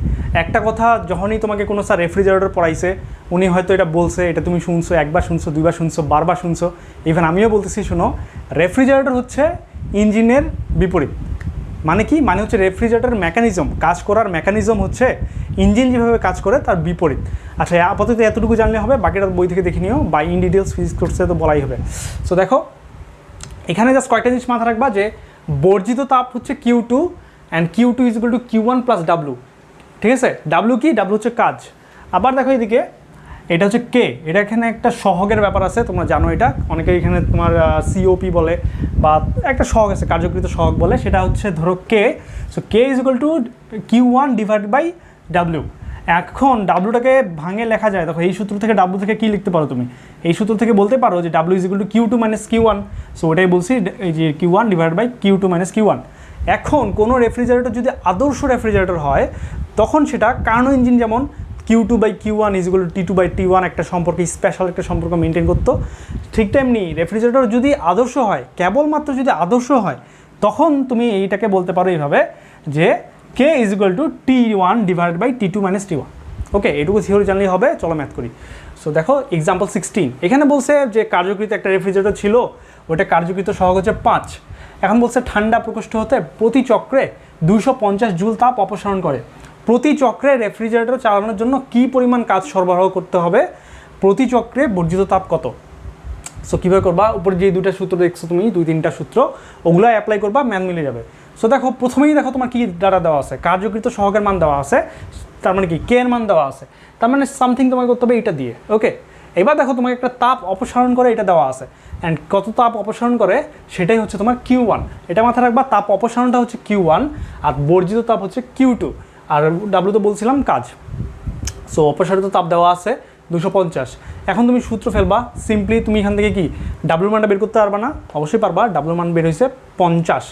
একটা কথা, যখনই তোমাকে কোনো স্যার রেফ্রিজারেটর পড়াইছে, উনি হয়তো এটা বলছে, এটা তুমি শুনছো, একবার শুনছো, দুইবার শুনছো, বারবার শুনছো, ইভেন আমিও বলতেছি শোনো, রেফ্রিজারেটর হচ্ছে ইঞ্জিনের বিপরীত। মানে কি? মানে হচ্ছে রেফ্রিজারেটর মেকানিজম, কাজ করার মেকানিজম হচ্ছে ইঞ্জিন যেভাবে কাজ করে তার বিপরীত। আচ্ছা, আপাতত এতটুকু জানলে হবে, বাকিটা বই থেকে দেখে নিও বা ইন ডিটেলস ফিজিক্স কোর্সে তো বলাই হবে। সো দেখো এখানে জাস্ট কয়েকটা জিনিস মাথা রাখবা যে বর্জিত তাপ হচ্ছে Q2 and Q2 is equal two Q1 + W। ঠিক আছে, W কি? W হচ্ছে কাজ। আবার দেখো এদিকে এটা হচ্ছে K, এটা এখানে একটা সহগের ব্যাপার আছে, তোমরা জানো এটা। অনেকে এখানে তোমার COP বলে বা একটা সহগ আছে, কার্যকৃত সহগ বলে, সেটা হচ্ছে ধরো K। So K is equal two Q1/W। এখন ডাব্লুটাকে ভাঙে লেখা যায়, দেখো এই সূত্র থেকে ডাব্লু থেকে কী লিখতে পারো তুমি? এই সূত্র থেকে বলতে পারো যে W is equal two Q2 - Q1। So ওটাই বলছি, এই যে Q1/Q2 - Q1। এখন কোনো রেফ্রিজারেটর যদি আদর্শ রেফ্রিজারেটর হয়, তখন সেটা কার্নো ইঞ্জিন যেমন Q2/Q1 is equal two T2/T1 একটা সম্পর্ক, স্পেশাল একটা সম্পর্ক মেনটেন করতো। ঠিক তেমনি রেফ্রিজারেটর যদি আদর্শ হয়, কেবলমাত্র যদি আদর্শ হয়, তখন তুমি এইটাকে বলতে পারো এইভাবে যে K is equal to T1 divided by T2 minus T1। Okay, এটুকু থিওরি জানলেই হবে। চলো ম্যাথ করি। সো দেখো এক্সাম্পল 16, এখানে বলছে যে কার্যকৃত একটা রেফ্রিজারেটর ছিল, ওটা কার্যকৃত সহগ হচ্ছে 5। এখন বলছে ঠান্ডা প্রকোষ্ঠ হতে প্রতি চক্রে 250 জুল তাপ অপসারণ করে। প্রতি চক্রে রেফ্রিজারেটর চালানোর জন্য কি পরিমাণ কাজ সরবরাহ করতে হবে, প্রতি চক্রে বর্জিত তাপ কত। সো কীভাবে করবা, উপরে যে দুটা সূত্র দেখছো তুমি, 2-3টা সূত্র, ওগুলো অ্যাপ্লাই করবা, ম্যান মিলে যাবে। সো দেখো প্রথমেই দেখো তোমার কী দ্বারা দেওয়া আছে, কার্যকৃত সহগের মান দেওয়া আছে, তার মানে কি কে এর মান দেওয়া আছে, তার মানে সামথিং তোমাকে করতে হবে এটা দিয়ে। ওকে, এবার দেখো তোমাকে একটা তাপ অপসারণ করে এটা দেওয়া আছে, অ্যান্ড কত তাপ অপসারণ করে সেটাই হচ্ছে তোমার Q1। এটা মাথায় রাখবা, তাপ অপসারণটা হচ্ছে Q1 আর বর্জিত তাপ হচ্ছে Q2, আর ডাব্লিউ তো বলছিলাম কাজ। সো অপসারিত তাপ দেওয়া আছে 250। এখন তুমি সূত্র ফেলবা, সিম্পলি তুমি এখান থেকে কি ডাব্লিউ মানটা বের করতে পারবা না? অবশ্যই পারবা, ডাব্লিউ মান বের হয়েছে 50।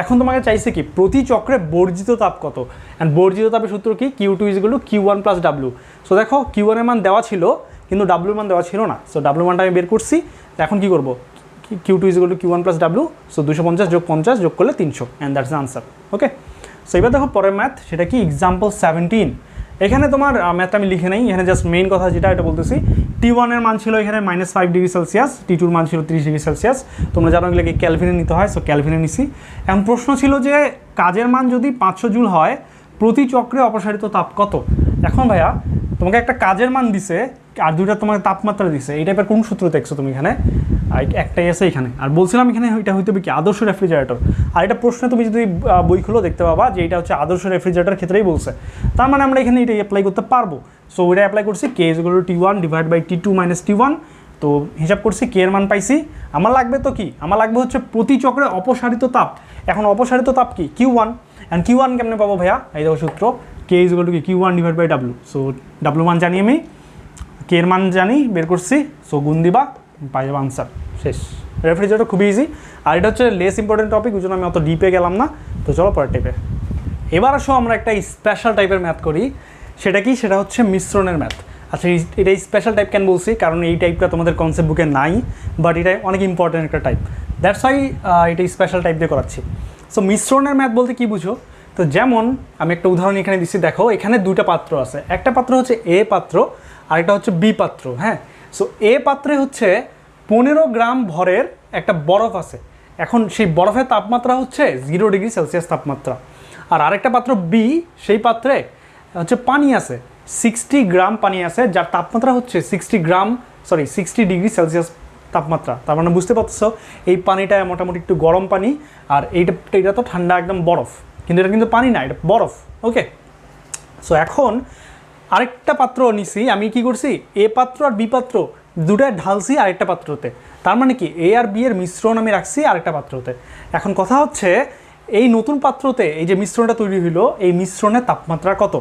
এখন তোমাকে চাইছে কি প্রতি চক্রে বর্জিত তাপ কত, অ্যান্ড বর্জিত তাপের সূত্র কি Q2 is equal two Q1 plus W. So দেখো Q1 এর মান দেওয়া ছিল কিন্তু ডাব্লিউ মান দেওয়া ছিল না, সো ডাব্লিউ মানটা আমি বের করছি। এখন কি করবো, Q2 is equal two Q1 plus W, so 250 যোগ 50 যোগ করলে 300, and that's the answer. Okay, so এবার দেখো পরের ম্যাথ, সেটা কি এক্সাম্পল 17। এখানে তোমার ম্যাথটা আমি লিখে নেই, এখানে জাস্ট মেইন কথা যেটা এটা বলতেছি। T1 এর মান ছিল এখানে -5 ডিগ্রি সেলসিয়াস, T2 এর মান ছিল 30 ডিগ্রি সেলসিয়াস। তোমরা জানো এগুলোকে ক্যালভিনে নিতে হয়, সো ক্যালভিনে নিছি। এখন প্রশ্ন ছিল যে কাজের মান যদি 500 জুল হয়, প্রতি চক্রে অপসারিত তাপ কত। এখন ভাইয়া তোমাকে একটা কাজের মান দিছে আর দুইটা তোমাকে তাপমাত্রা দিছে, এই টাইপের কোন সূত্র দেখছো তুমি এখানে? একটাই আছে এখানে, আর বলছিলাম এখানে এটা হইতে হবে কি আদর্শ রেফ্রিজারেটর। আর এটা প্রশ্নে তুমি যদি বই খুলো দেখতে পাবা যে এটা হচ্ছে আদর্শ রেফ্রিজারেটর ক্ষেত্রেই বলছে, তার মানে আমরা এখানে এটা অ্যাপ্লাই করতে পারবো। সো ওইটা অ্যাপ্লাই করছি, K is equal to T1 divide by T2 minus T1। তো হিসাব করছি, কে এর মান পাইছি। আমার লাগবে তো কি, আমার লাগবে হচ্ছে প্রতি চক্রে অপসারিত তাপ। এখন অপসারিত তাপ কি Q1, অ্যান্ড Q1 কেমনে পাবো ভাইয়া, এই দেখো সূত্র, কে ইজ ইকুয়াল টু কি Q1 divide by W. So W মান জানি আমি, কে এর মান জানি, বের করছি, সো গুণ দিবা, পাই যাবো আনসার, শেষ। রেফ্রিজারেটর খুবই ইজি, আর এটা হচ্ছে লেস ইম্পর্টেন্ট টপিক, ওই জন্য আমি অত ডিপে গেলাম না। তো চলো পরের টাইপে। এবার আসো আমরা একটা স্পেশাল টাইপের ম্যাথ করি। সেটা কি, সেটা হচ্ছে মিশ্রণের ম্যাথ। আচ্ছা, এটা স্পেশাল টাইপ কেন বলছি, কারণ এই টাইপটা তোমাদের কনসেপ্ট বুকে নাই, বাট এটা অনেক ইম্পর্টেন্ট একটা টাইপ, দ্যাটস ওয়াই এটা স্পেশাল টাইপ দিয়ে করাচ্ছি। সো মিশ্রণের ম্যাথ বলতে কি বুঝো, তো যেমন আমি একটা উদাহরণ এখানে দিচ্ছি, দেখো এখানে দুইটা পাত্র আছে, একটা পাত্র হচ্ছে এ পাত্র, আরেকটা হচ্ছে বি পাত্র। হ্যাঁ, সো এ পাত্রে হচ্ছে 15 গ্রাম ভরের একটা বরফ আছে। এখন সেই বরফের তাপমাত্রা হচ্ছে 0 ডিগ্রি সেলসিয়াস তাপমাত্রা। আর আরেকটা পাত্র বি, সেই পাত্রে হচ্ছে পানি আছে, 60 গ্রাম পানি আছে, যার তাপমাত্রা হচ্ছে 60 ডিগ্রি সেলসিয়াস তাপমাত্রা। তার মানে বুঝতে পারছো এই পানিটা মোটামুটি একটু গরম পানি, আর এইটা তো ঠান্ডা একদম বরফ, কিন্তু এটা কিন্তু পানি না, এটা বরফ। ওকে, সো এখন আরেকটা পাত্র নিছি, আমি কি করছি, এ পাত্র আর বি পাত্র দুটায় ঢালছি আরেকটা পাত্রতে। তার মানে কি এ আর বি এর মিশ্রণ আমি রাখছি আরেকটা পাত্রতে। এখন কথা হচ্ছে এই নতুন পাত্রতে এই যে মিশ্রণটা তৈরি হইলো, এই মিশ্রণের তাপমাত্রা কত।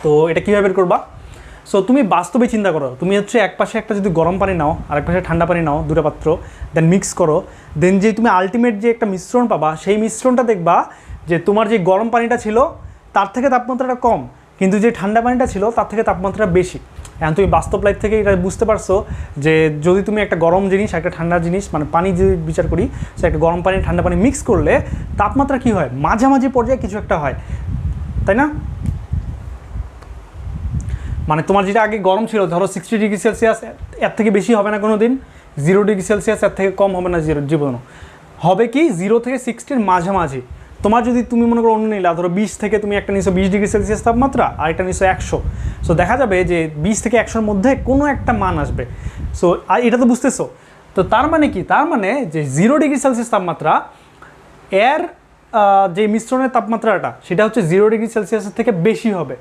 তো এটা কীভাবে বের করবা, সো তুমি বাস্তবে চিন্তা করো, তুমি হচ্ছে এক পাশে একটা যদি গরম পানি নাও আর এক পাশে ঠান্ডা পানি নাও, দুটো পাত্র, দেন মিক্স করো, দেন যে তুমি আলটিমেট যে একটা মিশ্রণ পাবা, সেই মিশ্রণটা দেখবা যে তোমার যে গরম পানিটা ছিল তার থেকে তাপমাত্রাটা কম, কিন্তু যে ঠান্ডা পানিটা ছিল তার থেকে তাপমাত্রা বেশি। এখন তুমি বাস্তব লাইফ থেকে এটা বুঝতে পারছো যে যদি তুমি একটা গরম জিনিস একটা ঠান্ডা জিনিস, মানে পানি যদি বিচার করি, সে একটা গরম পানি ঠান্ডা পানি মিক্স করলে তাপমাত্রা কী হয়, মাঝামাঝি পর্যায়ে কিছু একটা হয়, তাই না? মানে তোমার যেটা আগে গরম ছিল, ধরো 60 ডিগ্রি সেলসিয়াস, এর থেকে বেশি হবে না কোনো দিন, 0 ডিগ্রি সেলসিয়াস এর থেকে কম হবে না জীবনও, হবে কি 0 থেকে 60-র মাঝামাঝি। তোমার যদি তুমি মনে করো অন্য নিলা, ধরো 20 থেকে তুমি একটা নিছো 20 ডিগ্রি সেলসিয়াস তাপমাত্রা, আর একটা নিছো 100, সো দেখা যাবে যে 20 থেকে 100-র মধ্যে কোনো একটা মান আসবে। সো আর এটা তো বুঝতেছো, তো তার মানে কি, তার মানে যে 0 ডিগ্রি সেলসিয়াস তাপমাত্রা এর যে মিশ্রণের তাপমাত্রাটা সেটা হচ্ছে 0 ডিগ্রি সেলসিয়াসের থেকে বেশি হবে,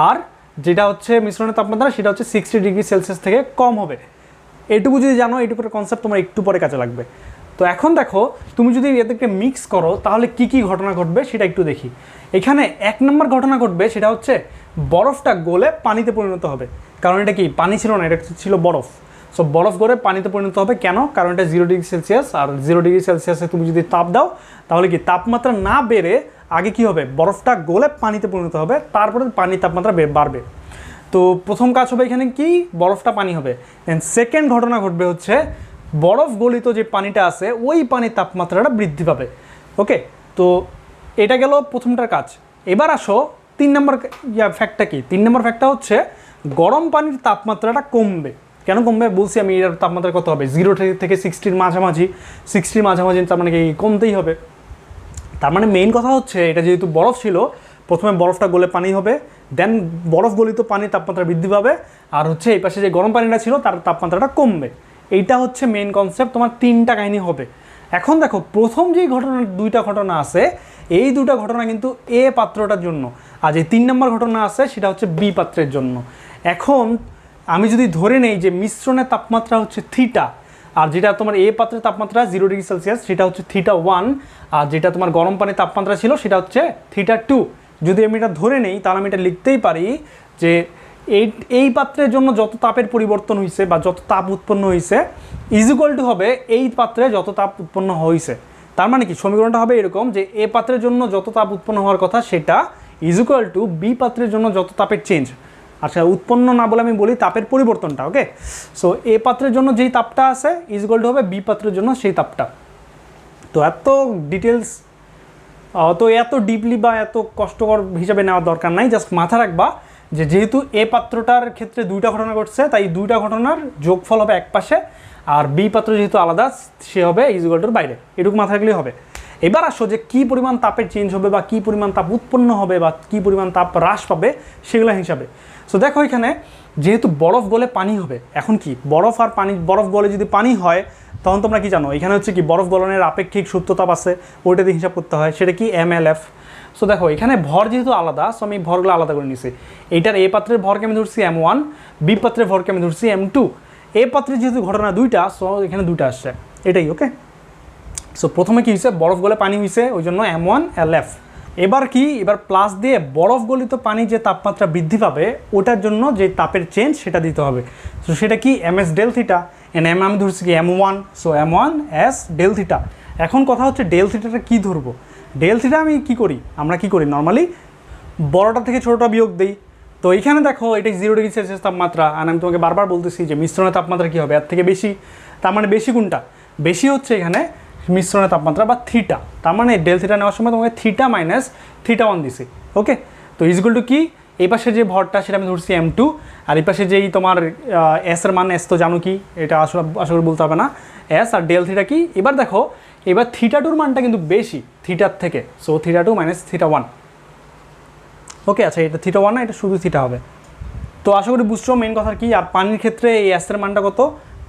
আর যেটা হচ্ছে মিশ্রণের তাপমাত্রা সেটা হচ্ছে 60 ডিগ্রি সেলসিয়াস থেকে কম হবে। এটুকু যদি জানো, এইটুকুর কনসেপ্ট তোমার একটু পরে কাজে লাগবে। তো এখন দেখো তুমি যদি এদেরকে মিক্স করো তাহলে কি কি ঘটনা ঘটবে সেটা একটু দেখি। এখানে 1 নম্বর ঘটনা ঘটবে, সেটা হচ্ছে বরফটা গলে পানিতে পরিণত হবে। কারণ এটা কি পানি ছিল না, এটা ছিল বরফ। সো বরফ গলে পানিতে পরিণত হবে কেন, কারণ এটা 0 ডিগ্রি সেলসিয়াস, আর 0 ডিগ্রি সেলসিয়াসে তুমি যদি তাপ দাও তাহলে কি তাপমাত্রা না বেড়ে আগে কি হবে, বরফটা গলে পানিতে পরিণত হবে, তারপরে পানির তাপমাত্রা বাড়বে। তো প্রথম কাজ হবে এখানে কি, বরফটা পানি হবে। দেন সেকেন্ড ঘটনা ঘটবে হচ্ছে বরফ গলিত যে পানিটা আছে ওই পানির তাপমাত্রাটা বৃদ্ধি পাবে। ওকে, তো এটা গেল প্রথমটার কাজ। এবার আসো 3 নম্বর ফ্যাক্টটা কি। 3 নম্বর ফ্যাক্টটা হচ্ছে গরম পানির তাপমাত্রাটা কমবে। কেন কমবে বলছি আমি, এর তাপমাত্রা কত হবে 0 থেকে 60-র মাঝামাঝি, 60-র মাঝামাঝি, তার মানে কি কমতেই হবে। তার মানে মেইন কথা হচ্ছে এটা যেহেতু বরফ ছিল, প্রথমে বরফটা গলে পানি হবে, দেন বরফ গলিত পানির তাপমাত্রা বৃদ্ধি পাবে, আর হচ্ছে এই পাশে যে গরম পানিটা ছিল তার তাপমাত্রাটা কমবে। এইটা হচ্ছে মেইন কনসেপ্ট, তোমার 3টা কাহিনী হবে। এখন দেখো প্রথম যেই ঘটনা, 2টা ঘটনা আছে, এই 2টা ঘটনা কিন্তু এ পাত্রটার জন্য, আর যে 3 নম্বর ঘটনা আছে সেটা হচ্ছে বি পাত্রের জন্য। এখন আমি যদি ধরে নেই যে মিশ্রণের তাপমাত্রা হচ্ছে থিটা, আর যেটা তোমার এ পাত্রের তাপমাত্রা 0 ডিগ্রি সেলসিয়াস সেটা হচ্ছে θ1, আর যেটা তোমার গরম পানির তাপমাত্রা ছিল সেটা হচ্ছে θ2। যদি আমি এটা ধরে নেই তাহলে আমি এটা লিখতেই পারি যে এই পাত্রের জন্য যত তাপের পরিবর্তন হয়েছে বা যত তাপ উৎপন্ন হয়েছে ইজ ইকুয়াল টু হবে এই পাত্রে যত তাপ উৎপন্ন হয়েছে। তার মানে কি সমীকরণটা হবে এরকম যে এ পাত্রের জন্য যত তাপ উৎপন্ন হওয়ার কথা সেটা ইজ ইকুয়াল টু বি পাত্রের জন্য যত তাপের চেঞ্জ। আচ্ছা, উৎপন্ন না বলে আমি বলি তাপের পরিবর্তনটা। ওকে, সো এ পাত্রের জন্য যেই তাপটা আছে ইজ ইকুয়াল টু হবে বি পাত্রের জন্য সেই তাপটা। তো এত ডিটেলস তো এত ডিপলি বা এত কষ্টকর হিসাবে নেওয়ার দরকার নাই। জাস্ট মাথা রাখবা যে যেহেতু এ পাত্রটার ক্ষেত্রে 2টা ঘটনা ঘটছে, তাই 2টা ঘটনার যোগফল হবে এক পাশে, আর বি পাত্র যেহেতু আলাদা সে হবে ইজ ইকুয়াল টুর বাইরে। এটুকু মাথা রাখলেই হবে। এবার আসো যে কী পরিমাণ তাপের চেঞ্জ হবে বা কী পরিমাণ তাপ উৎপন্ন হবে বা কী পরিমাণ তাপ হ্রাস পাবে সেগুলো হিসাবে। সো দেখো এখানে যেহেতু বরফ গলে পানি হবে, এখন কি বরফ আর পানি, বরফ গলে যদি পানি হয় তখন তোমরা কি জানো এখানে হচ্ছে কি বরফ গলনের আপেক্ষিক সুপ্ততাপ আছে, ওইটা দিয়ে হিসাব করতে হয়, সেটা কি MLF। সো দেখো এখানে ভর যেহেতু আলাদা, সো আমি ভরগুলো আলাদা করে নিছি। এইটার এ পাত্রের ভরকে আমি ধরছি M1, বি পাত্রের ভরকে আমি ধরছি M2। এ পাত্রের যেহেতু ঘটনা 2টা, সো এখানে 2টা আসছে, এটাই। ওকে, সো প্রথমে কি হয়েছে বরফ গলে পানি হয়েছে, ওই জন্য M1LF। এবার কি, এবার প্লাস দিয়ে বরফ গলিত পানি যে তাপমাত্রা বৃদ্ধি পাবে ওটার জন্য যে তাপের চেঞ্জ সেটা দিতে হবে। সো সেটা কি MS del theta, N M আমি ধরছি কি M1, so M1S del theta. এখন কথা হচ্ছে ডেল থিটাটা কী ধরবো। ডেল থিটা আমি কী করি, আমরা কী করি নর্মালি বড়টা থেকে ছোটোটা বিয়োগ দিই। তো এইখানে দেখো এটা 0 ডিগ্রি সেলসিয়াস তাপমাত্রা, আর আমি তোমাকে বারবার বলতেছি যে মিশ্রণের তাপমাত্রা কী হবে এর থেকে বেশি। তার মানে বেশি কোনটা, বেশি হচ্ছে এখানে মিশ্রণের তাপমাত্রা বা থিটা। তার মানে ডেল থিটা নেওয়ার সময় তোমাকে থিটা মাইনাস θ1 দিছি। ওকে, তো ইজ ইকুয়াল টু কি, এই পাশে যে ভরটা সেটা আমি ধরছি M2, আর এই পাশে যেই তোমার S এর মান, S তো জানো কি, এটা আসলে আশা করি বলতে হবে না, S আর ডেল থিটা কি। এবার দেখো এবার θ2-র মানটা কিন্তু বেশি থিটার থেকে, সো θ2 মাইনাস θ1। ওকে, আচ্ছা এটা θ1 না, এটা শুধু থিটা হবে। তো আশা করি বুঝছো মেইন কথা কি। আর পানির ক্ষেত্রে এই S এর মানটা কত,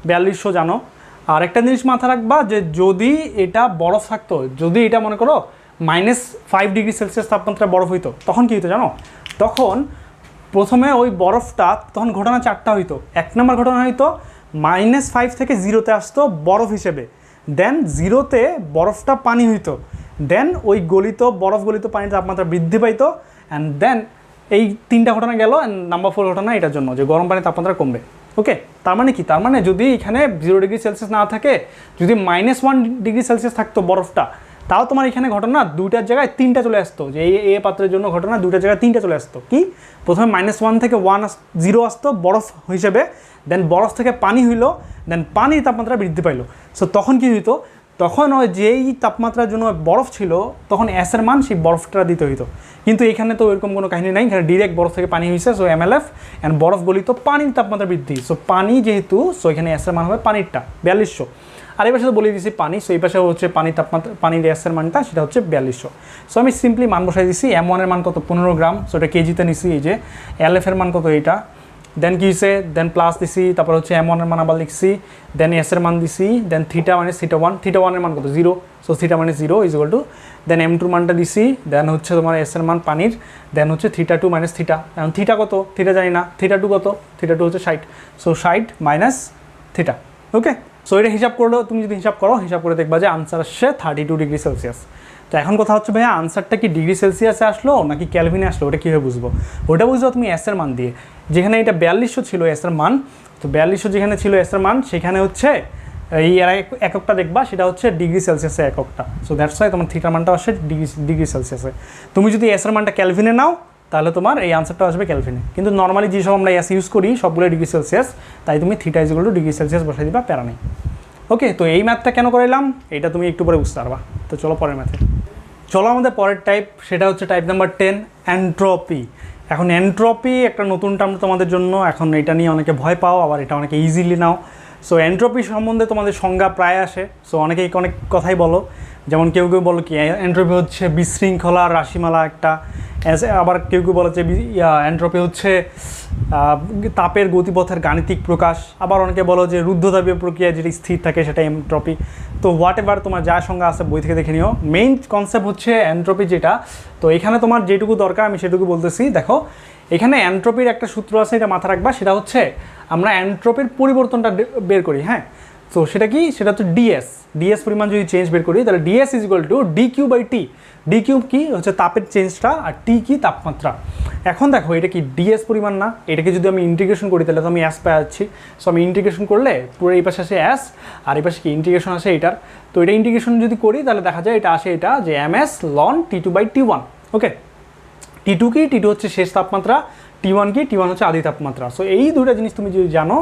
4200 জানো। আর একটা জিনিস মাথা রাখবা যে যদি এটা বরফ থাকতো, যদি এটা মনে করো -5 ডিগ্রি সেলসিয়াস তাপমাত্রায় বরফ হইতো, তখন কী হইতো জানো, তখন প্রথমে ওই বরফটা তখন ঘটনা 4টা হইতো। 1 নম্বর ঘটনা হইতো -5 থেকে 0-তে আসতো বরফ হিসেবে, দেন 0-তে বরফটা পানি হইতো, দেন ওই বরফ গলিত পানির তাপমাত্রা বৃদ্ধি পাইতো, অ্যান্ড দেন এই 3টা ঘটনা গেল। অ্যান্ড নাম্বার 4 ঘটনা এটার জন্য যে গরম পানির তাপমাত্রা কমবে। ওকে, তার মানে কি, তার মানে যদি এখানে 0 ডিগ্রি সেলসিয়াস না থাকে, যদি -1 ডিগ্রি সেলসিয়াস থাকতো বরফটা, তাও তোমার এখানে ঘটনা 2টার জায়গায় 3টা চলে আসতো। যে এ পাত্রের জন্য ঘটনা 2টার জায়গায় 3টা চলে আসতো। কি, প্রথমে -1 থেকে 0 আসতো বরফ হিসেবে, দেন বরফ থেকে পানি হইলো, দেন পানির তাপমাত্রা বৃদ্ধি পাইলো। সো তখন কি হইতো, তখন ওই যেই তাপমাত্রার জন্য বরফ ছিল তখন S এর মান সেই বরফটা দিতে হইতো। কিন্তু এখানে তো এরকম কোনো কাহিনী নাই, এখানে ডিরেক্ট বরফ থেকে পানি হয়েছে, সো MLF, অ্যান্ড বরফ গলিত পানির তাপমাত্রা বৃদ্ধি, সো পানি যেহেতু, সো এখানে S এর মান হবে পানিরটা 4200। আর এই পাশে তো বলে দিয়েছি পানি, সো এই পাশে হচ্ছে পানির তাপমাত্রা, পানির S এর মানটা সেটা হচ্ছে 4200। সো আমি সিম্পলি মান বসাই দিছি। M1 এর মান কত, 15 গ্রাম, সো এটা কেজিতে নিছি। এই যে LF এর মান কত এইটা, দেন কি হয়েছে, দেন প্লাস দিছি, তারপর হচ্ছে M1 এর মান আবার লিখছি, দেন S এর মান দিছি, দেন থিটা মাইনাস θ1, θ1 এর মান কত 0, so theta minus 0 is equal to, then M2 মানটা দিছি, দেন হচ্ছে তোমার S এর মান পানির, দেন হচ্ছে θ2 মাইনাস থিটা। এখন থিটা কত, থিটা জানি না, θ2 কত, θ2 হচ্ছে 60, সো 60 মাইনাস থিটা। ওকে, সো এটা হিসাব করলেও তুমি যদি হিসাব করো, হিসাব করে দেখবা যে আনসার আসছে 32 ডিগ্রি সেলসিয়াস। তো এখন কথা হচ্ছে ভাইয়া আনসারটা কি ডিগ্রি সেলসিয়াসে আসলো নাকি ক্যালভিনে আসলো, ওটা কীভাবে বুঝবো? ওটা বুঝবো তুমি S এর মান দিয়ে। যেখানে এটা 4200 ছিল S এর মান, তো 4200 যেখানে ছিল S এর মান, সেখানে হচ্ছে এই এককটা দেখবা সেটা হচ্ছে ডিগ্রি সেলসিয়াসে এককটা। সো দ্যাটস ওয়াই তোমার থিটার মানটা আসে ডিগ্রি সেলসিয়াসে। তুমি যদি S এর মানটা ক্যালভিনে নাও তাহলে তোমার এই আনসারটা আসবে ক্যালভিনে। কিন্তু নর্মালি যেসব আমরা S ইউজ করি সবগুলো ডিগ্রি সেলসিয়াস, তাই তুমি theta is equal to degree Celsius বসাই দিবা, প্যারা নেই। ওকে, তো এই ম্যাথটা কেন করাইলাম এটা তুমি একটু পরে বুঝতে পারবা। তো চলো পরের ম্যাথে। চলো আমাদের পরের টাইপ, সেটা হচ্ছে টাইপ নাম্বার 10, এন্ট্রপি। এখন এন্ট্রপি একটা নতুন টার্ম তোমাদের জন্য, এখন এটা নিয়ে অনেকে ভয় পাও, আবার এটা অনেকে ইজিলি নাও। সো এন্ট্রপি সম্বন্ধে তোমাদের সংজ্ঞা প্রায় আসে, সো অনেকেই অনেক কথাই বলো, যেমন কেউ কেউ বলো কি এন্ট্রপি হচ্ছে বিশৃঙ্খলা রাশিমালা একটা, আবার কেউ কেউ বলে যে এন্ট্রপি হচ্ছে তাপের গতিপথের গাণিতিক প্রকাশ, আবার অনেকে বলো যে রুদ্ধতাপীয় প্রক্রিয়া যেটি স্থির থাকে সেটা এন্ট্রপি। তো হোয়াট এভার তোমার যা সংজ্ঞা আছে বই থেকে দেখে নিও। মেইন কনসেপ্ট হচ্ছে এন্ট্রপি যেটা, তো এখানে তোমার যেটুকু দরকার আমি সেটুকু বলতেছি। দেখো এখানে এন্ট্রপির একটা সূত্র আছে, এটা মাথা রাখবা, সেটা হচ্ছে আমরা এন্ট্রপির পরিবর্তনটা বের করি, হ্যাঁ। তো সেটা কি, সেটা হচ্ছে ডিএস পরিমাণ যদি চেঞ্জ বের করি তাহলে DS is equal two DQ/T। DQ কি হচ্ছে তাপের চেঞ্জটা, আর টি কি তাপমাত্রা। এখন দেখো এটা কি ডিএস পরিমাণ না, এটাকে যদি আমি ইন্টিগ্রেশন করি তাহলে তো আমি অ্যাস পেয়ে যাচ্ছি। সো আমি ইন্টিগ্রেশন করলে পুরো এই পাশে আসে অ্যাস, আর এই পাশে কি ইন্টিগ্রেশন আসে এটার। তো এটা ইন্টিগ্রেশন যদি করি তাহলে দেখা যায় এটা আসে এটা যে MS ln T2/T1। ওকে, T2 কি, T2 হচ্ছে শেষ তাপমাত্রা, T1 কি, T1 হচ্ছে আদি তাপমাত্রা। সো এই দুইটা জিনিস তুমি যদি জানো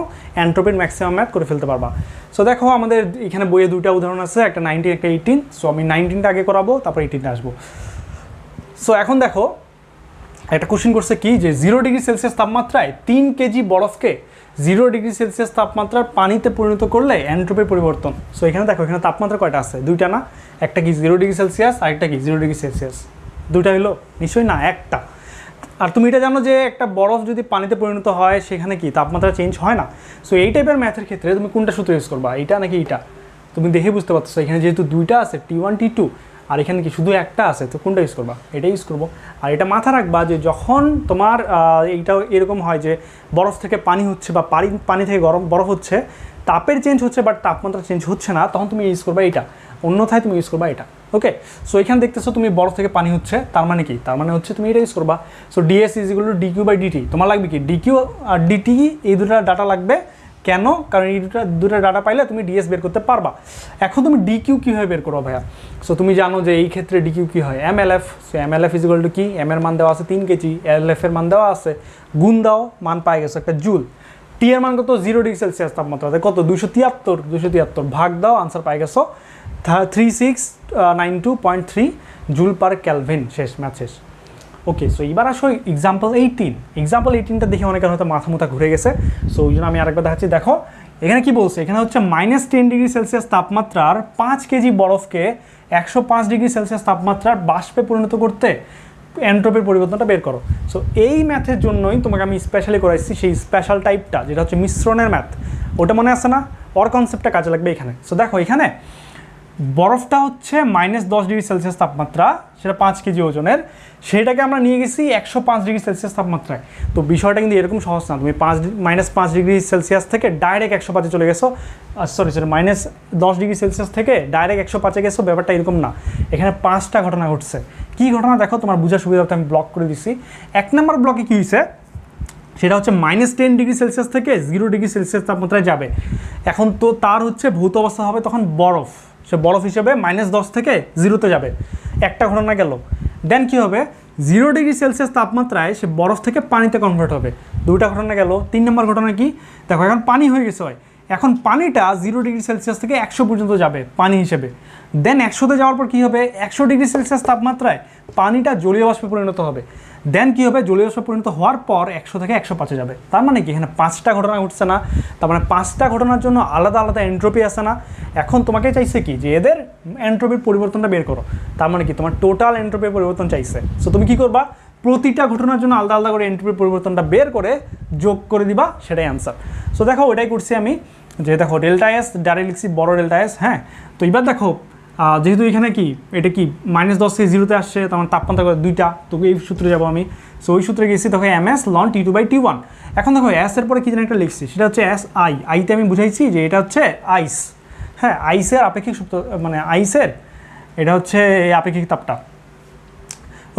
এন্ট্রপির ম্যাক্সিমাম ম্যাথ করে ফেলতে পারবা। সো দেখো আমাদের এখানে বইয়ে দুইটা উদাহরণ আছে, একটা 19 একটা 18। সো আমি 19টা আগে করাবো, তারপর 18টা আসবো। সো এখন দেখো একটা কোশ্চেন করছে কি যে 0 ডিগ্রি সেলসিয়াস তাপমাত্রায় 3 কেজি বরফকে 0 ডিগ্রি সেলসিয়াস তাপমাত্রার পানিতে পরিণত করলে এন্ট্রপির পরিবর্তন। সো এখানে দেখো এখানে তাপমাত্রা কয়টা আছে, দুইটা না, একটা কি 0 ডিগ্রি সেলসিয়াস আর একটা কি 0 ডিগ্রি সেলসিয়াস, দুইটা হলো নিশ্চয়ই না, একটা। আর তুমি এটা জানো যে একটা বরফ যদি পানিতে পরিণত হয় সেখানে কি তাপমাত্রা চেঞ্জ হয় না। সো এই টাইপের ম্যাথের ক্ষেত্রে তুমি কোনটা সূত্র ইউজ করবা, এইটা নাকি এইটা, তুমি দেখে বুঝতে পারছো। এখানে যেহেতু দুইটা আছে T1 T2, আর এখানে কি শুধু একটা আছে, তো কোনটা ইউজ করবা, এটা ইউজ করবো। আর এটা মাথা রাখবা যে যখন তোমার এইটা এরকম হয় যে বরফ থেকে পানি হচ্ছে বা পানি থেকে বরফ হচ্ছে, তাপের চেঞ্জ হচ্ছে বাট তাপমাত্রা চেঞ্জ হচ্ছে না, তখন তুমি ইউজ করবা এটা, অন্যথায় তুমি ইউজ করবা এটা। ওকে, সো এখানে দেখতেছো তুমি বরফ থেকে পানি হচ্ছে, তার মানে কি, তার মানে হচ্ছে তুমি এটা ইউজ করবা। So DS is equal two DQ/DT। তোমার লাগবে কি DQ আর DT, এই দুটো ডাটা লাগবে। কেন, কারণ এই দুটো ডাটা পাইলে তুমি ডিএস বের করতে পারবা। এখন তুমি DQ কীভাবে বের করো ভাইয়া? সো তুমি জানো যে এই ক্ষেত্রে DQ কী হয়, MLF। So MLF is equal to কি, এম এর মান দেওয়া আছে 3 কেজি, LF এর মান দেওয়া আছে, গুণ দাও, মান পাই গেছো একটা জুল। টি এর মান কত, 0 ডিগ্রি সেলসিয়াস তাপমাত্রাতে কত, 273 ভাগ দাও, আনসার পাই গেছো 3692.3 জুল পার কেলভিন। শেষ, ম্যাথ শেষ। ওকে, সো এবার আসো এক্সাম্পল 18টা দেখে অনেকের হয়তো মাথা মুথা ঘুরে গেছে। সো ওই জন্য আমি আরেকবার দেখাচ্ছি। দেখো এখানে কি বলছে, এখানে হচ্ছে -10 ডিগ্রি সেলসিয়াস তাপমাত্রার 5 কেজি বরফকে 105 ডিগ্রি সেলসিয়াস তাপমাত্রার বাষ্পে পরিণত করতে এন্ট্রপির পরিবর্তনটা বের করো। সো এই ম্যাথের জন্যই তোমাকে আমি স্পেশালি করাইছি সেই স্পেশাল টাইপটা, যেটা হচ্ছে মিশ্রণের ম্যাথ। ওটা মনে আছে না, ওর কনসেপ্টটা কাজে লাগবে এখানে। সো দেখো এখানে বরফটা হচ্ছে -10 ডিগ্রি সেলসিয়াস তাপমাত্রা, সেটা 5 কেজি ওজনের, সেটাকে আমরা নিয়ে গেছি 105 ডিগ্রি সেলসিয়াস তাপমাত্রায়। তো বিষয়টা কিন্তু এরকম সহজ না, তুমি -5 ডিগ্রি সেলসিয়াস থেকে ডাইরেক্ট 105-এ চলে গেছো, সরি -10 ডিগ্রি সেলসিয়াস থেকে ডাইরেক্ট 105-এ গেছো, ব্যাপারটা এরকম না। এখানে 5টা ঘটনা ঘটছে। কী ঘটনা দেখো, তোমার বোঝার সুবিধার্থে আমি ব্লক করে দিচ্ছি। 1 নম্বর ব্লকে কী হয়েছে, সেটা হচ্ছে -10 ডিগ্রি সেলসিয়াস থেকে 0 ডিগ্রি সেলসিয়াস তাপমাত্রায় যাবে। এখন তো তার হচ্ছে ভৌত অবস্থা হবে তখন বরফ, সে বরফ হিসেবে -10 থেকে 0-তে যাবে, একটা ঘটনা গেল। দেন কী হবে, 0 ডিগ্রি সেলসিয়াস তাপমাত্রায় সে বরফ থেকে পানিতে কনভার্ট হবে, 2টা ঘটনা গেল। 3 নম্বর ঘটনা কি, দেখো এখন পানি হয়ে গেছে হয়, এখন পানিটা 0 ডিগ্রি সেলসিয়াস থেকে 100 পর্যন্ত যাবে পানি হিসেবে। দেন 100-তে যাওয়ার পর কী হবে, 100 ডিগ্রি সেলসিয়াস তাপমাত্রায় পানিটা জলীয় বাষ্পে পরিণত হবে। দেন কী হবে, জলীয় বাষ্পে পরিণত হওয়ার পর 100 থেকে 105-এ যাবে। তার মানে কি, এখানে 5টা ঘটনা ঘটছে না, তার মানে 5টা ঘটনার জন্য আলাদা আলাদা এন্ট্রপি আসে না। এখন তোমাকে চাইছে কি যে এদের এন্ট্রপির পরিবর্তনটা বের করো, তার মানে কি তোমার টোটাল এন্ট্রপির পরিবর্তন চাইছে। সো তুমি কী করবা, প্রতিটা ঘটনার জন্য আলাদা আলাদা করে এন্ট্রপির পরিবর্তনটা বের করে যোগ করে দিবা, সেটাই অ্যান্সার। সো দেখো ওটাই করছি আমি, যে দেখো ΔS ডাইরেক্ট লিখছি বড় ΔS, হ্যাঁ। তো এবার দেখো যেহেতু এখানে কি এটা কি -10 থেকে 0-তে আসছে, তখন তাপমাত্রা 2টা, তো এই সূত্রে যাবো আমি। সো ওই সূত্রে গেছি, দেখো MS ln T2/T1। এখন দেখো S এর পরে কি যেন একটা লিখছি, সেটা হচ্ছে SI। আইতে আমি বুঝাইছি যে এটা হচ্ছে আইস, হ্যাঁ, আইসের আপেক্ষিক সূত্র, মানে আইসের এটা হচ্ছে এই আপেক্ষিক তাপটা।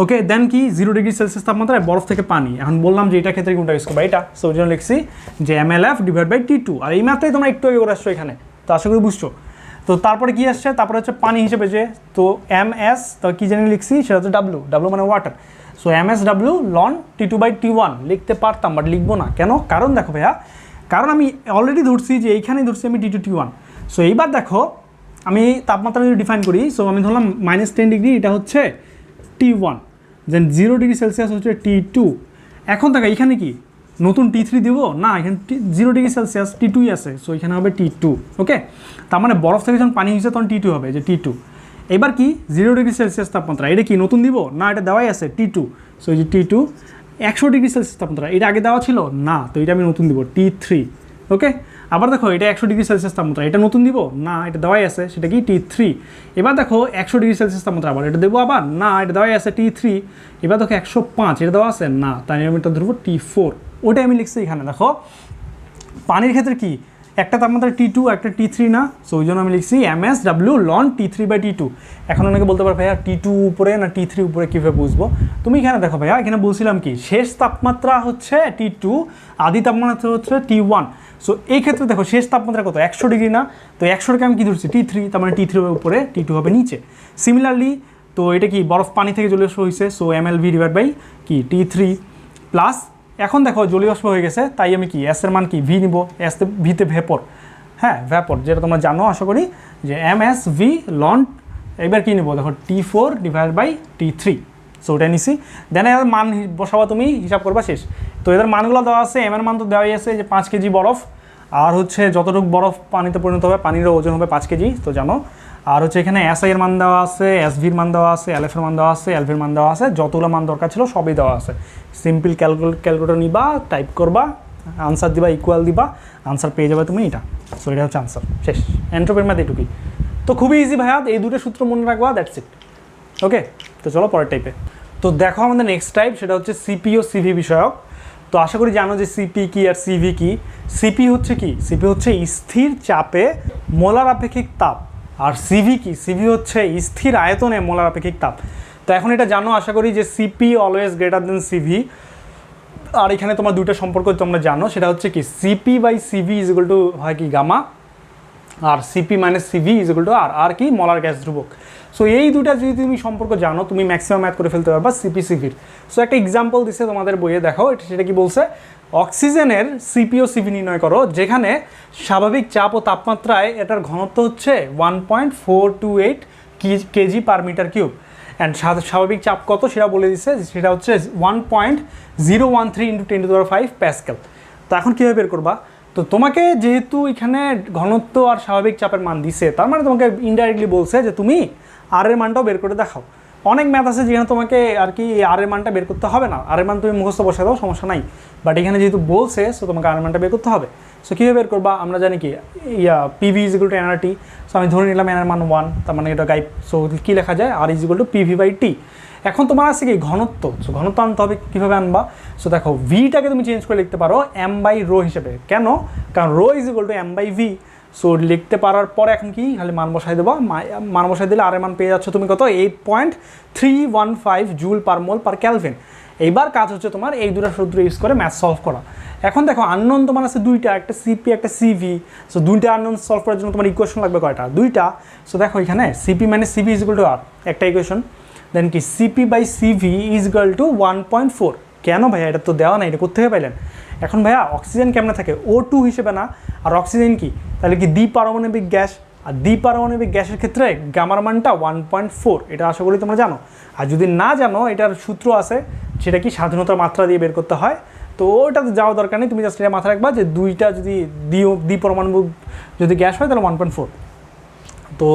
ওকে, দেন কি 0 ডিগ্রি সেলসিয়াস তাপমাত্রায় বরফ থেকে পানি। এখন বললাম যে এটা ক্ষেত্রে কোনটা ইউজ করবা, এটা। সো ওই জন্য লিখছি যে MLF/T2। আর এই ম্যাথটাই তোমরা একটু আগে করে আসছো এখানে, তো আশা করি বুঝছো। তো তারপরে কি আসছে, তারপরে হচ্ছে পানি হিসেবে যে, তো MS, তো কী জানি লিখছি, সেটা হচ্ছে W মানে water. So MSW ln T2/T1 লিখতে পারতাম, বাট লিখবো না। কেন, কারণ দেখো ভাইয়া, কারণ আমি অলরেডি ধরছি যে এইখানেই ধরছি আমি T2/T1। সো এইবার দেখো আমি তাপমাত্রা যদি ডিফাইন করি, সো আমি ধরলাম -10 ডিগ্রি, এটা হচ্ছে T1, দেন 0 ডিগ্রি সেলসিয়াস হচ্ছে T2। এখন দেখো এখানে কি নতুন T3 দিব না, এখানে 0 ডিগ্রি সেলসিয়াস T2ই আছে, সো এখানে হবে T2। ওকে, তার মানে বরফ থেকে যখন পানি হয়েছে তখন T2 হবে, যে T2। এবার কি 0 ডিগ্রি সেলসিয়াস তাপমাত্রা, এটা কি নতুন দিব না, এটা দেওয়াই আছে T2, সো এই যে T2। 100 ডিগ্রি সেলসিয়াস তাপমাত্রা, এটা আগে দেওয়া ছিল না, তো এটা আমি নতুন দিব T3। ওকে, আবার দেখো এটা 100 ডিগ্রি সেলসিয়াস তাপমাত্রা, এটা নতুন দিব না, এটা দেওয়াই আছে, সেটা কি T3। এবার দেখো 100 ডিগ্রি সেলসিয়াস তাপমাত্রা, আবার এটা দেবো আবার না, এটা দেওয়াই আছে T3। এবার দেখো 105, এটা দেওয়া আছে না, তাই আমি এটা ধরবো T4। ওটাই আমি লিখছি এখানে। দেখো পানির ক্ষেত্রে কি একটা তাপমাত্রা T2 একটা T3 না, সো ওই জন্য আমি লিখছি MSW ln T3/T2। এখন অনেকে বলতে পারে ভাইয়া T2 উপরে না T3 উপরে কীভাবে বুঝবো? তুমি এখানে দেখো ভাইয়া, এখানে বলছিলাম কি শেষ তাপমাত্রা হচ্ছে T2, আদি তাপমাত্রা হচ্ছে T1। সো এই ক্ষেত্রে দেখো শেষ তাপমাত্রা কত, 100 ডিগ্রি না, তো 100টাকে আমি কী ধরছি T3, তার মানে T3 হবে উপরে, T2 হবে নিচে। সিমিলারলি তো এটা কি বরফ পানি থেকে জলীয় বাষ্প হয়েছে, সো MLV / কি T3 প্লাস। এখন দেখো জলীয় বাষ্প হয়ে গেছে, তাই আমি কি এস এর মান কি ভি নিব, এস ভিতে ভেপর, হ্যাঁ ভেপর, যেটা তোমরা জানো আশা করি যে MSV ln। এবার কি নিব দেখো T4 / T3, সো ওটা নিছি। দেন এর মান বসাবা, তুমি হিসাব করবা, শেষ। তো এদের মানগুলো দেওয়া আছে, এম এর মান তো দেওয়াই আছে যে 5 কেজি বরফ, আর হচ্ছে যতটুকু বরফ পানিতে পরিণত হবে পানির ওজন হবে 5 কেজি, তো জানো। আর হচ্ছে এখানে SI এর মান দেওয়া আছে, SVর মান দেওয়া আছে, LF এর মান দেওয়া আছে, LVর মান দেওয়া আছে, যতগুলো মান দরকার ছিল সবই দেওয়া আছে। সিম্পল ক্যালকুলেটর নিবা, টাইপ করবা, আনসার দিবা, ইকুয়াল দিবা, আনসার পেয়ে যাবে তুমি এটা। সো এটা হচ্ছে আনসার, শেষ। এন্ট্রপির ম্যাথ এটুকুই, তো খুবই ইজি ভাইয়া, এই দুটো সূত্র মনে রাখবা, দ্যাটস ইট। ওকে, তো চলো পরের টাইপে। তো দেখো আমাদের নেক্সট টাইপ, সেটা হচ্ছে সিপি ও সিভি বিষয়ক। তো আশা করি জানো যে সিপি কি আর সিভি কি। সিপি হচ্ছে কি, সিপি হচ্ছে স্থির চাপে মোলার আপেক্ষিক তাপ, আর সিভি কি, সিভি হচ্ছে স্থির আয়তনে মোলার আপেক্ষিক তাপ। তো এখন এটা জানো আশা করি যে CP always greater than CV. আর এখানে তোমার দুইটা সম্পর্ক তোমরা জানো, সেটা হচ্ছে কি CP/CV = হয় কি গামা, আর CP - CV = আর কি মলার গ্যাস ধ্রুবক। সো এই দুটা যদি তুমি সম্পর্ক জানো, তুমি ম্যাক্সিমাম ম্যাথ করে ফেলতে পারবা সিপি সিভির। সো একটা এক্সাম্পল দিচ্ছে তোমাদের বইয়ে, দেখো সেটা কি বলছে, অক্সিজেনের সিপি ও সিভি নির্ণয় করো যেখানে স্বাভাবিক চাপ ও তাপমাত্রায় এটার ঘনত্ব হচ্ছে 1.428 kg/m3। অ্যান্ড স্বাভাবিক চাপ কত সেটা বলে দিচ্ছে, সেটা হচ্ছে 1.013 × 10⁵ প্যাসকেল। তো এখন কীভাবে বের করবা? তো তোমাকে যেহেতু এখানে ঘনত্ব আর স্বাভাবিক চাপের মান দিছে, তার মানে তোমাকে ইনডাইরেক্টলি বলছে যে তুমি আর এর মানটাও বের করে দেখাও। অনেক ম্যাথ আছে যেখানে তোমাকে আর কি আর এর মানটা বের করতে হবে না, আর এর মান তুমি মুখস্থ বসাই দাও, সমস্যা নাই। বাট এখানে যেহেতু বলছে, সো তোমাকে আর এর মানটা বের করতে হবে। সো কীভাবে বের করবা? আমরা জানি কি PV = nRT। সো আমি ধরে নিলাম nর মান 1, তার মানে এটা গাইড। সো কী লেখা যায়, R = PV/T। এখন তোমার আছে কি ঘনত্ব, সো ঘনত্ব আনতে হবে, কীভাবে আনবা? সো দেখো ভিটাকে তুমি চেঞ্জ করে লিখতে পারো m/ρ হিসেবে। কেন? কারণ ρ = m/v। সো লিখতে পারার পর এখন কি খালি মান বসাই দেবো, মান বসাই দিলে আর এর মান পেয়ে যাচ্ছ তুমি কত, 8.315 J/mol/Kelvin। এইবার কাজ হচ্ছে তোমার এই দুটো সূত্র ইউজ করে ম্যাথ সলভ করা। এখন দেখো আননোন তোমার আছে দুইটা, একটা সিপি একটা সিভি। সো দুইটা আননোন সলভ করার জন্য তোমার ইকুয়েশন লাগবে কয়টা? দুইটা। সো দেখো এখানে CP - CV = R, একটা ইকুয়েশন। দেন কি CP/CV = 1.4। কেন ভাইয়া, এটা তো দেওয়া নাই, এটা কোথেকে পাইলেন? এখন ভাইয়া অক্সিজেন কেমনে থাকে, O2 হিসেবে না, আর অক্সিজেন কি তাহলে কি দ্বিপারমাণবিক গ্যাস, আর দ্বিপারমাণবিক গ্যাসের ক্ষেত্রে গামার মানটা 1.4, এটা আশা করি তোমরা জানো। আর যদি না জানো, এটার সূত্র আছে, সেটা কি স্বাধীনতার মাত্রা দিয়ে বের করতে হয়। তো ওটাতে যাওয়া দরকার নেই, তুমি জাস্ট এটা মাথায় রাখবা যে দুইটা যদি দ্বিপরমাণবিক যদি গ্যাস হয় তাহলে 1.4। তো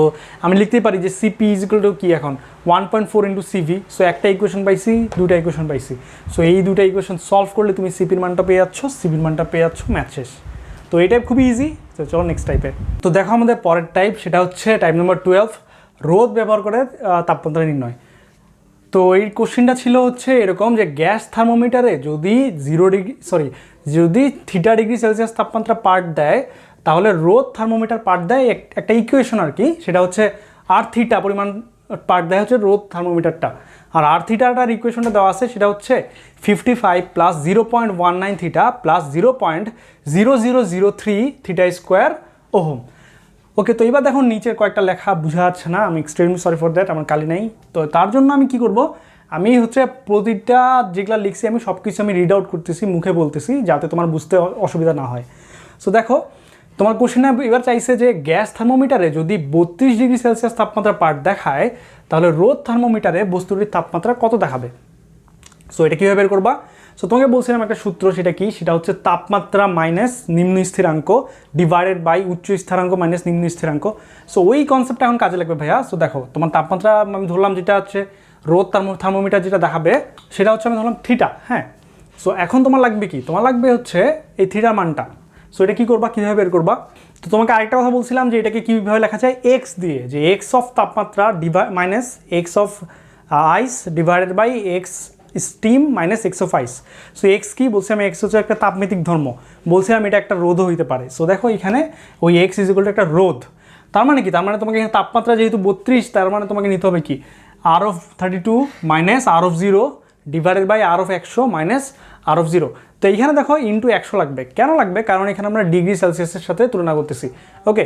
আমি লিখতেই পারি যে CP = কি এখন 1.4 × CV। সো একটা ইকুয়েশন পাইছি, দুইটা ইকুয়েশন পাইছি। সো এই দুইটা ইকুয়েশন সলভ করলে তুমি সিপির মানটা পেয়ে যাচ্ছ, সিভির মানটা পেয়ে যাচ্ছ, ম্যাথ শেষ। তো এই টাইপ খুবই ইজি। তো চলো নেক্সট টাইপে। তো দেখো আমাদের পরের টাইপ, সেটা হচ্ছে টাইপ নাম্বার 12, রোদ ব্যবহার করে তাপমাত্রা নির্ণয়। তো এই কোশ্চেনটা ছিল হচ্ছে এরকম যে গ্যাস থার্মোমিটারে যদি যদি θ°C তাপমাত্রা পার্ট দেয়, তাহলে রোদ থার্মোমিটার পার্ট দেয় একটা ইকুয়েশন আর কি, সেটা হচ্ছে R�ಮಾ পরিমাণ পার্ট দেয় হচ্ছে রোদ থার্মোমিটারটা। আর R⁻টার ইকুয়েশনটা দেওয়া আছে, সেটা হচ্ছে 55 + 0.19 θ + 0.0003 θ² ওহম। ওকে, তো এবার দেখো নিচের কয়েকটা লেখা বোঝা যাচ্ছে না, আমি এক্সট্রিমলি সরি ফর দ্যাট, আমার কালি নেই। তো তার জন্য আমি কি করব, আমি হচ্ছে প্রতিটা যেগুলো লিখছি আমি সব কিছু আমি রিড আউট করতেছি, মুখে বলতেছি, যাতে তোমার বুঝতে অসুবিধা না হয়। সো দেখো তোমার কোশ্চেনে এবার চাইছে যে গ্যাস থার্মোমিটারে যদি 32 ডিগ্রি সেলসিয়াস তাপমাত্রা পার দেখায় তাহলে রোদ থার্মোমিটারে বস্তুটির তাপমাত্রা কত দেখাবে। সো এটা কীভাবে বের করবা। সো তোমাকে বলছিলাম একটা সূত্র, সেটা কি, সেটা হচ্ছে তাপমাত্রা মাইনাস নিম্ন স্থিরাঙ্ক ডিভাইডেড বাই উচ্চ স্থিরাঙ্ক মাইনাস নিম্ন স্থিরাঙ্ক। সো ওই কনসেপ্টটা এখন কাজে লাগবে ভাইয়া। সো দেখো তোমার তাপমাত্রা আমি ধরলাম যেটা হচ্ছে রোদ থার্মোমিটার যেটা দেখাবে সেটা হচ্ছে আমি ধরলাম থিটা। হ্যাঁ, সো এখন তোমার লাগবে কি, তোমার লাগবে হচ্ছে এই থিটার মানটা। সো এটা কী করবা, কীভাবে বের করবা। তো তোমাকে আরেকটা কথা বলছিলাম যে এটাকে কীভাবে লেখা যায়, এক্স দিয়ে, যে এক্স অফ তাপমাত্রা minus x of ice divided by x steam minus x of ice. So X কি বলছি আমি, এক্স হচ্ছে একটা তাপমিতিক ধর্ম, বলছিলাম এটা একটা রোধও হইতে পারে। সো দেখো এখানে ওই এক্স ইজ ইকুয়াল টু একটা রোধ। তার মানে কি, তার মানে তোমাকে এখানে তাপমাত্রা যেহেতু 32, তার মানে তোমাকে নিতে হবে কি R of 32 minus R of 0 divided by R of 100 minus R of 0। তো এইখানে দেখো ইন্টু 100 লাগবে। কেন লাগবে, কারণ এখানে আমরা ডিগ্রি সেলসিয়াসের সাথে তুলনা করতেছি। ওকে,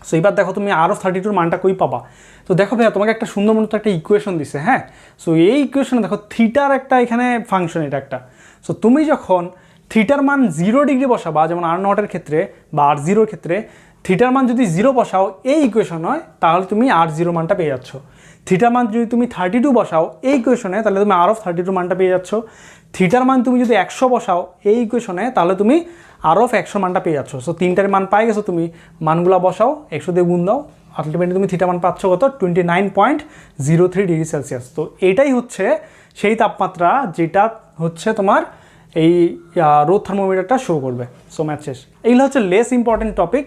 সো এবার দেখো তুমি আর অফ 32 মানটা কই পাবা। তো দেখো ভাইয়া তোমাকে একটা সুন্দর মতো একটা ইকুয়েশন দিছে। হ্যাঁ, সো এই ইকুয়েশনে দেখো থিটার একটা এখানে ফাংশন, এটা একটা। সো তুমি যখন থিটার মান 0 ডিগ্রি বসাবা, যেমন আর নটের ক্ষেত্রে বা আর 0-র ক্ষেত্রে থিটার মান যদি 0 বসাও এই ইকুয়েশন হয়, তাহলে তুমি আর 0 মানটা পেয়ে যাচ্ছ। থিটার মান যদি তুমি 32 বসাও এই ইকুয়েশনে, তাহলে তুমি আর অফ 32 মানটা পেয়ে যাচ্ছ। থিটার মান তুমি যদি 100 বসাও এই ইকুয়েশনে, তাহলে তুমি আর অফ 100 মানটা পেয়ে যাচ্ছ। সো তিনটার মান পাই গেছো, তুমি মানগুলো বসাও, 100 দিয়ে গুণ দাও, আলটিমেটলি তুমি থিটা মান পাচ্ছ কত, 29.03 ডিগ্রি সেলসিয়াস। তো এটাই হচ্ছে সেই তাপমাত্রা যেটা হচ্ছে তোমার এই রোদ থার্মোমিটারটা শো করবে। সো ম্যাথ শেষ। এইগুলো হচ্ছে লেস ইম্পর্টেন্ট টপিক,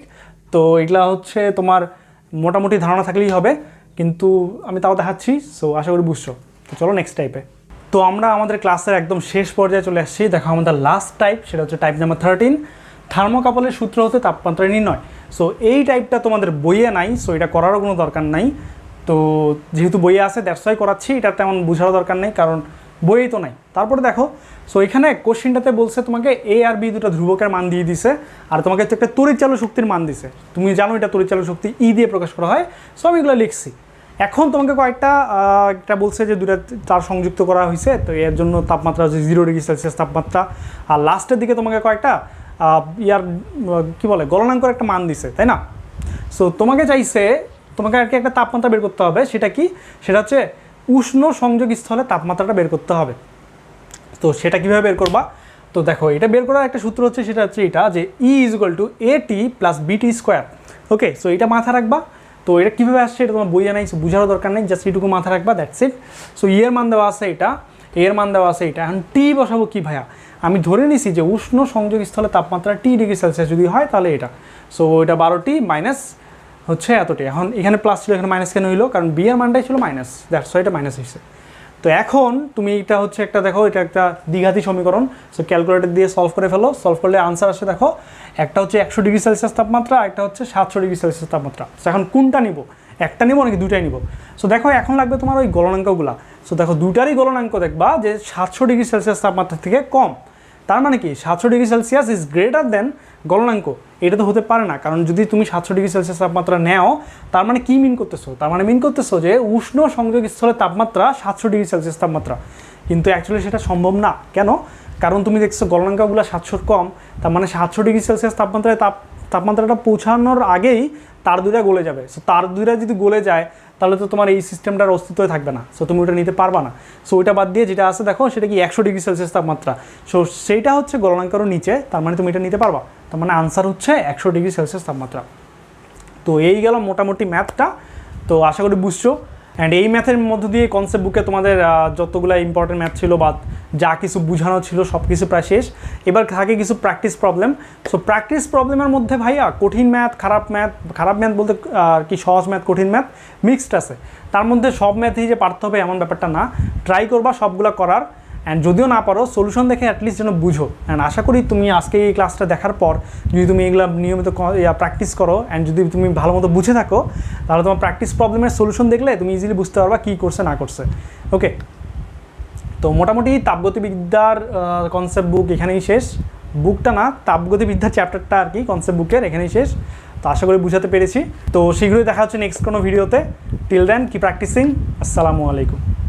তো এগুলা হচ্ছে তোমার মোটামুটি ধারণা থাকলেই হবে, কিন্তু আমি তাও দেখাচ্ছি। সো আশা করি বুঝছো। তো চলো নেক্সট টাইপে। তো আমরা আমাদের ক্লাসের একদম শেষ পর্যায়ে চলে আসছি। দেখো আমাদের লাস্ট টাইপ, সেটা হচ্ছে টাইপ নাম্বার 13, থার্মোকাপলের সূত্র হতে তাপমাত্রা নির্ণয়। সো এই টাইপটা তোমাদের বইয়ে নাই, সো এটা করারও কোনো দরকার নাই। তো যেহেতু বইয়ে আছে দ্যাটস ওয়াই করাচ্ছি, এটা তেমন বোঝারও দরকার নেই, কারণ বইয়েই তো নাই। তারপরে দেখো, সো এখানে কোশ্চেনটাতে বলছে তোমাকে এ আর বি দুটো ধ্রুবকের মান দিয়ে দিছে, আর তোমাকে একটা তড়িৎচালক শক্তির মান দিছে। তুমি জানো এটা তড়িৎচালক শক্তি ই দিয়ে প্রকাশ করা হয়। সো আমি এগুলো লিখছি। এখন তোমাকে কয়েকটা একটা বলছে যে দুটা তার সংযুক্ত করা হয়েছে, তো এর জন্য তাপমাত্রা হচ্ছে 0 ডিগ্রি সেলসিয়াস তাপমাত্রা। আর লাস্টের দিকে তোমাকে কয়েকটা ইয়ার কী বলে গলনাঙ্কর একটা মান দিছে, তাই না। সো তোমাকে চাইছে তোমাকে আর কি একটা তাপমাত্রা বের করতে হবে। সেটা কি, সেটা হচ্ছে উষ্ণ সংযোগ স্থলে তাপমাত্রাটা বের করতে হবে। তো সেটা কীভাবে বের করবা। তো দেখো এটা বের করার একটা সূত্র হচ্ছে, সেটা হচ্ছে এটা যে E is equal to AT plus BT square. Okay, so এটা মাথা রাখবা। তো এটা কীভাবে আসছে এটা তোমার বইয়ে নাই, বুঝারও দরকার নেই, জাস্ট এইটুকু মাথা রাখবা, দ্যাটস ইট। সো এর মান দেওয়া আছে এটা, এর মান দেওয়া আছে এটা। এখন টি বসাবো কি ভাইয়া, আমি ধরে নিছি যে উষ্ণ সংযোগ স্থলে তাপমাত্রা T ডিগ্রি সেলসিয়াস যদি হয় তাহলে এটা। সো এটা 12T মাইনাস হচ্ছে এতটি। এখন এখানে প্লাস ছিল, এখানে মাইনাস কেন হইলো, কারণ বি এর মানটাই ছিল মাইনাস, দ্যাটস ওয়াই এটা মাইনাস হয়েছে। তো এখন তুমি এটা হচ্ছে একটা দেখো, এটা একটা দ্বিঘাতী সমীকরণ। সো ক্যালকুলেটর দিয়ে সলভ করে ফেলো, সলভ করলে আনসার আসে দেখো, একটা হচ্ছে 100 ডিগ্রি সেলসিয়াস তাপমাত্রা, একটা হচ্ছে 700 ডিগ্রি সেলসিয়াস তাপমাত্রা। সো এখন কোনটা নিব, একটা নিব নাকি দুটাই নিব। সো দেখো এখন লাগবে তোমার ওই গলনাঙ্কগুলা। সো দেখো দুটারই গলনাঙ্ক দেখবা যে 700 ডিগ্রি সেলসিয়াস তাপমাত্রা থেকে কম। তার মানে কি 700 degree Celsius is greater than গলনাঙ্ক। এটা তো হতে পারে না, কারণ যদি তুমি 700 ডিগ্রি সেলসিয়াস তাপমাত্রা নেও, তার মানে কি মিন করতেছো, তার মানে মিন করতেছো যে উষ্ণ সংযোগ স্থলের তাপমাত্রা 700 ডিগ্রি সেলসিয়াস তাপমাত্রা। কিন্তু অ্যাকচুয়ালি সেটা সম্ভব না। কেন, কারণ তুমি দেখছো গলনাঙ্কগুলো 700 কম, তার মানে 700 ডিগ্রি সেলসিয়াস তাপমাত্রায় তাপমাত্রাটা পৌঁছানোর আগেই তার দুইটা গলে যাবে। সো তার দুইটা যদি গলে যায় তাহলে তো তোমার এই সিস্টেমটার অস্তিত্বই থাকবে না। সো তুমি ওটা নিতে পারবা না। সো ওইটা বাদ দিয়ে যেটা আছে দেখো, সেটা কি 100 ডিগ্রি সেলসিয়াস তাপমাত্রা। সো সেইটা হচ্ছে গলনাঙ্কেরও নিচে, তার মানে তুমি এটা নিতে পারবা। তার মানে আনসার হচ্ছে 100 ডিগ্রি সেলসিয়াস তাপমাত্রা। তো এই গেল মোটামুটি ম্যাথটা। তো আশা করি বুঝছো। অ্যান্ড এই ম্যাথের মধ্য দিয়ে কনসেপ্ট বুকে তোমাদের যতগুলো ইম্পর্টেন্ট ম্যাথ ছিল বা যা কিছু বোঝানো ছিল সব কিছু প্রায় শেষ। এবার থাকে কিছু প্র্যাকটিস প্রবলেম। সো প্র্যাকটিস প্রবলেমের মধ্যে ভাইয়া কঠিন ম্যাথ, খারাপ ম্যাথ বলতে আর কি, সহজ ম্যাথ, কঠিন ম্যাথ মিক্সড আছে। তার মধ্যে সব ম্যাথই যে পারতে হবে এমন ব্যাপারটা না, ট্রাই করবা সবগুলো করার। অ্যান্ড যদিও না পারো সলিউশন দেখে অ্যাটলিস্ট যেন বুঝো। অ্যান্ড আশা করি তুমি আজকে এই ক্লাসটা দেখার পর যদি তুমি এগুলো নিয়মিত প্র্যাকটিস করো অ্যান্ড যদি তুমি ভালো মতো বুঝে থাকো, তাহলে তোমার প্র্যাকটিস প্রবলেমের সলিউশন দেখলে তুমি ইজিলি বুঝতে পারবা কী করছে না করছে। ওকে, তো মোটামুটি তাপগতিবিদ্যার কনসেপ্ট বুক এখানেই শেষ। বুকটা না, তাপগতিবিদ্যার চ্যাপ্টারটা আর কি কনসেপ্ট বুকের এখানেই শেষ। তো আশা করি বুঝাতে পেরেছি। তো শীঘ্রই দেখা হচ্ছে নেক্সট কোনো ভিডিওতে। টিল দেন কি প্র্যাকটিসিং। আসসালামু আলাইকুম।